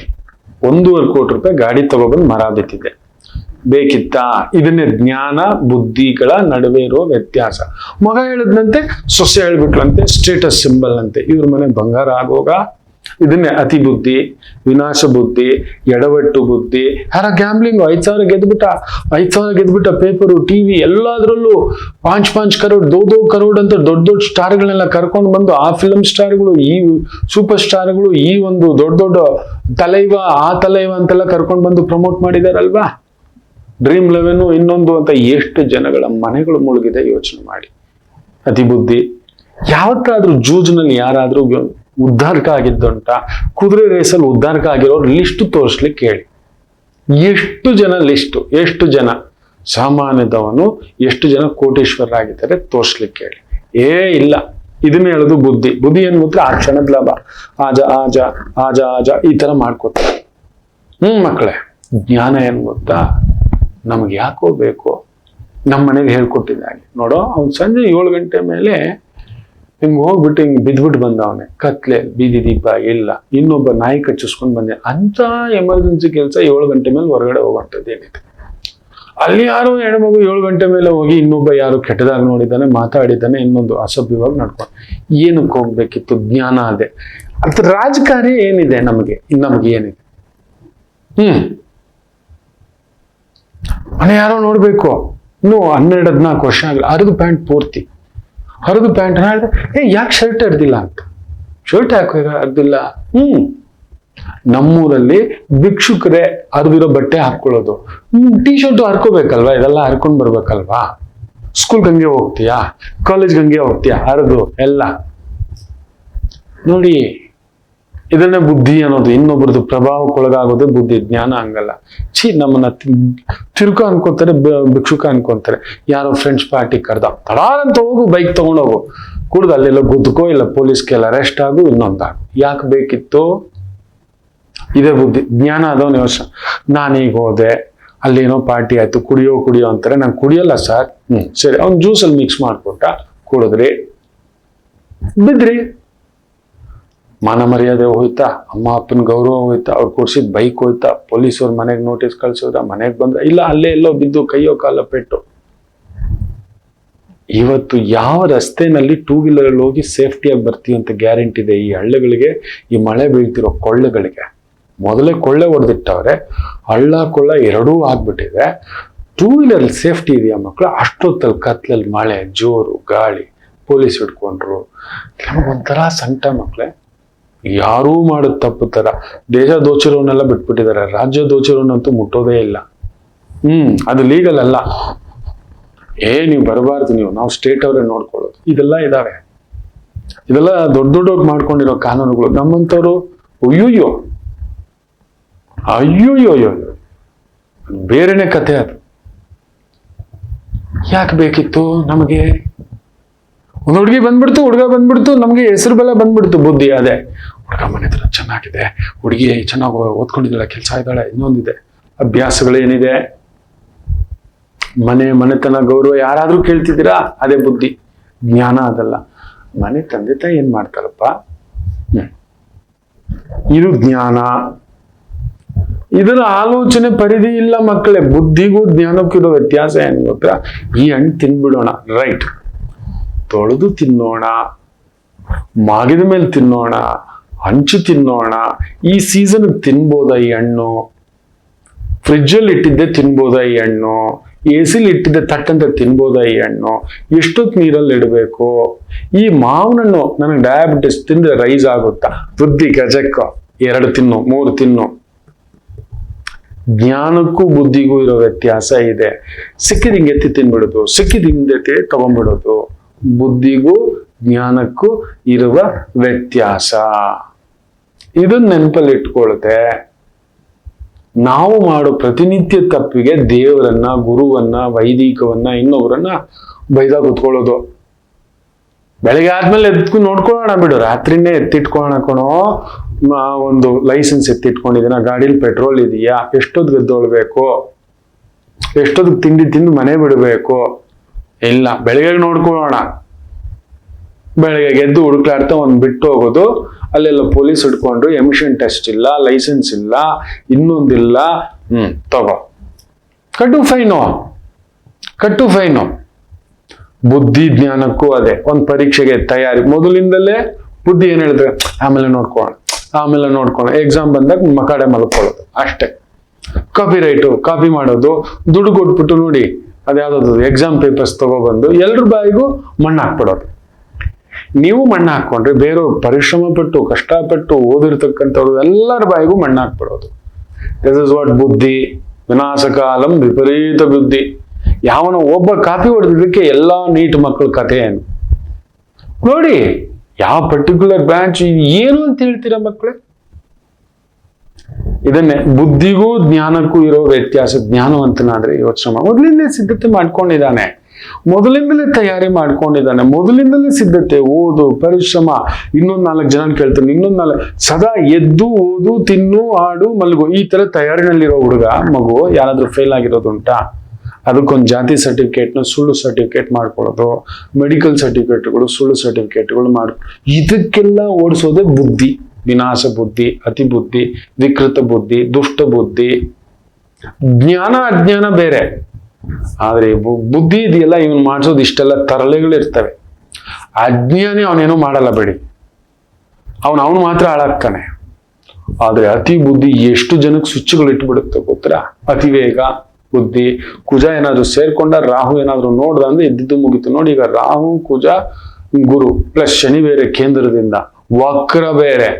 1.5 ಕೋಟಿ ರೂಪಾಯಿ ಗಾಡಿ ತಗೊಬಂದು ಮರ ಬಿತ್ತಿದೆ, ಬೇಕಿತ್ತಾ? ಇದನ್ನೇ ಜ್ಞಾನ ಬುದ್ಧಿಗಳ ನಡುವೆ ಇರುವ ವ್ಯತ್ಯಾಸ. ಮಗ ಹೇಳಿದ್ನಂತೆ, ಸೊಸೆ ಹೇಳ್ಬಿಟ್ಲಂತೆ, ಸ್ಟೇಟಸ್ ಸಿಂಬಲ್ ಅಂತೆ, ಇವ್ರ ಮನೆ ಬಂಗಾರ ಆಗೋಗ. ಇದನ್ನೇ ಅತಿ ಬುದ್ಧಿ, ವಿನಾಶ ಬುದ್ಧಿ, ಎಡವಟ್ಟು ಬುದ್ಧಿ. ಯಾರ ಗ್ಯಾಮ್ಲಿಂಗ್ 5,000 ಗೆದ್ಬಿಟ್ಟ, ಪೇಪರು, ಟಿವಿ ಎಲ್ಲದ್ರಲ್ಲೂ 5 ಕರೋಡ್ 2 ಕರೋಡ್ ಅಂತ ದೊಡ್ಡ ಸ್ಟಾರ್ಗಳನ್ನೆಲ್ಲ ಕರ್ಕೊಂಡು ಬಂದು, ಆ ಫಿಲಂ ಸ್ಟಾರ್ಗಳು, ಈ ಸೂಪರ್ ಸ್ಟಾರ್ಗಳು, ಈ ಒಂದು ದೊಡ್ಡ ತಲೈವ ಆ ತಲೈವ ಅಂತೆಲ್ಲ ಕರ್ಕೊಂಡು ಬಂದು ಪ್ರಮೋಟ್ ಮಾಡಿದಾರಲ್ವಾ. ಡ್ರೀಮ್ 11 ಇನ್ನೊಂದು ಅಂತ ಎಷ್ಟು ಜನಗಳ ಮನೆಗಳು ಮುಳುಗಿದೆ ಯೋಚನೆ ಮಾಡಿ. ಅತಿ ಬುದ್ಧಿ. ಯಾವತ್ತಾದ್ರೂ ಜೂಜ್ನಲ್ಲಿ ಯಾರಾದ್ರೂ ಉದ್ಧಾರಕ ಆಗಿದ್ದುಂಟ? ಕುದುರೆ ರೇಸಲ್ಲಿ ಉದ್ಧಾರಕ ಆಗಿರೋರು ಲಿಸ್ಟ್ ತೋರಿಸ್ಲಿಕ್ಕೆ ಹೇಳಿ. ಎಷ್ಟು ಜನ ಸಾಮಾನ್ಯದವನು, ಎಷ್ಟು ಜನ ಕೋಟೀಶ್ವರರಾಗಿದ್ದಾರೆ ತೋರಿಸ್ಲಿಕ್ಕೆ ಹೇಳಿ. ಇಲ್ಲ. ಇದನ್ನ ಹೇಳೋದು ಬುದ್ಧಿ ಏನ್ ಗೊತ್ತಾ? ಆ ಕ್ಷಣದ ಲಾಭ, ಆಜ ಈ ತರ ಮಾಡ್ಕೋತಾರೆ. ಮಕ್ಕಳೇ, ಜ್ಞಾನ ಏನ್ ಗೊತ್ತಾ? ನಮ್ಗೆ ಯಾಕೋ ಬೇಕು, ನಮ್ಮ ಮನೆಗೆ ಹೇಳ್ಕೊಟ್ಟಿದ್ದಾಗೆ. ನೋಡೋ, ಅವ್ನು ಸಂಜೆ 7 ಗಂಟೆ ಮೇಲೆ ಹಿಂಗ್ ಹೋಗ್ಬಿಟ್ಟು ಹಿಂಗ್ ಬಿದ್ಬಿಟ್ಟು ಬಂದವನೆ, ಕತ್ಲೆ, ಬೀದಿ ದೀಪ ಇಲ್ಲ, ಇನ್ನೊಬ್ಬ ನಾಯಿ ಕಚ್ಚಿಸ್ಕೊಂಡ್ ಬಂದೆ ಅಂತ ಎಮರ್ಜೆನ್ಸಿ ಕೆಲಸ 7 ಗಂಟೆ ಮೇಲೆ ಹೊರಗಡೆ ಹೋಗುವಂಥದ್ದು ಏನಿದೆ? ಅಲ್ಲಿ ಯಾರೋ ಹೆಣ್ಮಗು 7 ಗಂಟೆ ಮೇಲೆ ಹೋಗಿ ಇನ್ನೊಬ್ಬ ಯಾರು ಕೆಟ್ಟದಾಗ ನೋಡಿದ್ದಾನೆ, ಮಾತಾಡಿದ್ದಾನೆ, ಇನ್ನೊಂದು ಅಸಭ್ಯವಾಗಿ ನಡ್ಕೊಂಡು ಏನಕ್ಕೆ ಹೋಗ್ಬೇಕಿತ್ತು? ಜ್ಞಾನ ಅದೇ. ಅದ್ರ ರಾಜಕಾರಿ ಏನಿದೆ ನಮಗೆ ಏನಿದೆ? ಮನೆ ಯಾರೋ ನೋಡ್ಬೇಕು, ಇನ್ನು 12-14 ವರ್ಷ ಆಗಲಿ, ಹರಿದು ಪ್ಯಾಂಟ್ ಪೂರ್ತಿ, ಹರಿದು ಪ್ಯಾಂಟ್ ಹೇಳಿದ್ರೆ ಯಾಕೆ ಶರ್ಟ್ ಹರಿದಿಲ್ಲ ಅಂತ. ಶರ್ಟ್ ಯಾಕೆ ಹರಿದಿಲ್ಲ? ನಮ್ಮೂರಲ್ಲಿ ಭಿಕ್ಷುಕರೇ ಹರಿದಿರೋ ಬಟ್ಟೆ ಹಾಕೊಳ್ಳೋದು. ಟೀ ಶರ್ಟ್ ಹರ್ಕೋಬೇಕಲ್ವಾ, ಇದೆಲ್ಲ ಹರ್ಕೊಂಡ್ ಬರ್ಬೇಕಲ್ವಾ? ಸ್ಕೂಲ್ಗೆ ಹಂಗೆ ಹೋಗ್ತೀಯಾ, ಕಾಲೇಜ್ಗೆ ಹಂಗೆ ಹೋಗ್ತೀಯಾ, ಹರಿದು ಎಲ್ಲ. ನೋಡಿ, ಇದನ್ನೇ ಬುದ್ಧಿ ಅನ್ನೋದು. ಇನ್ನೊಬ್ರದ್ದು ಪ್ರಭಾವಕ್ಕೊಳಗಾಗೋದೇ ಬುದ್ಧಿ. ಜ್ಞಾನ ಹಂಗಲ್ಲ. ನಮ್ಮನ್ನ ತಿರುಕ ಅನ್ಕೊಂತಾರೆ, ಭಿಕ್ಷುಕ ಅನ್ಕೊಂತಾರೆ. ಯಾರೋ ಫ್ರೆಂಡ್ಸ್ ಪಾರ್ಟಿ ಕರ್ದ, ತಡಾರಂತ ಹೋಗು, ಬೈಕ್ ತಗೊಂಡೋಗು, ಕುಡ್ದು ಅಲ್ಲೆಲ್ಲ ಗುದ್ದುಕೋ, ಇಲ್ಲ ಪೊಲೀಸ್ಗೆಲ್ಲ ಅರೆಸ್ಟ್ ಆಗು, ಇನ್ನೊಂದಾಗು. ಯಾಕೆ ಬೇಕಿತ್ತು? ಇದೇ ಬುದ್ಧಿ. ಜ್ಞಾನ ಅದವನ ಯೋಚನೆ. ನಾನೀಗ ಹೋದೆ, ಅಲ್ಲೇನೋ ಪಾರ್ಟಿ ಆಯ್ತು, ಕುಡಿಯೋ ಅಂತಾರೆ. ನಾನು ಕುಡಿಯಲ್ಲ ಸರ್. ಸರಿ, ಅವ್ನು ಜ್ಯೂಸಲ್ಲಿ ಮಿಕ್ಸ್ ಮಾಡ್ಕೊಟ್ಟ, ಕುಡಿದ್ರಿ, ಬಿದ್ರಿ, ಮಾನ ಮರ್ಯಾದೆ ಹೋಯ್ತಾ, ಅಮ್ಮ ಅಪ್ಪನ ಗೌರವ ಹೋಯ್ತಾ, ಅವ್ರು ಕೊಡ್ಸಿದ್ ಬೈಕ್ ಹೋಯ್ತಾ, ಪೊಲೀಸವ್ರ ಮನೆಗೆ ನೋಟಿಸ್ ಕಳ್ಸೋದ, ಮನೆಗೆ ಬಂದ್ರ, ಇಲ್ಲ ಅಲ್ಲೇ ಎಲ್ಲೋ ಬಿದ್ದು ಕೈಯೋ ಕಾಲ ಪೆಟ್ಟು. ಇವತ್ತು ಯಾವ ರಸ್ತೆನಲ್ಲಿ 2 ವೀಲರ್ ಹೋಗಿ ಸೇಫ್ಟಿಯಾಗಿ ಬರ್ತೀವಿ ಅಂತ ಗ್ಯಾರಂಟಿ ಇದೆ ಈ ಹಳ್ಳಗಳಿಗೆ, ಈ ಮಳೆ ಬೀಳ್ತಿರೋ ಕೊಳ್ಳಗಳಿಗೆ? ಮೊದಲೇ ಕೊಳ್ಳೆ ಹೊಡೆದಿಟ್ಟವ್ರೆ, ಹಳ್ಳ ಕೊಳ್ಳ ಎರಡೂ ಆಗ್ಬಿಟ್ಟಿದೆ. 2 ವೀಲರ್ ಸೇಫ್ಟಿ ಇದೆಯಾ ಮಕ್ಕಳು? ಅಷ್ಟೊತ್ತಲ್ಲಿ ಕತ್ಲಲ್ಲಿ ಮಳೆ, ಜೋರು ಗಾಳಿ, ಪೊಲೀಸ್ ಹಿಡ್ಕೊಂಡ್ರು. ನಮಗೊಂಥರ ಸಂಕಟ ಮಕ್ಕಳೇ. ಯಾರೂ ಮಾಡೋದು ತಪ್ಪು ತರ. ದೇಶ ದೋಚಿರೋನೆಲ್ಲ ಬಿಟ್ಬಿಟ್ಟಿದ್ದಾರೆ, ರಾಜ್ಯ ದೋಚಿರೋನಂತೂ ಮುಟ್ಟೋದೇ ಇಲ್ಲ. ಅದು ಲೀಗಲ್ ಅಲ್ಲ. ನೀವು ಬರಬಾರ್ದು, ನಾವು ಸ್ಟೇಟ್ ಅವರೇ ನೋಡ್ಕೊಳ್ಳೋದು. ಇದೆಲ್ಲ ಇದಾವೆ. ಇದೆಲ್ಲ ದೊಡ್ಡ ದೊಡ್ಡವ್ರು ಮಾಡ್ಕೊಂಡಿರೋ ಕಾನೂನುಗಳು. ನಮ್ಮಂಥವ್ರು ಅಯ್ಯೋಯ್ಯೋ ಅಯ್ಯೋಯ್ಯೋ ಬೇರೆನೆ ಕತೆ. ಅದು ಯಾಕೆ ಬೇಕಿತ್ತು ನಮಗೆ? ಒಂದು ಹುಡುಗಿ ಬಂದ್ಬಿಡ್ತು, ಹುಡುಗ ಬಂದ್ಬಿಡ್ತು, ನಮಗೆ ಹೆಸರು ಬೆಲೆ ಬಂದ್ಬಿಡ್ತು, ಬುದ್ಧಿ. ಅದೇ ಹುಡುಗ ಮನೆ ಹತ್ರ ಚೆನ್ನಾಗಿದೆ, ಹುಡುಗಿ ಚೆನ್ನಾಗಿ ಓದ್ಕೊಂಡಿದ್ದಾಳೆ, ಕೆಲಸ ಇದ್ದಾಳೆ, ಇನ್ನೊಂದಿದೆ, ಅಭ್ಯಾಸಗಳೇನಿದೆ, ಮನೆತನ ಗೌರವ ಯಾರಾದ್ರೂ ಕೇಳ್ತಿದ್ದೀರಾ? ಅದೇ ಬುದ್ಧಿ, ಜ್ಞಾನ. ಅದಲ್ಲ. ಮನೆ ತಂದೆ ತಾಯಿ ಏನ್ ಮಾಡ್ತಾರಪ್ಪ, ಇದು ಜ್ಞಾನ. ಇದರ ಆಲೋಚನೆ ಪರಿಧಿ ಇಲ್ಲ ಮಕ್ಕಳೇ. ಬುದ್ಧಿಗೂ ಜ್ಞಾನಕ್ಕೂ ಇರೋ ವ್ಯತ್ಯಾಸ ಏನ್ ಗೊತ್ತಾ? ಈ ಹಣ್ಣು ತಿನ್ಬಿಡೋಣ, ರೈಟ್, ತೊಳೆದು ತಿನ್ನೋಣ, ಮಾಗಿದ ಮೇಲೆ ತಿನ್ನೋಣ, ಹಂಚು ತಿನ್ನೋಣ. ಈ ಸೀಸನ್ ತಿನ್ಬೋದ ಈ ಹಣ್ಣು? ಫ್ರಿಡ್ಜಲ್ಲಿ ಇಟ್ಟಿದ್ದೆ ತಿನ್ಬೋದ ಈ ಹಣ್ಣು? ಎಸಿಲಿ ಇಟ್ಟಿದ್ದೆ ತಟ್ಟಂತ ತಿನ್ಬೋದ ಈ ಹಣ್ಣು? ಎಷ್ಟೊತ್ತು ನೀರಲ್ಲಿ ಇಡಬೇಕು? ಈ ಮಾವಿನ ಹಣ್ಣು ನನಗೆ ಡಯಾಬಿಟಿಸ್, ತಿಂದ್ರೆ ರೈಸ್ ಆಗುತ್ತಾ? ಬುದ್ಧಿ ಗಜಕ್ಕ 2 ತಿನ್ನು, 3 ತಿನ್ನು. ಜ್ಞಾನಕ್ಕೂ ಬುದ್ಧಿಗೂ ಇರೋ ವ್ಯತ್ಯಾಸ ಇದೆ. ಸಿಕ್ಕಿದ ಹಿಂಗೆ ಎತ್ತಿ ತಿನ್ಬಿಡೋದು, ಸಿಕ್ಕಿದ ಹಿಂದೆ ತಗೊಂಡ್ಬಿಡೋದು. ಬುದ್ಧಿಗೂ ಜ್ಞಾನಕ್ಕೂ ಇರುವ ವ್ಯತ್ಯಾಸ. ಇದನ್ನ ನೆನಪಲ್ಲಿ ಇಟ್ಕೊಳ್ಳುತ್ತೆ. ನಾವು ಮಾಡೋ ಪ್ರತಿನಿತ್ಯ ತಪ್ಪಿಗೆ ದೇವರನ್ನ, ಗುರುವನ್ನ, ವೈದಿಕವನ್ನ, ಇನ್ನೊಬ್ಬರನ್ನ ಬೈದಾಗ ಕೂತ್ಕೊಳ್ಳೋದು. ಬೆಳಗ್ಗೆ ಆದ್ಮೇಲೆ ಎತ್ಕೊಂಡು ನೋಡ್ಕೊಳ್ಳೋಣ ಬಿಡು, ರಾತ್ರಿನೇ ಎತ್ತಿಟ್ಕೊಳ್ಳೋಣ ಕಣೋ. ಒಂದು ಲೈಸೆನ್ಸ್ ಎತ್ತಿಟ್ಕೊಂಡಿದ್ದೀನ, ಗಾಡೀಲಿ ಪೆಟ್ರೋಲ್ ಇದೆಯಾ, ಎಷ್ಟೊತ್ತಿಗೆ ಎದ್ದೊಳ್ಬೇಕು, ಎಷ್ಟೊತ್ತಿಗೆ ತಿಂಡಿ ತಿಂದು ಮನೆ ಬಿಡಬೇಕು? ಇಲ್ಲ, ಬೆಳಗ್ಗೆ ನೋಡ್ಕೊಳ್ಳೋಣ. ಬೆಳಗ್ಗೆ ಎದ್ದು ಹುಡುಕ್ಲಾಡ್ತಾ ಒಂದು ಬಿಟ್ಟು ಹೋಗೋದು. ಅಲ್ಲೆಲ್ಲ ಪೊಲೀಸ್ ಹಿಡ್ಕೊಂಡ್ರು, ಎಮಿಷನ್ ಟೆಸ್ಟ್ ಇಲ್ಲ, ಲೈಸೆನ್ಸ್ ಇಲ್ಲ, ಇನ್ನೊಂದಿಲ್ಲ, ತಗೋ, ಕಟ್ಟು ಫೈನು. ಬುದ್ಧಿ ಜ್ಞಾನಕ್ಕೂ ಅದೇ. ಒಂದು ಪರೀಕ್ಷೆಗೆ ತಯಾರಿ ಮೊದಲಿಂದಲೇ ಬುದ್ಧಿ ಏನ್ ಹೇಳಿದ್ರೆ ಆಮೇಲೆ ನೋಡ್ಕೋಣ, ಎಕ್ಸಾಮ್ ಬಂದಾಗ ಮಕಾಡೆ ಮಲ್ಕೊಳ್ಳೋದು ಅಷ್ಟೇ. ಕಾಪಿ ಮಾಡೋದು, ದುಡ್ಡು ಕೊಟ್ಬಿಟ್ಟು ನೋಡಿ ಅದ್ಯಾವ್ದು ಎಕ್ಸಾಮ್ ಪೇಪರ್ಸ್ ತಗೊಬಂದು ಎಲ್ರ ಬಾಯಿಗೂ ಮಣ್ಣು ಹಾಕ್ಬಿಡೋದು. ನೀವು ಮಣ್ಣು ಹಾಕೊಂಡ್ರೆ ಬೇರೆಯವ್ರು ಪರಿಶ್ರಮ ಪಟ್ಟು ಕಷ್ಟಪಟ್ಟು ಓದಿರ್ತಕ್ಕಂಥವ್ರು ಎಲ್ಲರ ಬಾಯಿಗೂ ಮಣ್ಣು ಹಾಕ್ಬಿಡೋದು. ದಿಸ್ ಇಸ್ ವಾಟ್ ಬುದ್ಧಿ. ವಿನಾಶಕಾಲಂ ವಿಪರೀತ ಬುದ್ಧಿ. ಯಾವನೋ ಒಬ್ಬ ಕಾಪಿ ಹೊಡೆದಿದ್ದಕ್ಕೆ ಎಲ್ಲಾ ನೀಟ್ ಮಕ್ಕಳ ಕಥೆ ಏನು ನೋಡಿ. ಯಾವ ಪರ್ಟಿಕ್ಯುಲರ್ ಬ್ರಾಂಚ್ ಏನು ಅಂತ ಹೇಳ್ತೀರಾ ಮಕ್ಕಳೇ? ಇದನ್ನೇ ಬುದ್ಧಿಗೂ ಜ್ಞಾನಕ್ಕೂ ಇರೋ ವ್ಯತ್ಯಾಸ. ಜ್ಞಾನವಂತನಾದ್ರೆ ಯೋಚನೆ ಮೊದಲಿಂದಲೇ ಸಿದ್ಧತೆ ಮಾಡ್ಕೊಂಡಿದ್ದಾನೆ, ಮೊದಲಿಂದಲೇ ತಯಾರಿ ಮಾಡ್ಕೊಂಡಿದ್ದಾನೆ, ಮೊದಲಿಂದಲೇ ಸಿದ್ಧತೆ, ಓದು, ಪರಿಶ್ರಮ. ಇನ್ನೊಂದು 4 ಜನ ಕೇಳ್ತಾನೆ, ಸದಾ ಎದ್ದು ಓದು, ತಿನ್ನು, ಆಡು, ಮಲಗು, ಈ ತರ ತಯಾರಿನಲ್ಲಿರೋ ಹುಡುಗ ಮಗು ಯಾರಾದ್ರೂ ಫೇಲ್ ಆಗಿರೋದುಂಟಾ? ಅದಕ್ಕೊಂದು ಜಾತಿ ಸರ್ಟಿಫಿಕೇಟ್ನ ಸುಳ್ಳು ಸರ್ಟಿಫಿಕೇಟ್ ಮಾಡ್ಕೊಳ್ಳೋದು, ಮೆಡಿಕಲ್ ಸರ್ಟಿಫಿಕೇಟ್ಗಳು ಸುಳ್ಳು ಸರ್ಟಿಫಿಕೇಟ್ಗಳು ಇದಕ್ಕೆಲ್ಲ ಓಡಿಸೋದೇ ಬುದ್ಧಿ. ವಿನಾಶ ಬುದ್ಧಿ, ಅತಿ ಬುದ್ಧಿ, ವಿಕೃತ ಬುದ್ಧಿ, ದುಷ್ಟ ಬುದ್ಧಿ. ಜ್ಞಾನ ಅಜ್ಞಾನ ಬೇರೆ. ಆದ್ರೆ ಬುದ್ಧಿ ಇದೆಯಲ್ಲ, ಇವನ್ ಮಾಡಿಸೋದು ಇಷ್ಟೆಲ್ಲ ತರಲೆಗಳಿರ್ತವೆ. ಅಜ್ಞಾನಿ ಅವನೇನೋ ಮಾಡಲ್ಲ ಬಿಡಿ, ಅವನು ಮಾತ್ರ ಹಾಳಾಗ್ತಾನೆ. ಆದ್ರೆ ಅತಿ ಬುದ್ಧಿ ಎಷ್ಟು ಜನಕ್ಕೆ ಸ್ವಿಚ್ಗಳು ಇಟ್ಬಿಡುತ್ತೆ ಗೊತ್ತಾ? ಅತಿ ವೇಗ ಬುದ್ಧಿ. ಕುಜ ಏನಾದ್ರು ಸೇರ್ಕೊಂಡ, ರಾಹು ಏನಾದ್ರು ನೋಡ್ದ ಅಂದ್ರೆ ಇದ್ದಿದ್ದು ಮುಗಿತು. ನೋಡಿ, ಈಗ ರಾಹು, ಕುಜ, ಗುರು ಪ್ಲಸ್ ಶನಿ ಬೇರೆ ಕೇಂದ್ರದಿಂದ, ವಕ್ರ ಬೇರೆ.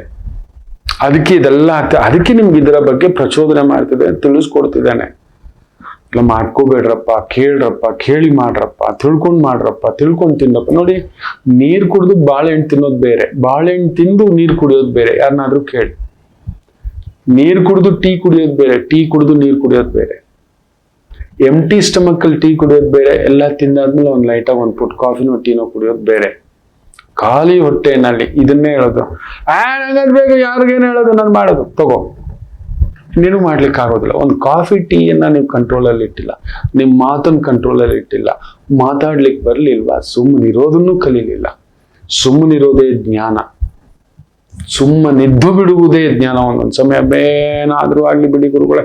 ಅದಕ್ಕೆ ಇದೆಲ್ಲ ಅದಕ್ಕೆ ನಿಮ್ಗೆ ಇದರ ಬಗ್ಗೆ ಪ್ರಚೋದನೆ ಮಾಡ್ತಿದೆ, ತಿಳಿಸ್ಕೊಡ್ತಿದ್ದಾನೆ. ಇಲ್ಲ ಮಾಡ್ಕೋಬೇಡ್ರಪ್ಪ, ಕೇಳ್ರಪ್ಪ, ಕೇಳಿ ಮಾಡ್ರಪ್ಪ, ತಿಳ್ಕೊಂಡ್ ತಿನ್ನಪ್ಪ. ನೋಡಿ, ನೀರ್ ಕುಡಿದು ಬಾಳೆಹಣ್ಣು ತಿನ್ನೋದು ಬೇರೆ, ಬಾಳೆಹಣ್ಣು ತಿಂದು ನೀರ್ ಕುಡಿಯೋದು ಬೇರೆ. ಯಾರನ್ನಾದ್ರೂ ಕೇಳಿ. ನೀರ್ ಕುಡಿದು ಟೀ ಕುಡಿಯೋದು ಬೇರೆ, ಟೀ ಕುಡಿದು ನೀರ್ ಕುಡಿಯೋದು ಬೇರೆ. ಎಂಟಿ ಸ್ಟಮಕ್ ಅಲ್ಲಿ ಟೀ ಕುಡಿಯೋದು ಬೇರೆ, ಎಲ್ಲ ತಿಂದಾದ್ಮೇಲೆ ಒಂದು ಲೈಟಾಗಿ ಒಂದು ಪುಟ್ ಕಾಫಿನೋ ಟೀನೋ ಕುಡಿಯೋದು ಬೇರೆ. ಖಾಲಿ ಹೊಟ್ಟೆನಲ್ಲಿ ಇದನ್ನೇ ಹೇಳೋದು. ಬೇಗ ಯಾರಿಗೇನು ಹೇಳೋದು, ನಾನು ಮಾಡೋದು ತಗೋ. ನೀನು ಮಾಡ್ಲಿಕ್ಕೆ ಆಗೋದಿಲ್ಲ. ಒಂದು ಕಾಫಿ ಟೀಯನ್ನ ನೀವು ಕಂಟ್ರೋಲಲ್ಲಿ ಇಟ್ಟಿಲ್ಲ, ನಿಮ್ಮ ಮಾತನ್ನು ಕಂಟ್ರೋಲಲ್ಲಿ ಇಟ್ಟಿಲ್ಲ, ಮಾತಾಡ್ಲಿಕ್ಕೆ ಬರ್ಲಿಲ್ವಾ, ಸುಮ್ಮನಿರೋದನ್ನು ಕಲೀಲಿಲ್ಲ. ಸುಮ್ಮನಿರೋದೇ ಜ್ಞಾನ, ಸುಮ್ಮನಿದ್ದು ಬಿಡುವುದೇ ಜ್ಞಾನ. ಒಂದೊಂದು ಸಮಯ ಬೇನಾದ್ರೂ ಆಗ್ಲಿ ಬಿಡಿ ಗುರುಗಳೇ,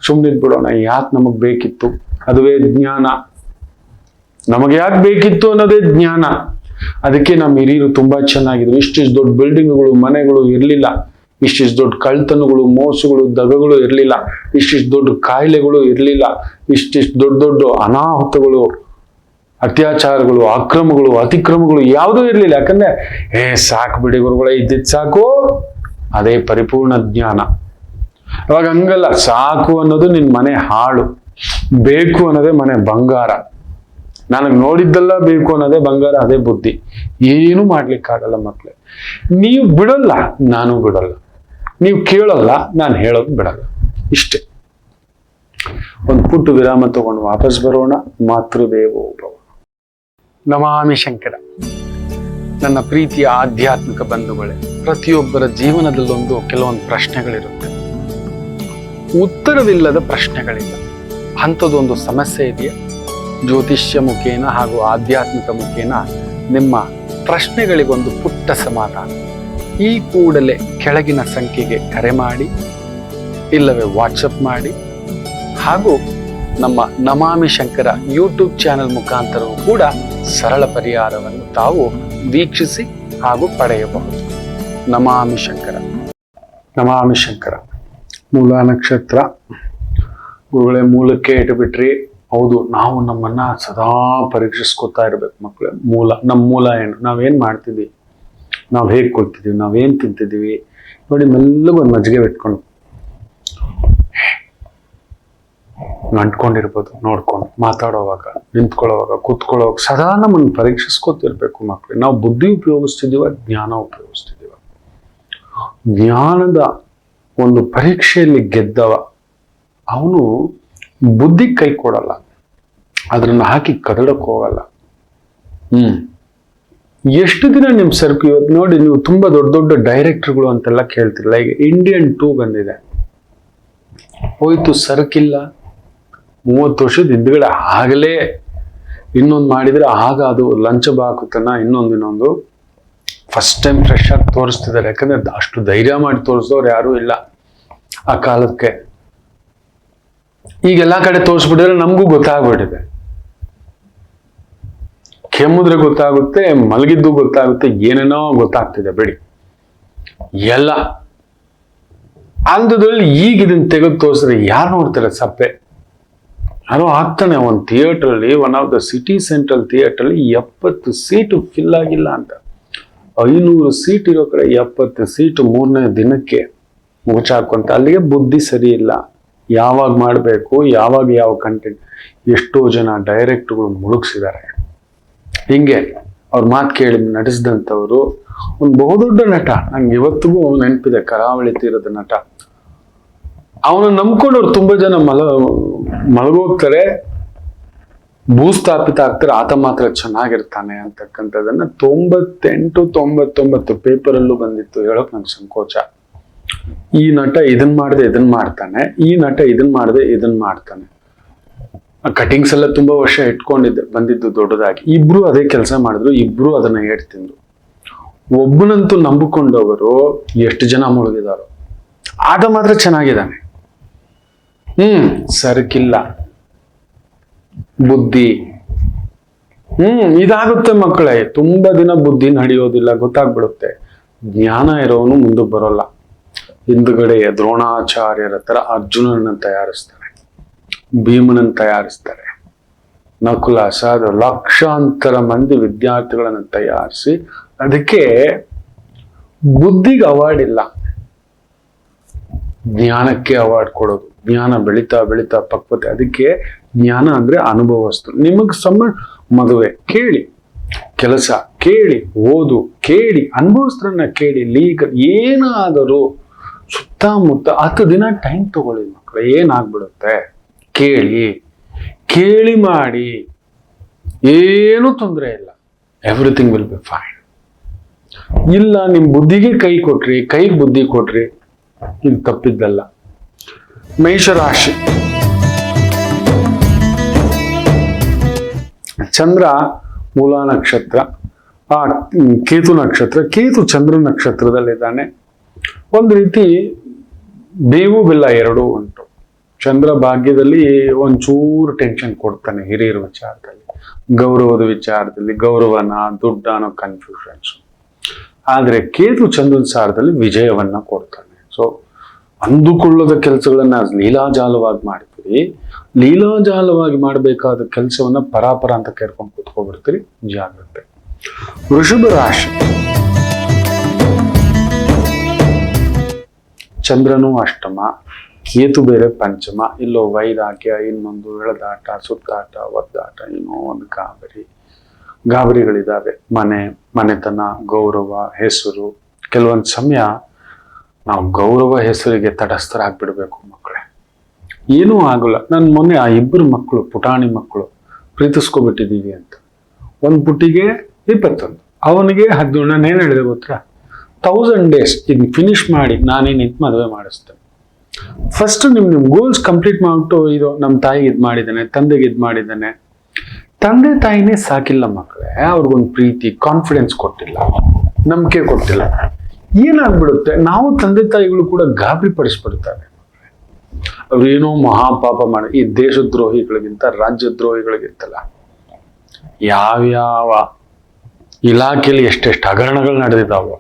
ಸುಮ್ಮನಿದ್ ಬಿಡೋಣ, ಯಾಕೆ ನಮಗ್ ಬೇಕಿತ್ತು, ಅದುವೇ ಜ್ಞಾನ. ನಮಗೆ ಯಾಕೆ ಬೇಕಿತ್ತು ಅನ್ನೋದೇ ಜ್ಞಾನ. ಅದಕ್ಕೆ ನಮ್ಮ ಹಿರಿಯರು ತುಂಬಾ ಚೆನ್ನಾಗಿದ್ರು. ಇಷ್ಟಿಷ್ಟು ದೊಡ್ಡ ಬಿಲ್ಡಿಂಗ್ಗಳು, ಮನೆಗಳು ಇರ್ಲಿಲ್ಲ. ಇಷ್ಟಿಷ್ಟು ದೊಡ್ಡ ಕಳ್ತನಗಳು, ಮೋಸಗಳು, ದಗಗಳು ಇರ್ಲಿಲ್ಲ. ಇಷ್ಟಿಷ್ಟು ದೊಡ್ಡ ಕಾಯಿಲೆಗಳು ಇರ್ಲಿಲ್ಲ. ಇಷ್ಟಿಷ್ಟು ದೊಡ್ಡ ದೊಡ್ಡ ಅನಾಹುತಗಳು, ಅತ್ಯಾಚಾರಗಳು, ಅಕ್ರಮಗಳು, ಅತಿಕ್ರಮಗಳು ಯಾವುದೂ ಇರ್ಲಿಲ್ಲ. ಯಾಕಂದ್ರೆ ಸಾಕು ಬಿಡಿ ಗುರುಗಳೇ, ಇದ್ದಿದ್ ಸಾಕು, ಅದೇ ಪರಿಪೂರ್ಣ ಜ್ಞಾನ. ಅವಾಗ ಹಂಗಲ್ಲ, ಸಾಕು ಅನ್ನೋದು ನಿನ್ ಮನೆ ಹಾಳು, ಬೇಕು ಅನ್ನೋದೇ ಮನೆ ಬಂಗಾರ. ನನಗೆ ನೋಡಿದ್ದೆಲ್ಲ ಬೇಕು ಅನ್ನೋದೇ ಬಂಗಾರ, ಅದೇ ಬುದ್ಧಿ. ಏನು ಮಾಡ್ಲಿಕ್ಕಾಗಲ್ಲ ಮಕ್ಳೇ. ನೀವು ಬಿಡಲ್ಲ, ನಾನು ಬಿಡಲ್ಲ. ನೀವು ಕೇಳಲ್ಲ, ನಾನು ಹೇಳೋದು ಬಿಡಲ್ಲ. ಇಷ್ಟೇ. ಒಂದು ಪುಟ್ಟು ವಿರಾಮ ತಗೊಂಡು ವಾಪಸ್ ಬರೋಣ. ಮಾತೃದೇವೋಭವ. ನಮಾಮಿ ಶಂಕರ. ನನ್ನ ಪ್ರೀತಿಯ ಆಧ್ಯಾತ್ಮಿಕ ಬಂಧುಗಳೇ, ಪ್ರತಿಯೊಬ್ಬರ ಜೀವನದಲ್ಲೊಂದು ಕೆಲವೊಂದು ಪ್ರಶ್ನೆಗಳಿರುತ್ತೆ. ಉತ್ತರವಿಲ್ಲದ ಪ್ರಶ್ನೆಗಳಿಲ್ಲ. ಅಂಥದ್ದೊಂದು ಸಮಸ್ಯೆ ಇದೆಯಾ? ಜ್ಯೋತಿಷ್ಯ ಮುಖೇನ ಹಾಗೂ ಆಧ್ಯಾತ್ಮಿಕ ಮುಖೇನ ನಿಮ್ಮ ಪ್ರಶ್ನೆಗಳಿಗೊಂದು ಪುಟ್ಟ ಸಮಾಧಾನ. ಈ ಕೂಡಲೇ ಕೆಳಗಿನ ಸಂಖ್ಯೆಗೆ ಕರೆ ಮಾಡಿ, ಇಲ್ಲವೇ ವಾಟ್ಸಪ್ ಮಾಡಿ, ಹಾಗೂ ನಮ್ಮ ನಮಾಮಿ ಶಂಕರ ಯೂಟ್ಯೂಬ್ ಚಾನೆಲ್ ಮುಖಾಂತರವೂ ಕೂಡ ಸರಳ ಪರಿಹಾರವನ್ನು ತಾವು ವೀಕ್ಷಿಸಿ ಹಾಗೂ ಪಡೆಯಬಹುದು. ನಮಾಮಿ ಶಂಕರ. ನಮಾಮಿ ಶಂಕರ. ಮೂಲ ನಕ್ಷತ್ರ ಗುರುಗಳೇ, ಮೂಲಕ್ಕೆ ಇಟ್ಬಿಟ್ರಿ. ಹೌದು, ನಾವು ನಮ್ಮನ್ನ ಸದಾ ಪರೀಕ್ಷಿಸ್ಕೊತಾ ಇರ್ಬೇಕು ಮಕ್ಕಳೇ. ನಮ್ಮ ಮೂಲ ಏನು, ನಾವೇನ್ ಮಾಡ್ತಿದ್ವಿ, ನಾವು ಹೇಗೆ ಕೊಡ್ತಿದೀವಿ, ನಾವೇನ್ ತಿಂತಿದೀವಿ ನೋಡಿ. ಮೆಲ್ಲಗೆ ಒಂದು ಮಜ್ಜಿಗೆ ಬಿಟ್ಕೊಂಡು ಅಂಟ್ಕೊಂಡಿರ್ಬೋದು, ನೋಡ್ಕೊಂಡು ಮಾತಾಡೋವಾಗ, ನಿಂತ್ಕೊಳ್ಳೋವಾಗ, ಕೂತ್ಕೊಳ್ಳೋವಾಗ ಸದಾ ನಮ್ಮನ್ನು ಪರೀಕ್ಷಿಸ್ಕೊತಿರ್ಬೇಕು ಮಕ್ಕಳು. ನಾವು ಬುದ್ಧಿ ಉಪಯೋಗಿಸ್ತಿದೀವ, ಜ್ಞಾನ ಉಪಯೋಗಿಸ್ತಿದೀವ. ಜ್ಞಾನದ ಒಂದು ಪರೀಕ್ಷೆಯಲ್ಲಿ ಗೆದ್ದವ ಅವನು ಬುದ್ಧಿ ಕೈ ಕೊಡಲ್ಲ, ಅದನ್ನ ಹಾಕಿ ಕದಡಕ್ ಹೋಗಲ್ಲ. ಎಷ್ಟು ದಿನ ನಿಮ್ ಸರ್ಕು ಇವತ್ತು ನೋಡಿ, ನೀವು ತುಂಬಾ ದೊಡ್ಡ ದೊಡ್ಡ ಡೈರೆಕ್ಟರ್ಗಳು ಅಂತೆಲ್ಲ ಕೇಳ್ತಿರಲ್ಲ. ಈಗ ಇಂಡಿಯನ್ 2 ಬಂದಿದೆ, ಹೋಯ್ತು, ಸರ್ಕಿಲ್ಲ. 30 ವರ್ಷದ ಹಿಂದ್ಗಡೆ ಆಗಲೇ ಇನ್ನೊಂದು ಮಾಡಿದ್ರೆ ಆಗ ಅದು ಲಂಚ ಬಾಕುತನ, ಇನ್ನೊಂದು ಫಸ್ಟ್ ಟೈಮ್ ಫ್ರೆಶ್ ಆಗಿ ತೋರಿಸ್ತಿದ್ದಾರೆ. ಯಾಕಂದ್ರೆ ಅಷ್ಟು ಧೈರ್ಯ ಮಾಡಿ ತೋರಿಸಿದವ್ರು ಯಾರೂ ಇಲ್ಲ ಆ ಕಾಲಕ್ಕೆ. ಈಗ ಎಲ್ಲಾ ಕಡೆ ತೋರಿಸ್ಬಿಟ್ಟಿದ್ರೆ ನಮಗೂ ಗೊತ್ತಾಗ್ಬಿಟ್ಟಿದೆ. ಕೆಮ್ಮಿದ್ರೆ ಗೊತ್ತಾಗುತ್ತೆ, ಮಲಗಿದ್ದು ಗೊತ್ತಾಗುತ್ತೆ, ಏನೇನೋ ಗೊತ್ತಾಗ್ತಿದೆ ಬಿಡಿ ಎಲ್ಲ. ಅಂಥದ್ರಲ್ಲಿ ಈಗ ಇದನ್ನ ತೆಗೆದು ತೋರಿಸಿದ್ರೆ ಯಾರು ನೋಡ್ತಾರೆ? ಸಪ್ಪೆ. ಯಾರೋ ಆಗ್ತಾನೆ ಒಂದು ಥಿಯೇಟರ್ ಅಲ್ಲಿ, one of the city central theatre ಅಲ್ಲಿ 70 ಸೀಟು ಫಿಲ್ ಆಗಿಲ್ಲ ಅಂತ. 500 ಸೀಟ್ ಇರೋ ಕಡೆ 70 ಸೀಟು 3ನೇ ದಿನಕ್ಕೆ ಮುಚ್ಚಾಕೊಂತ. ಅಲ್ಲಿಗೆ ಬುದ್ಧಿ ಸರಿ ಇಲ್ಲ. ಯಾವಾಗ ಮಾಡಬೇಕು, ಯಾವಾಗ ಯಾವ ಕಂಟೆಂಟ್. ಎಷ್ಟೋ ಜನ ಡೈರೆಕ್ಟ್ಗಳು ಮುಳುಗಿಸಿದ್ದಾರೆ. ಹಿಂಗೆ ಅವ್ರ ಮಾತು ಕೇಳಿ ನಟಿಸಿದಂಥವ್ರು ಒಂದು ಬಹುದೊಡ್ಡ ನಟ, ನಂಗೆ ಇವತ್ತಿಗೂ ನೆನಪಿದೆ, ಕರಾವಳಿ ತೀರದ ನಟ. ಅವನು ನಂಬ್ಕೊಂಡವ್ರು ತುಂಬಾ ಜನ ಮಲಗೋಗ್ತಾರೆ, ಭೂಸ್ಥಾಪಿತ ಆಗ್ತಾರೆ, ಆತ ಮಾತ್ರ ಚೆನ್ನಾಗಿರ್ತಾನೆ ಅಂತಕ್ಕಂಥದ್ದನ್ನ 98-99 ಪೇಪರಲ್ಲೂ ಬಂದಿತ್ತು. ಹೇಳೋಕ್ ನಂಗೆ ಸಂಕೋಚ. ಈ ನಟ ಇದನ್ ಮಾಡದೆ ಇದನ್ ಮಾಡ್ತಾನೆ, ಈ ನಟ ಇದನ್ ಮಾಡದೆ ಇದನ್ ಮಾಡ್ತಾನೆ. ಕಟಿಂಗ್ಸ್ ಎಲ್ಲ ತುಂಬಾ ವರ್ಷ ಬಂದಿದ್ದು ದೊಡ್ಡದಾಗಿ. ಇಬ್ರು ಅದೇ ಕೆಲಸ ಮಾಡಿದ್ರು, ಇಬ್ರು ಅದನ್ನ ತಿಂದ್ರು. ಒಬ್ಬನಂತೂ ನಂಬಿಕೊಂಡವರು ಎಷ್ಟು ಜನ ಮುಳುಗಿದಾರೋ. ಆತ ಮಾತ್ರ ಚೆನ್ನಾಗಿದ್ದಾನೆ. ಸರ್ಕಿಲ್ಲ, ಬುದ್ಧಿ. ಇದಾಗುತ್ತೆ ಮಕ್ಕಳೇ. ತುಂಬಾ ದಿನ ಬುದ್ಧಿ ನಡೆಯೋದಿಲ್ಲ, ಗೊತ್ತಾಗ್ಬಿಡುತ್ತೆ. ಜ್ಞಾನ ಇರೋನು ಮುಂದಕ್ಕೆ ಬರೋಲ್ಲ. ಹಿಂದುಗಡೆ ದ್ರೋಣಾಚಾರ್ಯರ ತರ ಅರ್ಜುನನ ತಯಾರಿಸ್ತಾರೆ, ಭೀಮನನ್ನು ತಯಾರಿಸ್ತಾರೆ, ನಕುಲ ಸಹದೇವ, ಲಕ್ಷಾಂತರ ಮಂದಿ ವಿದ್ಯಾರ್ಥಿಗಳನ್ನು ತಯಾರಿಸಿ. ಅದಕ್ಕೆ ಬುದ್ಧಿಗೆ ಅವಾರ್ಡ್ ಇಲ್ಲ, ಜ್ಞಾನಕ್ಕೆ ಅವಾರ್ಡ್ ಕೊಡೋದು. ಜ್ಞಾನ ಬೆಳೀತಾ ಬೆಳೀತಾ ಪಕ್ವತೆ. ಅದಕ್ಕೆ ಜ್ಞಾನ ಅಂದ್ರೆ ಅನುಭವಸ್ತು. ನಿಮಗ್ ಮದುವೆ ಕೇಳಿ, ಕೆಲಸ ಕೇಳಿ, ಓದು ಕೇಳಿ, ಅನುಭವಸ್ಥರನ್ನ ಕೇಳಿ, ಲೀಗಲ್ ಏನಾದರೂ ಸುತ್ತಮುತ್ತ 10 ದಿನ ಟೈಮ್ ತಗೊಳ್ಳಿ ಮಕ್ಕಳು, ಏನಾಗ್ಬಿಡುತ್ತೆ. ಕೇಳಿ ಮಾಡಿ, ಏನು ತೊಂದರೆ ಇಲ್ಲ. Everything will be fine. ಇಲ್ಲ ನಿಮ್ ಬುದ್ಧಿಗೆ ಕೈ ಕೊಟ್ರಿ, ಕೈಗೆ ಬುದ್ಧಿ ಕೊಟ್ರಿ, ಇದು ತಪ್ಪಿದ್ದಲ್ಲ. ಮೇಷರಾಶಿ. ಚಂದ್ರ ಮೂಲ ನಕ್ಷತ್ರ, ಆ ಕೇತು ನಕ್ಷತ್ರ. ಕೇತು ಚಂದ್ರ ನಕ್ಷತ್ರದಲ್ಲಿದ್ದಾನೆ. ಒಂದು ರೀತಿ ಬೇವು ಬೆಲ್ಲ ಎರಡೂ ಉಂಟು. ಚಂದ್ರ ಭಾಗ್ಯದಲ್ಲಿ ಒಂಚೂರು ಟೆನ್ಷನ್ ಕೊಡ್ತಾನೆ ಹಿರಿಯರ ವಿಚಾರದಲ್ಲಿ. ಗೌರವದ ವಿಚಾರದಲ್ಲಿ ಗೌರವನ ದುಡ್ಡ ಅನ್ನೋ ಕನ್ಫ್ಯೂಷನ್ಸ್. ಆದ್ರೆ ಕೇತು ಚಂದ್ರನ ಸಾರದಲ್ಲಿ ವಿಜಯವನ್ನ ಕೊಡ್ತಾನೆ. ಸೊ ಅಂದುಕೊಳ್ಳದ ಕೆಲಸಗಳನ್ನ ಲೀಲಾಜಾಲವಾಗಿ ಮಾಡ್ತೀರಿ. ಲೀಲಾಜಾಲವಾಗಿ ಮಾಡಬೇಕಾದ ಕೆಲಸವನ್ನ ಪರಾಪರ ಅಂತ ಕೇಳ್ಕೊಂಡು ಕೂತ್ಕೊಬಿಡ್ತೀರಿ. ಜಾಗ್ರತೆ. ವೃಷಭ ರಾಶಿ, ಚಂದ್ರನು ಅಷ್ಟಮ, ಕೇತು ಬೇರೆ ಪಂಚಮ. ಇಲ್ಲೋ ವೈರಾಗ್ಯ, ಇನ್ನೊಂದು ಎಳೆದಾಟ, ಸುತ್ತಾಟ, ಒದ್ದಾಟ, ಏನೋ ಒಂದು ಗಾಬರಿಗಳಿದಾವೆ. ಮನೆತನ, ಗೌರವ, ಹೆಸರು. ಕೆಲವೊಂದು ಸಮಯ ನಾವು ಗೌರವ ಹೆಸರಿಗೆ ತಟಸ್ಥರಾಗ್ಬಿಡ್ಬೇಕು ಮಕ್ಕಳೇ. ಏನೂ ಆಗೋಲ್ಲ. ನಾನು ಮೊನ್ನೆ ಆ ಇಬ್ಬರು ಮಕ್ಕಳು, ಪುಟಾಣಿ ಮಕ್ಕಳು ಪ್ರೀತಿಸ್ಕೊಬಿಟ್ಟಿದೀವಿ ಅಂತ. ಒಂದು ಪುಟ್ಟಿಗೆ 21, ಅವನಿಗೆ 17. ನಾನು ಏನ್ ಹೇಳಿದೆ ಗೊತ್ತಾ, 1000 days ಇದನ್ನ ಫಿನಿಶ್ ಮಾಡಿ ನಾನೇನು ನಿಂತು ಮದುವೆ ಮಾಡಿಸ್ತೇನೆ. ಫಸ್ಟ್ ನಿಮ್ ಗೋಲ್ಸ್ ಕಂಪ್ಲೀಟ್ ಮಾಡ್ಬಿಟ್ಟು, ಇದು ನಮ್ಮ ತಾಯಿಗೆ ಇದ್ ಮಾಡಿದ್ದಾನೆ, ತಂದೆಗೆ ಇದ್ ಮಾಡಿದ್ದಾನೆ. ತಂದೆ ತಾಯಿನೇ ಸಾಕಿಲ್ಲ ಮಕ್ಕಳೇ. ಅವ್ರಿಗೊಂದು ಪ್ರೀತಿ, ಕಾನ್ಫಿಡೆನ್ಸ್ ಕೊಟ್ಟಿಲ್ಲ, ನಂಬಿಕೆ ಕೊಟ್ಟಿಲ್ಲ. ಏನಾಗ್ಬಿಡುತ್ತೆ, ನಾವು ತಂದೆ ತಾಯಿಗಳು ಕೂಡ ಗಾಬರಿ ಪಡಿಸ್ಬಿಡ್ತಾರೆ. ಅವ್ರು ಏನೋ ಮಹಾಪಾಪ ಮಾಡಿ, ಈ ದೇಶದ್ರೋಹಿಗಳಿಗಿಂತ ರಾಜ್ಯದ್ರೋಹಿಗಳಿಗಿಂತಲ್ಲ, ಯಾವ್ಯಾವ ಇಲಾಖೆಯಲ್ಲಿ ಎಷ್ಟೆಷ್ಟು ಹಗರಣಗಳು ನಡೆದಿದ್ದಾವೋ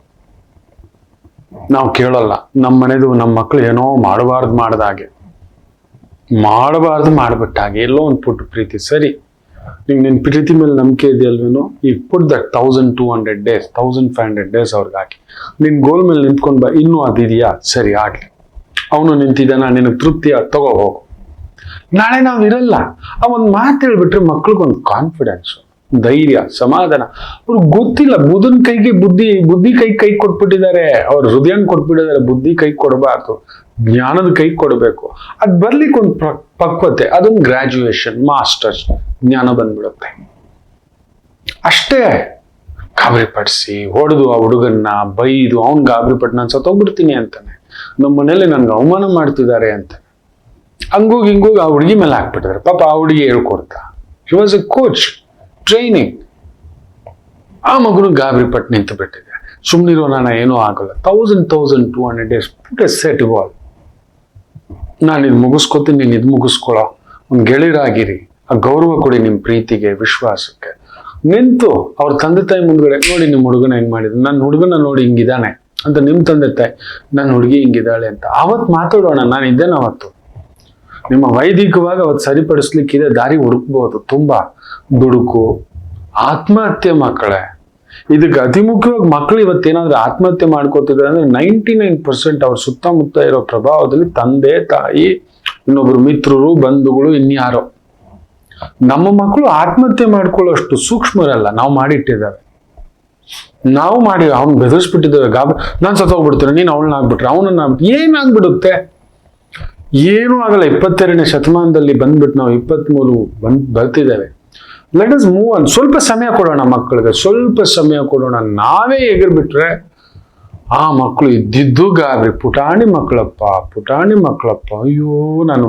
ನಾವು ಕೇಳಲ್ಲ. ನಮ್ಮ ಮನೆದು ನಮ್ಮ ಮಕ್ಳು ಏನೋ ಮಾಡಬಾರ್ದು ಮಾಡ್ಬಿಟ್ಟಾಗೆ ಎಲ್ಲೋ ಒಂದು ಪುಟ್ಟ ಪ್ರೀತಿ. ಸರಿ, ನಿನ್ ಪ್ರೀತಿ ಮೇಲೆ ನಂಬಿಕೆ ಇದೆಯಲ್ವೇನೋ, ಈ ಪುಟ್ ದಟ್ 1200 days 1500 days ಅವ್ರಿಗೆ ಹಾಕಿ ನಿನ್ ಗೋಲ್ ಮೇಲೆ ನಿಂತ್ಕೊಂಡ್ ಬಾ. ಇನ್ನೂ ಅದಿದೆಯಾ, ಸರಿ ಆಗ್ಲಿ. ಅವನು ನಿಂತಿದ್ದಾನ, ನಿನಗೆ ತೃಪ್ತಿಯ, ತಗೋ ಹೋಗು. ನಾಳೆ ನಾವ್ ಇರಲ್ಲ. ಆ ಒಂದ್ ಮಾತು ಹೇಳ್ಬಿಟ್ರೆ ಮಕ್ಳಿಗೊಂದು ಕಾನ್ಫಿಡೆನ್ಸ್, ಧೈರ್ಯ, ಸಮಾಧಾನ. ಅವ್ರಿಗೆ ಗೊತ್ತಿಲ್ಲ, ಬುಧನ್ ಕೈಗೆ ಬುದ್ಧಿ ಕೈ ಕೊಟ್ಬಿಟ್ಟಿದ್ದಾರೆ. ಅವ್ರ ಹೃದಯನ್ ಕೊಟ್ಬಿಟ್ಟಿದ್ದಾರೆ. ಬುದ್ಧಿ ಕೈ ಕೊಡಬಾರ್ದು, ಜ್ಞಾನದ ಕೈ ಕೊಡಬೇಕು. ಅದ್ ಬರ್ಲಿಕ್ಕೆ ಒಂದು ಪಕ್ವತೆ, ಅದೊಂದು ಗ್ರಾಜುಯೇಷನ್, ಮಾಸ್ಟರ್ಸ್ ಜ್ಞಾನ ಬಂದ್ಬಿಡುತ್ತೆ. ಅಷ್ಟೇ. ಗಾಬರಿ ಪಡಿಸಿ ಹೊಡೆದು ಆ ಹುಡುಗನ್ನ ಬೈದು ಅವ್ನ್ ಗಾಬರಿ ಪಟ್ಟು ನಾನು ಸತ್ತೋಗ್ಬಿಡ್ತೀನಿ ಅಂತಾನೆ. ನಮ್ಮ ಮನೇಲಿ ನನ್ಗೆ ಅವಮಾನ ಮಾಡ್ತಿದ್ದಾರೆ ಅಂತ ಹಂಗೋಗಿ ಹಿಂಗೋಗಿ ಆ ಹುಡುಗಿ ಮೇಲೆ ಹಾಕ್ಬಿಟ್ಟಿದ್ದಾರೆ. ಪಾಪ ಆ ಹುಡುಗಿ ಹೇಳ್ಕೊಡ್ತಾ, he was A coach, training. ಆ ಮಗನು ಗಾಬರಿ ಪಟ್ಟು ನಿಂತು ಬಿಟ್ಟಿದೆ. ಸುಮ್ಮನಿರೋ, ನಾನು ಏನೂ ಆಗಲ್ಲ. 1200 days put a set ball. ನಾನು ಇದು ಮುಗಿಸ್ಕೋತೀನಿ, ನೀನು ಇದು ಮುಗಿಸ್ಕೊಳ್ಳೋ. ಒಂದು ಗೆಳೆಯರಾಗಿರಿ, ಆ ಗೌರವ ಕೊಡಿ ನಿಮ್ಮ ಪ್ರೀತಿಗೆ, ವಿಶ್ವಾಸಕ್ಕೆ. ನಿಂತು ಅವ್ರ ತಂದೆ ತಾಯಿ ಮುಂದ್ಗಡೆ, ನೋಡಿ ನಿಮ್ಮ ಹುಡುಗನ ಹೆಂಗ್ ಮಾಡಿದ್ರು, ನನ್ನ ಹುಡುಗನ ನೋಡಿ ಹಿಂಗಿದ್ದಾನೆ ಅಂತ. ನಿಮ್ ತಂದೆ ತಾಯಿ, ನನ್ನ ಹುಡುಗಿ ಹಿಂಗಿದ್ದಾಳೆ ಅಂತ ಅವತ್ತು ಮಾತಾಡೋಣ. ನಾನು ಇದ್ದೇನೆ ಅವತ್ತು. ನಿಮ್ಮ ವೈದಿಕವಾಗಿ ಅವತ್ತು ಸರಿಪಡಿಸ್ಲಿಕ್ಕಿದೆ, ದಾರಿ ಹುಡುಕ್ಬಹುದು. ತುಂಬಾ ದುಡುಕು, ಆತ್ಮಹತ್ಯೆ ಮಕ್ಕಳೇ. ಇದಕ್ಕೆ ಅತಿ ಮುಖ್ಯವಾಗಿ ಮಕ್ಕಳು ಇವತ್ತೇನಾದ್ರೂ ಆತ್ಮಹತ್ಯೆ ಮಾಡ್ಕೋತಿದ್ದಾರೆ ಅಂದ್ರೆ 99% ಅವ್ರ ಸುತ್ತಮುತ್ತ ಇರೋ ಪ್ರಭಾವದಲ್ಲಿ ತಂದೆ ತಾಯಿ, ಇನ್ನೊಬ್ರು ಮಿತ್ರರು, ಬಂಧುಗಳು, ಇನ್ಯಾರೋ. ನಮ್ಮ ಮಕ್ಕಳು ಆತ್ಮಹತ್ಯೆ ಮಾಡ್ಕೊಳ್ಳೋಷ್ಟು ಸೂಕ್ಷ್ಮರಲ್ಲ. ನಾವು ಮಾಡಿಟ್ಟಿದ್ದೇವೆ. ನಾವು ಮಾಡಿ ಅವ್ನ್ ಬೆದರಿಸ್ಬಿಟ್ಟಿದ್ದೇವೆ. ನಾನ್ ಸತ್ತೋಗ್ಬಿಡ್ತೇನೆ, ನೀನ್ ಅವಳನ್ನ ಆಗ್ಬಿಟ್ರೆ, ಅವನನ್ನ ಏನಾಗ್ಬಿಡುತ್ತೆ, ಏನೂ ಆಗಲ್ಲ. 22ನೇ ಶತಮಾನದಲ್ಲಿ ಬಂದ್ಬಿಟ್ಟು ನಾವು 23 ಬರ್ತಿದ್ದೇವೆ. Let us move on. ಸ್ವಲ್ಪ ಸಮಯ ಕೊಡೋಣ ಮಕ್ಕಳಿಗೆ, ಸ್ವಲ್ಪ ಸಮಯ ಕೊಡೋಣ. ನಾವೇ ಎಗರ್ಬಿಟ್ರೆ ಆ ಮಕ್ಕಳು ಇದ್ದಿದ್ದು ಗಾಬರಿ. ಪುಟಾಣಿ ಮಕ್ಕಳಪ್ಪ. ಅಯ್ಯೋ, ನಾನು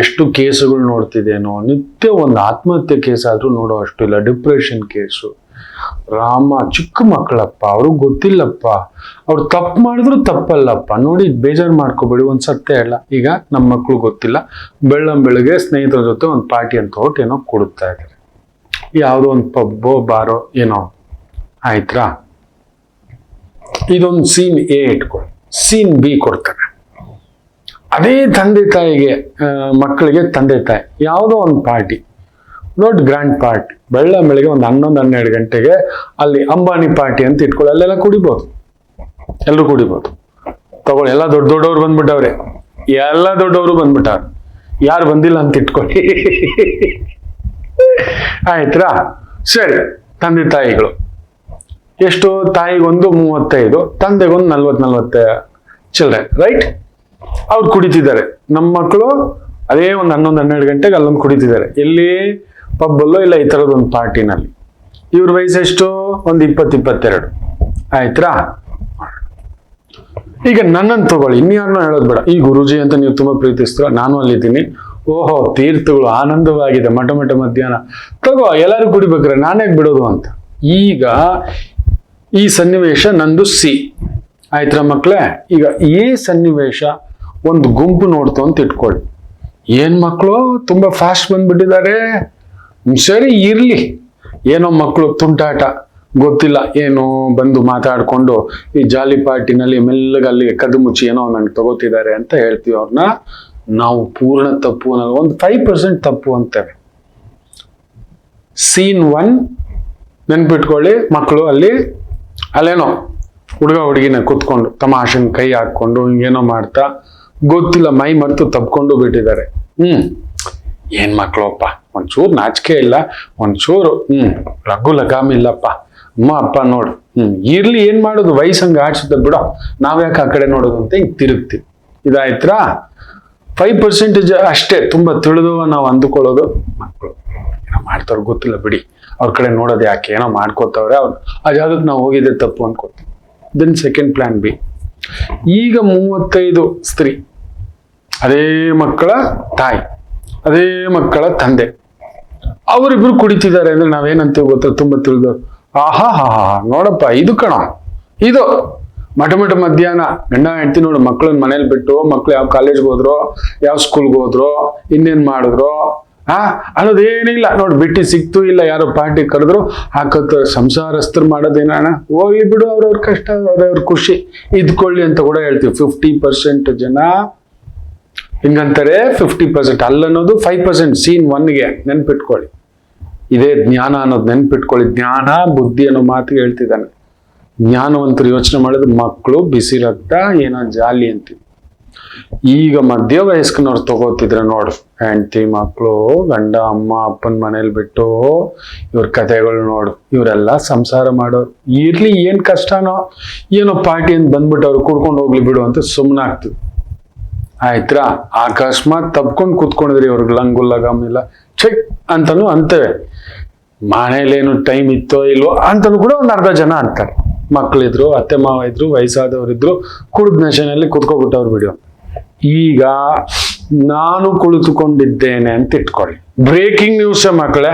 ಎಷ್ಟು ಕೇಸುಗಳು ನೋಡ್ತಿದ್ದೇನೋ. ನಿತ್ಯ ಒಂದು ಆತ್ಮಹತ್ಯೆ ಕೇಸ್ ಆದ್ರೂ ನೋಡೋ ಅಷ್ಟು ಇಲ್ಲ. Depression case. ರಾಮ, ಚಿಕ್ಕ ಮಕ್ಕಳಪ್ಪ, ಅವ್ರಿಗೆ ಗೊತ್ತಿಲ್ಲಪ್ಪ. ಅವ್ರು ತಪ್ಪು ಮಾಡಿದ್ರು ತಪ್ಪಲ್ಲಪ್ಪ. ನೋಡಿ, ಬೇಜಾರು ಮಾಡ್ಕೋಬೇಡಿ. ಒಂದ್ ಸತ್ಯ ಇಲ್ಲ. ಈಗ ನಮ್ಮ ಮಕ್ಳು ಗೊತ್ತಿಲ್ಲ, ಬೆಳಗ್ಗೆ ಸ್ನೇಹಿತರ ಜೊತೆ ಒಂದು ಪಾರ್ಟಿ ಅಂತ ಹೊಟ್ಟು ಏನೋ ಕೊಡುತ್ತಾ ಇದ್ದಾರೆ. ಯಾವುದೋ ಒಂದು ಪಬ್ಬೋ ಬಾರೋ ಏನೋ ಆಯ್ತಾ. ಇದೊಂದು ಸೀನ್ ಎ ಇಟ್ಕೊಳ್ಳಿ, ಸೀನ್ ಬಿ ಕೊಡ್ತಾರೆ. ಅದೇ ತಂದೆ ತಾಯಿಗೆ, ಮಕ್ಕಳಿಗೆ ತಂದೆ ತಾಯಿ ಯಾವುದೋ ಒಂದು ಪಾರ್ಟಿ, ದೊಡ್ಡ ಗ್ರ್ಯಾಂಡ್ ಪಾರ್ಟಿ, ಬೆಳಗ್ಗೆ ಒಂದು 11-12 ಗಂಟೆಗೆ ಅಲ್ಲಿ ಅಂಬಾನಿ ಪಾರ್ಟಿ ಅಂತ ಇಟ್ಕೊಳ್ಳಿ. ಅಲ್ಲೆಲ್ಲ ಕುಡಿಬೋದು, ಎಲ್ಲರೂ ಕುಡಿಬೋದು. ತಗೊಳ್ಳಿ, ಎಲ್ಲ ದೊಡ್ಡವ್ರು ಬಂದ್ಬಿಟ್ಟವ್ರೆ. ಎಲ್ಲ ದೊಡ್ಡವರು ಬಂದ್ಬಿಟ್ಟವ್ರು. ಯಾರು ಬಂದಿಲ್ಲ ಅಂತ ಇಟ್ಕೊಳ್ಳಿ. ಆಯ್ತಾ? ಸರಿ. ತಂದೆ ತಾಯಿಗಳು ಎಷ್ಟು? ತಾಯಿಗೊಂದು 35, ತಂದೆಗೊಂದು 40 ಚಿಲ್ಡ್ರನ್, ರೈಟ್? ಅವ್ರು ಕುಡಿತಿದ್ದಾರೆ. ನಮ್ಮ ಮಕ್ಕಳು ಅದೇ ಒಂದು 11-12 ಗಂಟೆಗೆ ಅಲ್ಲೊಂದು ಕುಡಿತಿದ್ದಾರೆ. ಎಲ್ಲಿ? ಪಬ್ಬಲ್ಲೋ ಇಲ್ಲ ಈ ತರದೊಂದು ಪಾರ್ಟಿನಲ್ಲಿ. ಇವ್ರ ವಯಸ್ಸು ಎಷ್ಟು? ಒಂದು 20-22. ಆಯ್ತಾ? ಈಗ ನನ್ನನ್ನು ತಗೊಳ್ಳಿ, ಇನ್ಯಾರನ್ನೂ ಹೇಳೋದು ಬೇಡ. ಈ ಗುರುಜಿ ಅಂತ ನೀವು ತುಂಬಾ ಪ್ರೀತಿಸ್ತೀರ, ನಾನು ಅಲ್ಲಿದ್ದೀನಿ. ಓಹೋ, ತೀರ್ಥಗಳು ಆನಂದವಾಗಿದೆ, ಮಠ ಮಧ್ಯಾಹ್ನ ತಗೋ, ಎಲ್ಲರೂ ಕುಡಿಬೇಕ್ರೆ ನಾನೇ ಬಿಡೋದು ಅಂತ. ಈಗ ಈ ಸನ್ನಿವೇಶ ನಂದು ಸಿ ಆಯ್ತರ ಮಕ್ಳೇ. ಈಗ ಈ ಸನ್ನಿವೇಶ ಒಂದು ಗುಂಪು ನೋಡ್ತು ಅಂತ ಇಟ್ಕೊಳ್ಳಿ. ಏನ್ ಮಕ್ಕಳು ತುಂಬಾ ಫಾಸ್ಟ್ ಬಂದ್ಬಿಟ್ಟಿದ್ದಾರೆ, ಸರಿ ಇರ್ಲಿ, ಏನೋ ಮಕ್ಕಳು ತುಂಟಾಟ ಗೊತ್ತಿಲ್ಲ, ಏನೋ ಬಂದು ಮಾತಾಡ್ಕೊಂಡು ಈ ಜಾಲಿ ಪಾರ್ಟಿನಲ್ಲಿ ಮೆಲ್ಲಗೆ ಅಲ್ಲಿ ಕದ್ದು ಮುಚ್ಚಿ ಏನೋ ನಂಗೆ ತಗೋತಿದ್ದಾರೆ ಅಂತ ಹೇಳ್ತೀವಿ. ಅವ್ರನ್ನ ನಾವು ಪೂರ್ಣ ತಪ್ಪು ಅನ್ನೋದು ಒಂದು 5% ತಪ್ಪು ಅಂತೇವೆ. ಸೀನ್ 1 ನೆನ್ಪಿಟ್ಕೊಳ್ಳಿ, ಮಕ್ಕಳು ಅಲ್ಲೇನೋ ಹುಡುಗ ಹುಡುಗಿನ ಕೂತ್ಕೊಂಡು ತಮಾಷೆನ ಕೈ ಹಾಕೊಂಡು ಹಿಂಗೇನೋ ಮಾಡ್ತಾ ಗೊತ್ತಿಲ್ಲ ಮೈ ಮರೆತು ತಪ್ಕೊಂಡು ಬಿಟ್ಟಿದ್ದಾರೆ. ಏನ್ ಮಕ್ಕಳಪ್ಪ, ಒಂಚೂರು ನಾಚಿಕೆ ಇಲ್ಲ, ಒಂಚೂರು ಲಘು ಲಗಾಮ ಇಲ್ಲಪ್ಪ, ಅಮ್ಮ ಅಪ್ಪ ನೋಡು, ಇರ್ಲಿ ಏನ್ ಮಾಡೋದು, ವಯಸ್ಸಂಗ ಆಡ್ಸುತ್ತೆ ಬಿಡೋ, ನಾವ್ಯಾಕೆ ಆ ಕಡೆ ನೋಡೋದು ಅಂತ ಹಿಂಗ್ ತಿರುಗ್ತೀವಿ. ಇದಾಯ್ತಾ? 5% ಅಷ್ಟೇ ತುಂಬಾ ತಿಳಿದುವ ನಾವು ಅಂದುಕೊಳ್ಳೋದು. ಮಕ್ಕಳು ಏನೋ ಮಾಡ್ತಾವ್ರು ಗೊತ್ತಿಲ್ಲ ಬಿಡಿ, ಅವ್ರ ಕಡೆ ನೋಡೋದು ಯಾಕೆ, ಏನೋ ಮಾಡ್ಕೋತಾವ್ರೆ, ಅವ್ರು ಆ ಜಾಗಕ್ಕೆ ನಾವು ಹೋಗಿದ್ದೆ ತಪ್ಪು ಅನ್ಕೋತೀವಿ. Then second plan B. ಈಗ 35 ಸ್ತ್ರೀ, ಅದೇ ಮಕ್ಕಳ ತಾಯಿ, ಅದೇ ಮಕ್ಕಳ ತಂದೆ, ಅವರಿಬ್ರು ಕುಡಿತಿದ್ದಾರೆ ಅಂದ್ರೆ ನಾವೇನಂತೀವಿ ಗೊತ್ತಾ, ತುಂಬಾ ತಿಳಿದು, ಆಹಾ ಹಾ ಹಾ ನೋಡಪ್ಪ ಇದು ಕಣ, ಇದು ಮಠ ಮಧ್ಯಾಹ್ನ ಗಂಡ ಹೆಂಡ್ತಿ ನೋಡು, ಮಕ್ಕಳನ್ನ ಮನೇಲಿ ಬಿಟ್ಟು, ಮಕ್ಳು ಯಾವ ಕಾಲೇಜ್ಗೆ ಹೋದ್ರು, ಯಾವ ಸ್ಕೂಲ್ಗೆ ಹೋದ್ರು, ಇನ್ನೇನ್ ಮಾಡಿದ್ರು ಅನ್ನೋದೇನಿಲ್ಲ ನೋಡಿ, ಬಿಟ್ಟು ಸಿಕ್ತು ಇಲ್ಲ, ಯಾರೋ ಪಾರ್ಟಿ ಕರೆದ್ರು ಹಾಕತ್ತ, ಸಂಸಾರಸ್ಥರು ಮಾಡೋದೇನಣ್ಣ, ಹೋಗ್ಲಿ ಬಿಡು, ಅವ್ರವ್ರ ಕಷ್ಟ, ಅವ್ರವ್ರ ಖುಷಿ ಇದ್ಕೊಳ್ಳಿ ಅಂತ ಕೂಡ ಹೇಳ್ತೀವಿ. 50% ಜನ ಹಿಂಗಂತಾರೆ, 50% ಅಲ್ಲನ್ನೋದು 5% ಸೀನ್ 1ಗೆ ನೆನ್ಪಿಟ್ಕೊಳ್ಳಿ. ಇದೇ ಜ್ಞಾನ ಅನ್ನೋದು ನೆನ್ಪಿಟ್ಕೊಳ್ಳಿ. ಜ್ಞಾನ ಬುದ್ಧಿ ಅನ್ನೋ ಮಾತಿಗೆ ಹೇಳ್ತಿದ್ದಾನೆ. ಜ್ಞಾನವಂತರು ಯೋಚನೆ ಮಾಡಿದ್ರೆ ಮಕ್ಕಳು ಬಿಸಿ ರಕ್ತ ಏನೋ ಜಾಲಿ ಅಂತೀವಿ. ಈಗ ಮಧ್ಯ ವಯಸ್ಕನವ್ರು ತಗೋತಿದ್ರೆ ನೋಡು, ಹೆಂಡತಿ ಮಕ್ಕಳು ಗಂಡ ಅಮ್ಮ ಅಪ್ಪನ ಮನೇಲಿ ಬಿಟ್ಟು ಇವ್ರ ಕಥೆಗಳು ನೋಡು, ಇವರೆಲ್ಲ ಸಂಸಾರ ಮಾಡೋರು. ಇರ್ಲಿ ಏನ್ ಕಷ್ಟನೋ ಏನೋ ಪಾರ್ಟಿ ಅಂತ ಬಂದ್ಬಿಟ್ಟು ಅವ್ರು ಕುಡ್ಕೊಂಡು ಹೋಗ್ಲಿ ಬಿಡು ಅಂತ ಸುಮ್ಮನೆ ಆಗ್ತೀವಿ. ಆಯ್ತಾ? ಅಕಸ್ಮಾತ್ ತಪ್ಕೊಂಡು ಕೂತ್ಕೊಂಡಿದ್ರಿ, ಅವ್ರಿಗೆ ಲಂಗು ಲಗಾಮ್ ಇಲ್ಲ ಚೆಕ್ ಅಂತಾನು ಅಂತೇವೆ. ಮನೇಲೇನು ಟೈಮ್ ಇತ್ತೋ ಇಲ್ವೋ ಅಂತಾನು ಕೂಡ ಒಂದು ಅರ್ಧ ಜನ ಅಂತಾರೆ. ಮಕ್ಕಳಿದ್ರು, ಅತ್ತೆ ಮಾವ ಇದ್ರು, ವಯಸ್ಸಾದವರಿದ್ರು, ಕುಡಿದ ನಶೆನಲ್ಲಿ ಕುತ್ಕೊಬಿಟ್ಟವ್ರು ಬಿಡು. ಈಗ ನಾನು ಕುಳಿತುಕೊಂಡಿದ್ದೇನೆ ಅಂತ ಇಟ್ಕೊಳ್ಳಿ, ಬ್ರೇಕಿಂಗ್ ನ್ಯೂಸ್ ಮಕ್ಕಳೇ,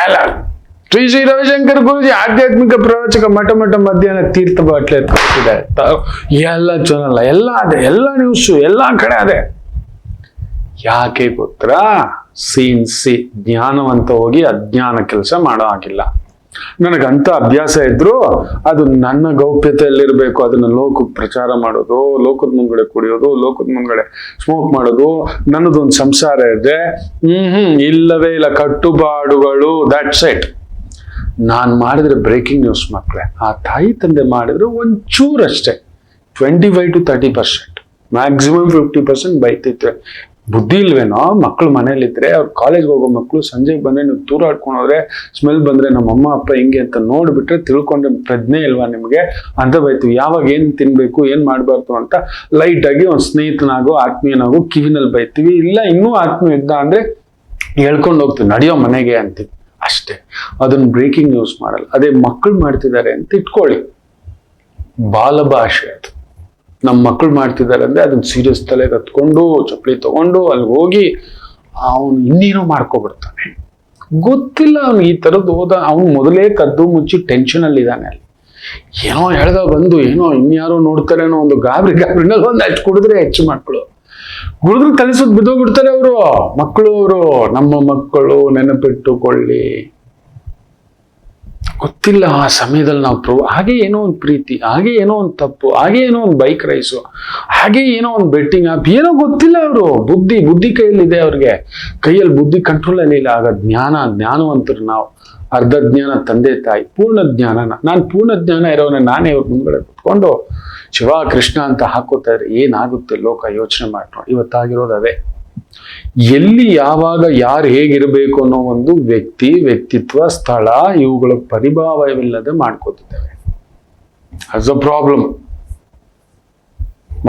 ಎಲ್ಲ ಶ್ರೀ ಶ್ರೀ ರವಿಶಂಕರ್ ಗುರುಜಿ ಆಧ್ಯಾತ್ಮಿಕ ಪ್ರವಚಕ ಮಠ ಮಧ್ಯಾಹ್ನ ತೀರ್ಥ ಬಾಟ್ಲೆ ಎತ್ಕೊಳ್ತಿದ್ದಾರೆ, ಎಲ್ಲ ಚಾನಲ್ ಎಲ್ಲ ಅದೇ, ಎಲ್ಲ ನ್ಯೂಸು ಎಲ್ಲ ಕಡೆ ಅದೇ. ಯಾಕೆ ಗೊತ್ತಾ? ಸೀನ್ ಸಿ, ಜ್ಞಾನವಂತ ಹೋಗಿ ಅಜ್ಞಾನ ಕೆಲಸ ಮಾಡೋ ಹಾಗಿಲ್ಲ. ನನಗಂತ ಅಭ್ಯಾಸ ಇದ್ರು ಅದು ನನ್ನ ಗೌಪ್ಯತೆಯಲ್ಲಿರ್ಬೇಕು, ಅದನ್ನ ಲೋಕಕ್ಕೆ ಪ್ರಚಾರ ಮಾಡೋದು, ಲೋಕದ ಮುಂದ್ಗಡೆ ಕುಡಿಯೋದು, ಲೋಕದ ಮುಂದ್ಗಡೆ ಸ್ಮೋಕ್ ಮಾಡೋದು, ನನ್ನದೊಂದು ಸಂಸಾರ ಇದೆ. ಇಲ್ಲವೇ ಇಲ್ಲ, ಕಟ್ಟುಪಾಡುಗಳು, ದಟ್ಸ್ ಇಟ್. ನಾನ್ ಮಾಡಿದ್ರೆ ಬ್ರೇಕಿಂಗ್ ನ್ಯೂಸ್ ಮಕ್ಕಳೇ. ಆ ತಾಯಿ ತಂದೆ ಮಾಡಿದ್ರೆ ಒಂಚೂರಷ್ಟೇ, 25 to 30%, ಮ್ಯಾಕ್ಸಿಮಮ್ 50% ಬೈತಿದ್ರೆ. ಬುದ್ಧಿ ಇಲ್ವೇನೋ, ಮಕ್ಕಳು ಮನೇಲಿದ್ರೆ, ಅವ್ರು ಕಾಲೇಜ್ಗೆ ಹೋಗೋ ಮಕ್ಕಳು ಸಂಜೆಗೆ ಬಂದ್ರೆ ನೀವು ತೂರಾಡ್ಕೊಂಡೋದ್ರೆ, ಸ್ಮೆಲ್ ಬಂದ್ರೆ ನಮ್ಮ ಅಮ್ಮ ಅಪ್ಪ ಹಿಂಗೆ ಅಂತ ನೋಡ್ಬಿಟ್ರೆ ತಿಳ್ಕೊಂಡ್ರೆ ಪ್ರಜ್ಞೆ ಇಲ್ವಾ ನಿಮ್ಗೆ ಅಂತ ಬೈತೀವಿ. ಯಾವಾಗ ಏನ್ ತಿನ್ಬೇಕು ಏನ್ ಮಾಡ್ಬಾರ್ದು ಅಂತ ಲೈಟ್ ಆಗಿ ಒಂದು ಸ್ನೇಹಿತನಾಗೋ ಆತ್ಮೀಯನಾಗೋ ಕಿವಿನಲ್ಲಿ ಬೈತೀವಿ. ಇಲ್ಲ ಇನ್ನೂ ಆತ್ಮೀಯ ಇದ್ದ ಅಂದ್ರೆ ಹೇಳ್ಕೊಂಡು ಹೋಗ್ತೀವಿ, ನಡೆಯೋ ಮನೆಗೆ ಅಂತೀವಿ ಅಷ್ಟೇ. ಅದನ್ನ ಬ್ರೇಕಿಂಗ್ ನ್ಯೂಸ್ ಮಾಡಲ್ಲ. ಅದೇ ಮಕ್ಕಳು ಮಾಡ್ತಿದ್ದಾರೆ ಅಂತ ಇಟ್ಕೊಳ್ಳಿ, ಬಾಲಭಾಷೆ ಅದು. ನಮ್ಮ ಮಕ್ಕಳು ಮಾಡ್ತಿದ್ದಾರೆ ಅಂದ್ರೆ ಅದನ್ನ ಸೀರಿಯಸ್ ತಲೆಗೆ ಹತ್ಕೊಂಡು ಚಪ್ಪಲಿ ತಗೊಂಡು ಅಲ್ಲಿ ಹೋಗಿ ಅವನು ಇನ್ನೇನೋ ಮಾಡ್ಕೊಬಿಡ್ತಾನೆ. ಗೊತ್ತಿಲ್ಲ ಅವ್ನಿಗೆ ಈ ತರದ್ದು ಹೋದ, ಅವನು ಮೊದಲೇ ಕದ್ದು ಮುಚ್ಚಿ ಟೆನ್ಷನ್ ಅಲ್ಲಿ ಇದ್ದಾನೆ. ಅಲ್ಲಿ ಏನೋ ಹೇಳ್ದ ಬಂದು ಏನೋ ಇನ್ಯಾರೋ ನೋಡ್ತಾರೆ ಅನ್ನೋ ಒಂದು ಗಾಬರಿನಲ್ಲಿ ಒಂದು ಹಚ್ಚಿ ಕುಡಿದ್ರೆ ಹೆಚ್ಚು ಮಕ್ಕಳು ಕುಡಿದ್ರೆ ಕಲಿಸೋದು ಬಿದ್ದೋಗ್ಬಿಡ್ತಾರೆ ಅವರು ಮಕ್ಕಳು. ಅವರು ನಮ್ಮ ಮಕ್ಕಳು ನೆನಪಿಟ್ಟುಕೊಳ್ಳಿ. ಗೊತ್ತಿಲ್ಲ ಆ ಸಮಯದಲ್ಲಿ ನಾವು ಹಾಗೆ ಏನೋ ಒಂದು ಪ್ರೀತಿ, ಹಾಗೆ ಏನೋ ಒಂದು ತಪ್ಪು, ಹಾಗೆ ಏನೋ ಒಂದು ಬೈಕ್ ರೈಸು, ಹಾಗೆ ಏನೋ ಒಂದು ಬೆಟ್ಟಿಂಗ್ ಆಪ್, ಏನೋ ಗೊತ್ತಿಲ್ಲ. ಅವರು ಬುದ್ಧಿ ಕೈಯಲ್ಲಿದೆ, ಅವ್ರಿಗೆ ಕೈಯಲ್ಲಿ ಬುದ್ಧಿ ಕಂಟ್ರೋಲ್ ಅಲ್ಲಿ ಇಲ್ಲ. ಆಗ ಜ್ಞಾನವಂತರು ನಾವು. ಅರ್ಧ ಜ್ಞಾನ ತಂದೆ ತಾಯಿ, ಪೂರ್ಣ ಜ್ಞಾನನ ನಾನು ಪೂರ್ಣ ಜ್ಞಾನ ಇರೋನೆ ನಾನೇ ಇವ್ರ ಮುಂದ್ಗಡೆ ಕುತ್ಕೊಂಡು ಶಿವ ಕೃಷ್ಣ ಅಂತ ಹಾಕೋತಾ ಇದ್ರೆ ಏನಾಗುತ್ತೆ ಲೋಕ, ಯೋಚನೆ ಮಾಡಿ ನೋಡಿ. ಇವತ್ತಾಗಿರೋದು ಅದೇ. ಎಲ್ಲಿ ಯಾವಾಗ ಯಾರು ಹೇಗಿರಬೇಕು ಅನ್ನೋ ಒಂದು ವ್ಯಕ್ತಿತ್ವ, ಸ್ಥಳ, ಇವುಗಳ ಪರಿಭಾವವಿಲ್ಲದೆ ಮಾಡ್ಕೋತಿದ್ದೇವೆ. Us a problem.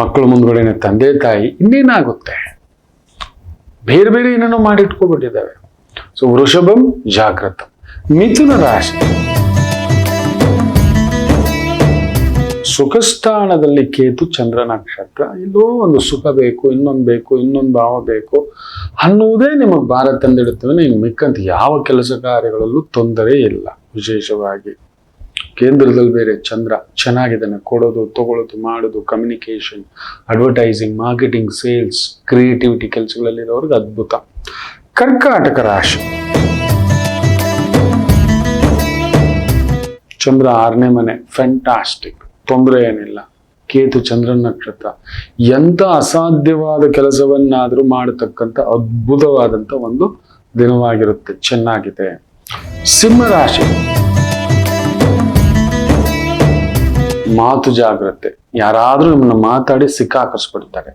ಮಕ್ಕಳು ಮುಂದ್ಗಡೆನೆ ತಂದೆ ತಾಯಿ, ಇನ್ನೇನಾಗುತ್ತೆ? ಬೇರೆ ಬೇರೆ ಏನೇನೋ ಮಾಡಿಟ್ಕೊಬಿಟ್ಟಿದ್ದಾವೆ. ಸೊ ವೃಷಭಂ ಜಾಗೃತ. ಮಿಥುನ ರಾಶಿ, ಸುಖಸ್ಥಾನದಲ್ಲಿ ಕೇತು ಚಂದ್ರ ನಕ್ಷತ್ರ. ಇಲ್ಲೋ ಒಂದು ಸುಖ ಬೇಕು, ಇನ್ನೊಂದು ಭಾವ ಬೇಕು ಅನ್ನುವುದೇ ನಿಮಗೆ ಭಾರ ತಂದಿಡುತ್ತವೆ. ಇನ್ನು ಮಿಕ್ಕಂತ ಯಾವ ಕೆಲಸ ಕಾರ್ಯಗಳಲ್ಲೂ ತೊಂದರೆ ಇಲ್ಲ. ವಿಶೇಷವಾಗಿ ಕೇಂದ್ರದಲ್ಲಿ ಬೇರೆ ಚಂದ್ರ ಚೆನ್ನಾಗಿದ್ದಾನೆ. ಕೊಡೋದು, ತಗೊಳ್ಳೋದು, ಮಾಡೋದು, communication, advertising, marketing, sales, creativity ಕೆಲಸಗಳಲ್ಲಿರೋರ್ಗೆ ಅದ್ಭುತ. ಕರ್ಕಾಟಕ ರಾಶಿ, ಚಂದ್ರ 6ನೇ ಮನೆ, ಫ್ಯಾಂಟಾಸ್ಟಿಕ್, ತೊಂದರೆ ಏನಿಲ್ಲ. ಕೇತು ಚಂದ್ರನ ನಕ್ಷತ್ರ, ಎಂತ ಅಸಾಧ್ಯವಾದ ಕೆಲಸವನ್ನಾದ್ರೂ ಮಾಡತಕ್ಕಂಥ ಅದ್ಭುತವಾದಂತ ಒಂದು ದಿನವಾಗಿರುತ್ತೆ. ಚೆನ್ನಾಗಿದೆ. ಸಿಂಹ ರಾಶಿ, ಮಾತು ಜಾಗ್ರತೆ. ಯಾರಾದ್ರೂ ನಿಮ್ಮನ್ನ ಮಾತಾಡಿ ಸಿಕ್ಕಾಕಿಸ್ಬಿಡ್ತಾರೆ.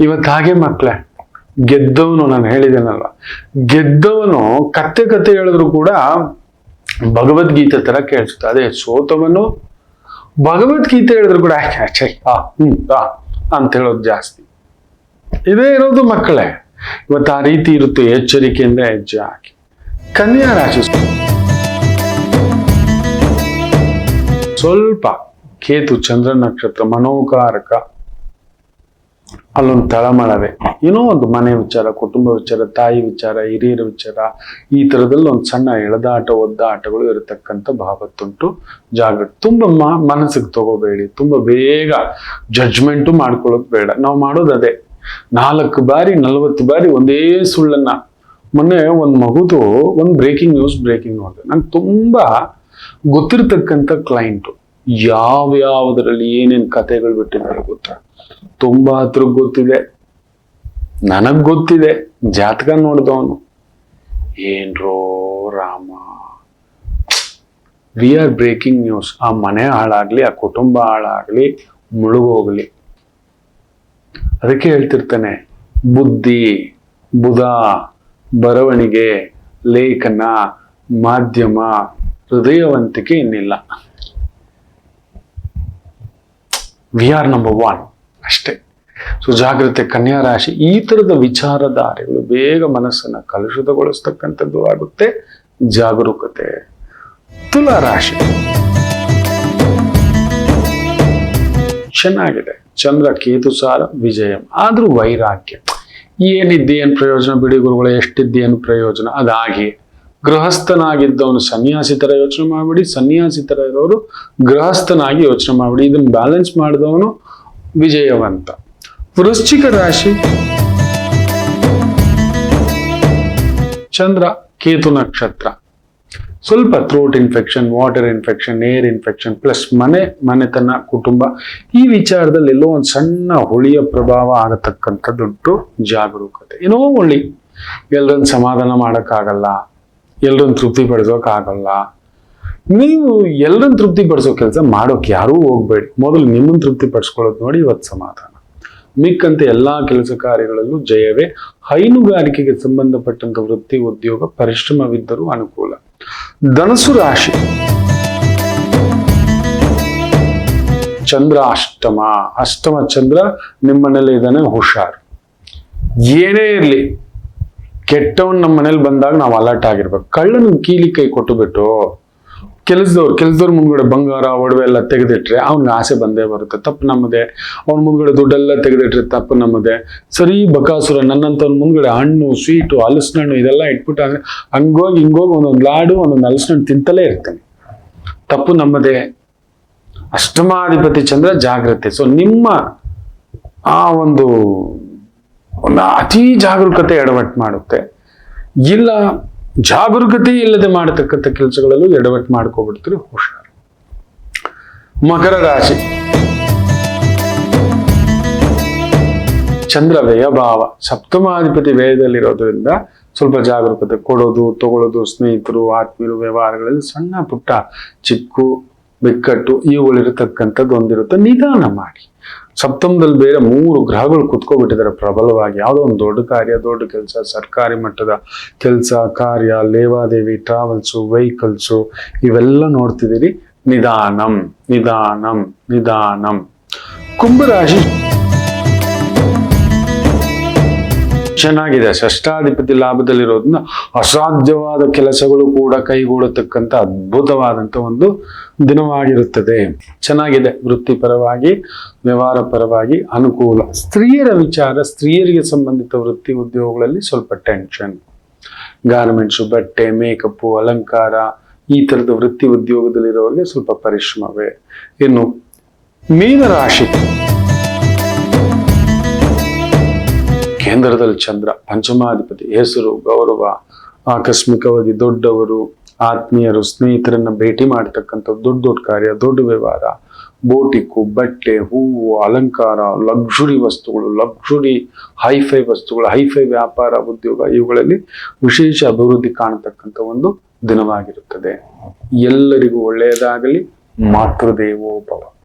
ಇವತ್ತು ಹಾಗೆ ಮಕ್ಕಳೇ, ಗೆದ್ದವನು, ನಾನು ಹೇಳಿದ್ದೇನಲ್ಲ, ಗೆದ್ದವನು ಕತೆ ಹೇಳಿದ್ರು ಕೂಡ ಭಗವದ್ಗೀತೆ ತರ ಕೇಳಿಸುತ್ತೆ. ಅದೇ ಸೋತವನು ಭಗವದ್ಗೀತೆ ಹೇಳಿದ್ರು ಕೂಡ ಅಂತ ಹೇಳೋದು ಜಾಸ್ತಿ. ಇದೇ ಇರೋದು ಮಕ್ಕಳೇ. ಇವತ್ತು ಆ ರೀತಿ ಇರುತ್ತೆ. ಎಚ್ಚರಿಕೆಯಿಂದ ಹೆಜ್ಜೆ ಹಾಕಿ. ಕನ್ಯಾ ರಾಶಿ, ಸ್ವಲ್ಪ ಕೇತು ಚಂದ್ರ ನಕ್ಷತ್ರ, ಮನೋಕಾರಕ, ಅಲ್ಲೊಂದು ತಳಮಳವೇ, ಏನೋ ಒಂದು ಮನೆ ವಿಚಾರ, ಕುಟುಂಬ ವಿಚಾರ, ತಾಯಿ ವಿಚಾರ, ಹಿರಿಯರ ವಿಚಾರ, ಈ ತರದಲ್ಲಿ ಒಂದು ಸಣ್ಣ ಎಳೆದಾಟ ಒದ್ದಾಟಗಳು ಇರತಕ್ಕಂಥ ಭಾವತ್ತುಂಟು. ಜಾಗ್ರತೆ. ತುಂಬಾ ಮನಸ್ಸಿಗೆ ತಗೋಬೇಡಿ. ತುಂಬಾ ಬೇಗ ಜಡ್ಜ್ಮೆಂಟು ಮಾಡ್ಕೊಳ್ಳೋದು ಬೇಡ. ನಾವು ಮಾಡೋದು ಅದೇ, 4 ಬಾರಿ 40 ಬಾರಿ ಒಂದೇ ಸುಳ್ಳನ್ನ. ಮೊನ್ನೆ ಒಂದು ಮಗುದು ಒಂದು ಬ್ರೇಕಿಂಗ್ ನ್ಯೂಸ್ ನೋಡಿದೆ. ನಂಗೆ ತುಂಬಾ ಗೊತ್ತಿರ್ತಕ್ಕಂಥ ಕ್ಲೈಂಟು, ಯಾವ್ಯಾವುದರಲ್ಲಿ ಏನೇನ್ ಕಥೆಗಳು ಬಿಟ್ಟಿದ್ದಾರೆ ಗೊತ್ತಾ? ತುಂಬಾ ಹತ್ರ ಗೊತ್ತಿದೆ, ನನಗ್ ಗೊತ್ತಿದೆ. ಜಾತಕ ನೋಡಿದವನು, ಏನ್ರೋ Rama, we are breaking news. ಆ ಮನೆ ಹಾಳಾಗ್ಲಿ, ಆ ಕುಟುಂಬ ಹಾಳಾಗ್ಲಿ, ಮುಳುಗೋಗ್ಲಿ. ಅದಕ್ಕೆ ಹೇಳ್ತಿರ್ತಾನೆ, ಬುದ್ಧಿ, ಬುಧ, ಬರವಣಿಗೆ, ಲೇಖನ, ಮಾಧ್ಯಮ, ಹೃದಯವಂತಿಕೆ ಇನ್ನಿಲ್ಲ. ವಿ ಆರ್ ನಂಬರ್ 1 ಅಷ್ಟೇ. ಸೊ ಜಾಗ್ರತೆ. ಕನ್ಯಾ ರಾಶಿ, ಈ ತರದ ವಿಚಾರಧಾರೆಗಳು ಬೇಗ ಮನಸ್ಸನ್ನ ಕಲುಷಿತಗೊಳಿಸ್ತಕ್ಕಂಥದ್ದು ಆಗುತ್ತೆ. ಜಾಗರೂಕತೆ. ತುಲಾ ರಾಶಿ, ಚೆನ್ನಾಗಿದೆ. ಚಂದ್ರ ಕೇತು ಸಾರ ವಿಜಯ, ಆದ್ರೂ ವೈರಾಗ್ಯ. ಏನಿದ್ದೇನು ಪ್ರಯೋಜನ ಬಿಡಿ ಗುರುಗಳೇ, ಎಷ್ಟಿದ್ದೇನು ಪ್ರಯೋಜನ? ಅದಾಗಿ ಗೃಹಸ್ಥನಾಗಿದ್ದವನು ಸನ್ಯಾಸಿ ತರ ಯೋಚನೆ ಮಾಡ್ಬಿಡಿ, ಸನ್ಯಾಸಿ ತರ ಇರೋರು ಗೃಹಸ್ಥನಾಗಿ ಯೋಚನೆ ಮಾಡ್ಬಿಡಿ. ಇದನ್ನ ಬ್ಯಾಲೆನ್ಸ್ ಮಾಡಿದವನು ವಿಜಯವಂತ. ವೃಶ್ಚಿಕ ರಾಶಿ, ಚಂದ್ರ ಕೇತು ನಕ್ಷತ್ರ, ಸ್ವಲ್ಪ throat infection, water infection, air infection, plus ಮನೆತನ, ಕುಟುಂಬ, ಈ ವಿಚಾರದಲ್ಲಿ ಎಲ್ಲೋ ಒಂದು ಸಣ್ಣ ಹುಳಿಯ ಪ್ರಭಾವ ಆಗತಕ್ಕಂಥದ್ದುಂಟು. ಜಾಗರೂಕತೆ. ಏನೋ ಹುಳಿ, ಎಲ್ಲರನ್ನ ಸಮಾಧಾನ ಮಾಡಕ್ಕಾಗಲ್ಲ, ಎಲ್ಲರನ್ನ ತೃಪ್ತಿ ಪಡಿಸೋಕ್ಕಾಗಲ್ಲ. ನೀವು ಎಲ್ಲರನ್ನ ತೃಪ್ತಿ ಪಡಿಸೋ ಕೆಲಸ ಮಾಡೋಕೆ ಯಾರೂ ಹೋಗ್ಬೇಡಿ. ಮೊದಲು ನಿಮ್ಮನ್ನು ತೃಪ್ತಿ ಪಡಿಸ್ಕೊಳ್ಳೋದು ನೋಡಿ. ಇವತ್ತು ಸಮಾಧಾನ. ಮಿಕ್ಕಂತೆ ಎಲ್ಲಾ ಕೆಲಸ ಕಾರ್ಯಗಳಲ್ಲೂ ಜಯವೇ. ಹೈನುಗಾರಿಕೆಗೆ ಸಂಬಂಧಪಟ್ಟಂತ ವೃತ್ತಿ, ಉದ್ಯೋಗ, ಪರಿಶ್ರಮವಿದ್ದರೂ ಅನುಕೂಲ. ಧನಸ್ಸು ರಾಶಿ, ಚಂದ್ರ ಅಷ್ಟಮ ಚಂದ್ರ ನಿಮ್ಮನೇಲಿ ಇದ್ದಾನೆ, ಹುಷಾರ್. ಏನೇ ಇರ್ಲಿ, ಕೆಟ್ಟವನ್ ನಮ್ಮ ಮನೇಲಿ ಬಂದಾಗ ನಾವು ಅಲರ್ಟ್ ಆಗಿರ್ಬೇಕು. ಕಳ್ಳನ ಕೀಲಿ ಕೈ ಕೊಟ್ಟು ಬಿಟ್ಟು ಕೆಲಸದವ್ರ ಮುಂದ್ಗಡೆ ಬಂಗಾರ, ಒಡವೆ ಎಲ್ಲ ತೆಗೆದಿಟ್ರೆ ಅವ್ನಿಗೆ ಆಸೆ ಬಂದೇ ಬರುತ್ತೆ. ತಪ್ಪು ನಮ್ಮದೇ. ಅವ್ನ ಮುಂದ್ಗಡೆ ದುಡ್ಡೆಲ್ಲ ತೆಗೆದಿಟ್ರೆ ತಪ್ಪು ನಮ್ಮದೇ. ಸರಿ ಬಕಾಸುರ ನನ್ನಂತವ್ನ ಮುಂದ್ಗಡೆ ಹಣ್ಣು, ಸ್ವೀಟು, ಹಲಸಿನಣ್ಣು ಇದೆಲ್ಲ ಇಟ್ಬಿಟ್ಟು ಹಂಗೋಗಿ ಹಿಂಗೋಗಿ ಒಂದೊಂದು ಲಾಡು, ಒಂದೊಂದು ಹಲಸಿನಣ್ಣು ತಿಂತಲೇ ಇರ್ತಾನೆ. ತಪ್ಪು ನಮ್ಮದೇ. ಅಷ್ಟಮಾಧಿಪತಿ ಚಂದ್ರ ಜಾಗ್ರತೆ. ಸೊ ನಿಮ್ಮ ಆ ಒಂದು ಅತಿ ಜಾಗರೂಕತೆ ಎಡವಟ್ಟು ಮಾಡುತ್ತೆ. ಇಲ್ಲ, ಜಾಗರೂಕತೆ ಇಲ್ಲದೆ ಮಾಡತಕ್ಕಂಥ ಕೆಲಸಗಳಲ್ಲೂ ಎಡವಟ್ಟು ಮಾಡ್ಕೊಬಿಡ್ತೀರಿ, ಹುಷಾರು. ಮಕರ ರಾಶಿ, ಚಂದ್ರ ವ್ಯಯಭಾವ, ಸಪ್ತಮಾಧಿಪತಿ ವ್ಯಯದಲ್ಲಿರೋದ್ರಿಂದ ಸ್ವಲ್ಪ ಜಾಗರೂಕತೆ. ಕೊಡೋದು, ತಗೊಳ್ಳೋದು, ಸ್ನೇಹಿತರು, ಆತ್ಮೀಯರು, ವ್ಯವಹಾರಗಳಲ್ಲಿ ಸಣ್ಣ ಪುಟ್ಟ ಚಿಕ್ಕು ಬಿಕ್ಕಟ್ಟು ಇವುಗಳಿರತಕ್ಕಂಥದ್ದು ಒಂದಿರುತ್ತೆ. ನಿಧಾನ ಮಾಡಿ. ಸಪ್ತಮದಲ್ಲಿ ಬೇರೆ 3 ಗ್ರಹಗಳು ಕುತ್ಕೊಬಿಟ್ಟಿದ್ದಾರೆ ಪ್ರಬಲವಾಗಿ. ಯಾವುದೋ ಒಂದು ದೊಡ್ಡ ಕಾರ್ಯ, ದೊಡ್ಡ ಕೆಲಸ, ಸರ್ಕಾರಿ ಮಟ್ಟದ ಕೆಲಸ ಕಾರ್ಯ, ಲೇವಾದೇವಿ, ಟ್ರಾವೆಲ್ಸು, ವೆಹಿಕಲ್ಸು, ಇವೆಲ್ಲ ನೋಡ್ತಿದ್ದೀರಿ. ನಿಧಾನಂ ನಿಧಾನಂ ನಿಧಾನಂ. ಕುಂಭರಾಶಿ ಚೆನ್ನಾಗಿದೆ. ಷಷ್ಠಾಧಿಪತಿ ಲಾಭದಲ್ಲಿರೋದ್ರಿಂದ ಅಸಾಧ್ಯವಾದ ಕೆಲಸಗಳು ಕೂಡ ಕೈಗೂಡತಕ್ಕಂಥ ಅದ್ಭುತವಾದಂತ ಒಂದು ದಿನವಾಗಿರುತ್ತದೆ. ಚೆನ್ನಾಗಿದೆ. ವೃತ್ತಿಪರವಾಗಿ, ವ್ಯವಹಾರ ಪರವಾಗಿ ಅನುಕೂಲ. ಸ್ತ್ರೀಯರ ವಿಚಾರ, ಸ್ತ್ರೀಯರಿಗೆ ಸಂಬಂಧಿತ ವೃತ್ತಿ ಉದ್ಯೋಗಗಳಲ್ಲಿ ಸ್ವಲ್ಪ ಟೆನ್ಷನ್. ಗಾರ್ಮೆಂಟ್ಸು, ಬಟ್ಟೆ, ಮೇಕಪ್ಪು, ಅಲಂಕಾರ, ಈ ತರದ ವೃತ್ತಿ ಉದ್ಯೋಗದಲ್ಲಿರೋರಿಗೆ ಸ್ವಲ್ಪ ಪರಿಶ್ರಮವೇ. ಇನ್ನು ಮೀನರಾಶಿ, ಕೇಂದ್ರದಲ್ಲಿ ಚಂದ್ರ, ಪಂಚಮಾಧಿಪತಿ, ಹೆಸರು, ಗೌರವ, ಆಕಸ್ಮಿಕವಾಗಿ ದೊಡ್ಡವರು, ಆತ್ಮೀಯರು ಸ್ನೇಹಿತರನ್ನ ಭೇಟಿ ಮಾಡ್ತಕ್ಕಂಥ ದೊಡ್ಡ ದೊಡ್ಡ ಕಾರ್ಯ, ದೊಡ್ಡ ವ್ಯವಹಾರ, ಬೋಟಿಕ್ಕು, ಬಟ್ಟೆ, ಹೂವು, ಅಲಂಕಾರ, ಲಕ್ಸುರಿ ವಸ್ತುಗಳು, ಲಕ್ಸುರಿ ಹೈಫೈ ವಸ್ತುಗಳು, ಹೈಫೈ ವ್ಯಾಪಾರ, ಉದ್ಯೋಗ, ಇವುಗಳಲ್ಲಿ ವಿಶೇಷ ಅಭಿವೃದ್ಧಿ ಕಾಣತಕ್ಕಂಥ ಒಂದು ದಿನವಾಗಿರುತ್ತದೆ. ಎಲ್ಲರಿಗೂ ಒಳ್ಳೆಯದಾಗಲಿ. ಮಾತೃದೇವೋ ಭವ.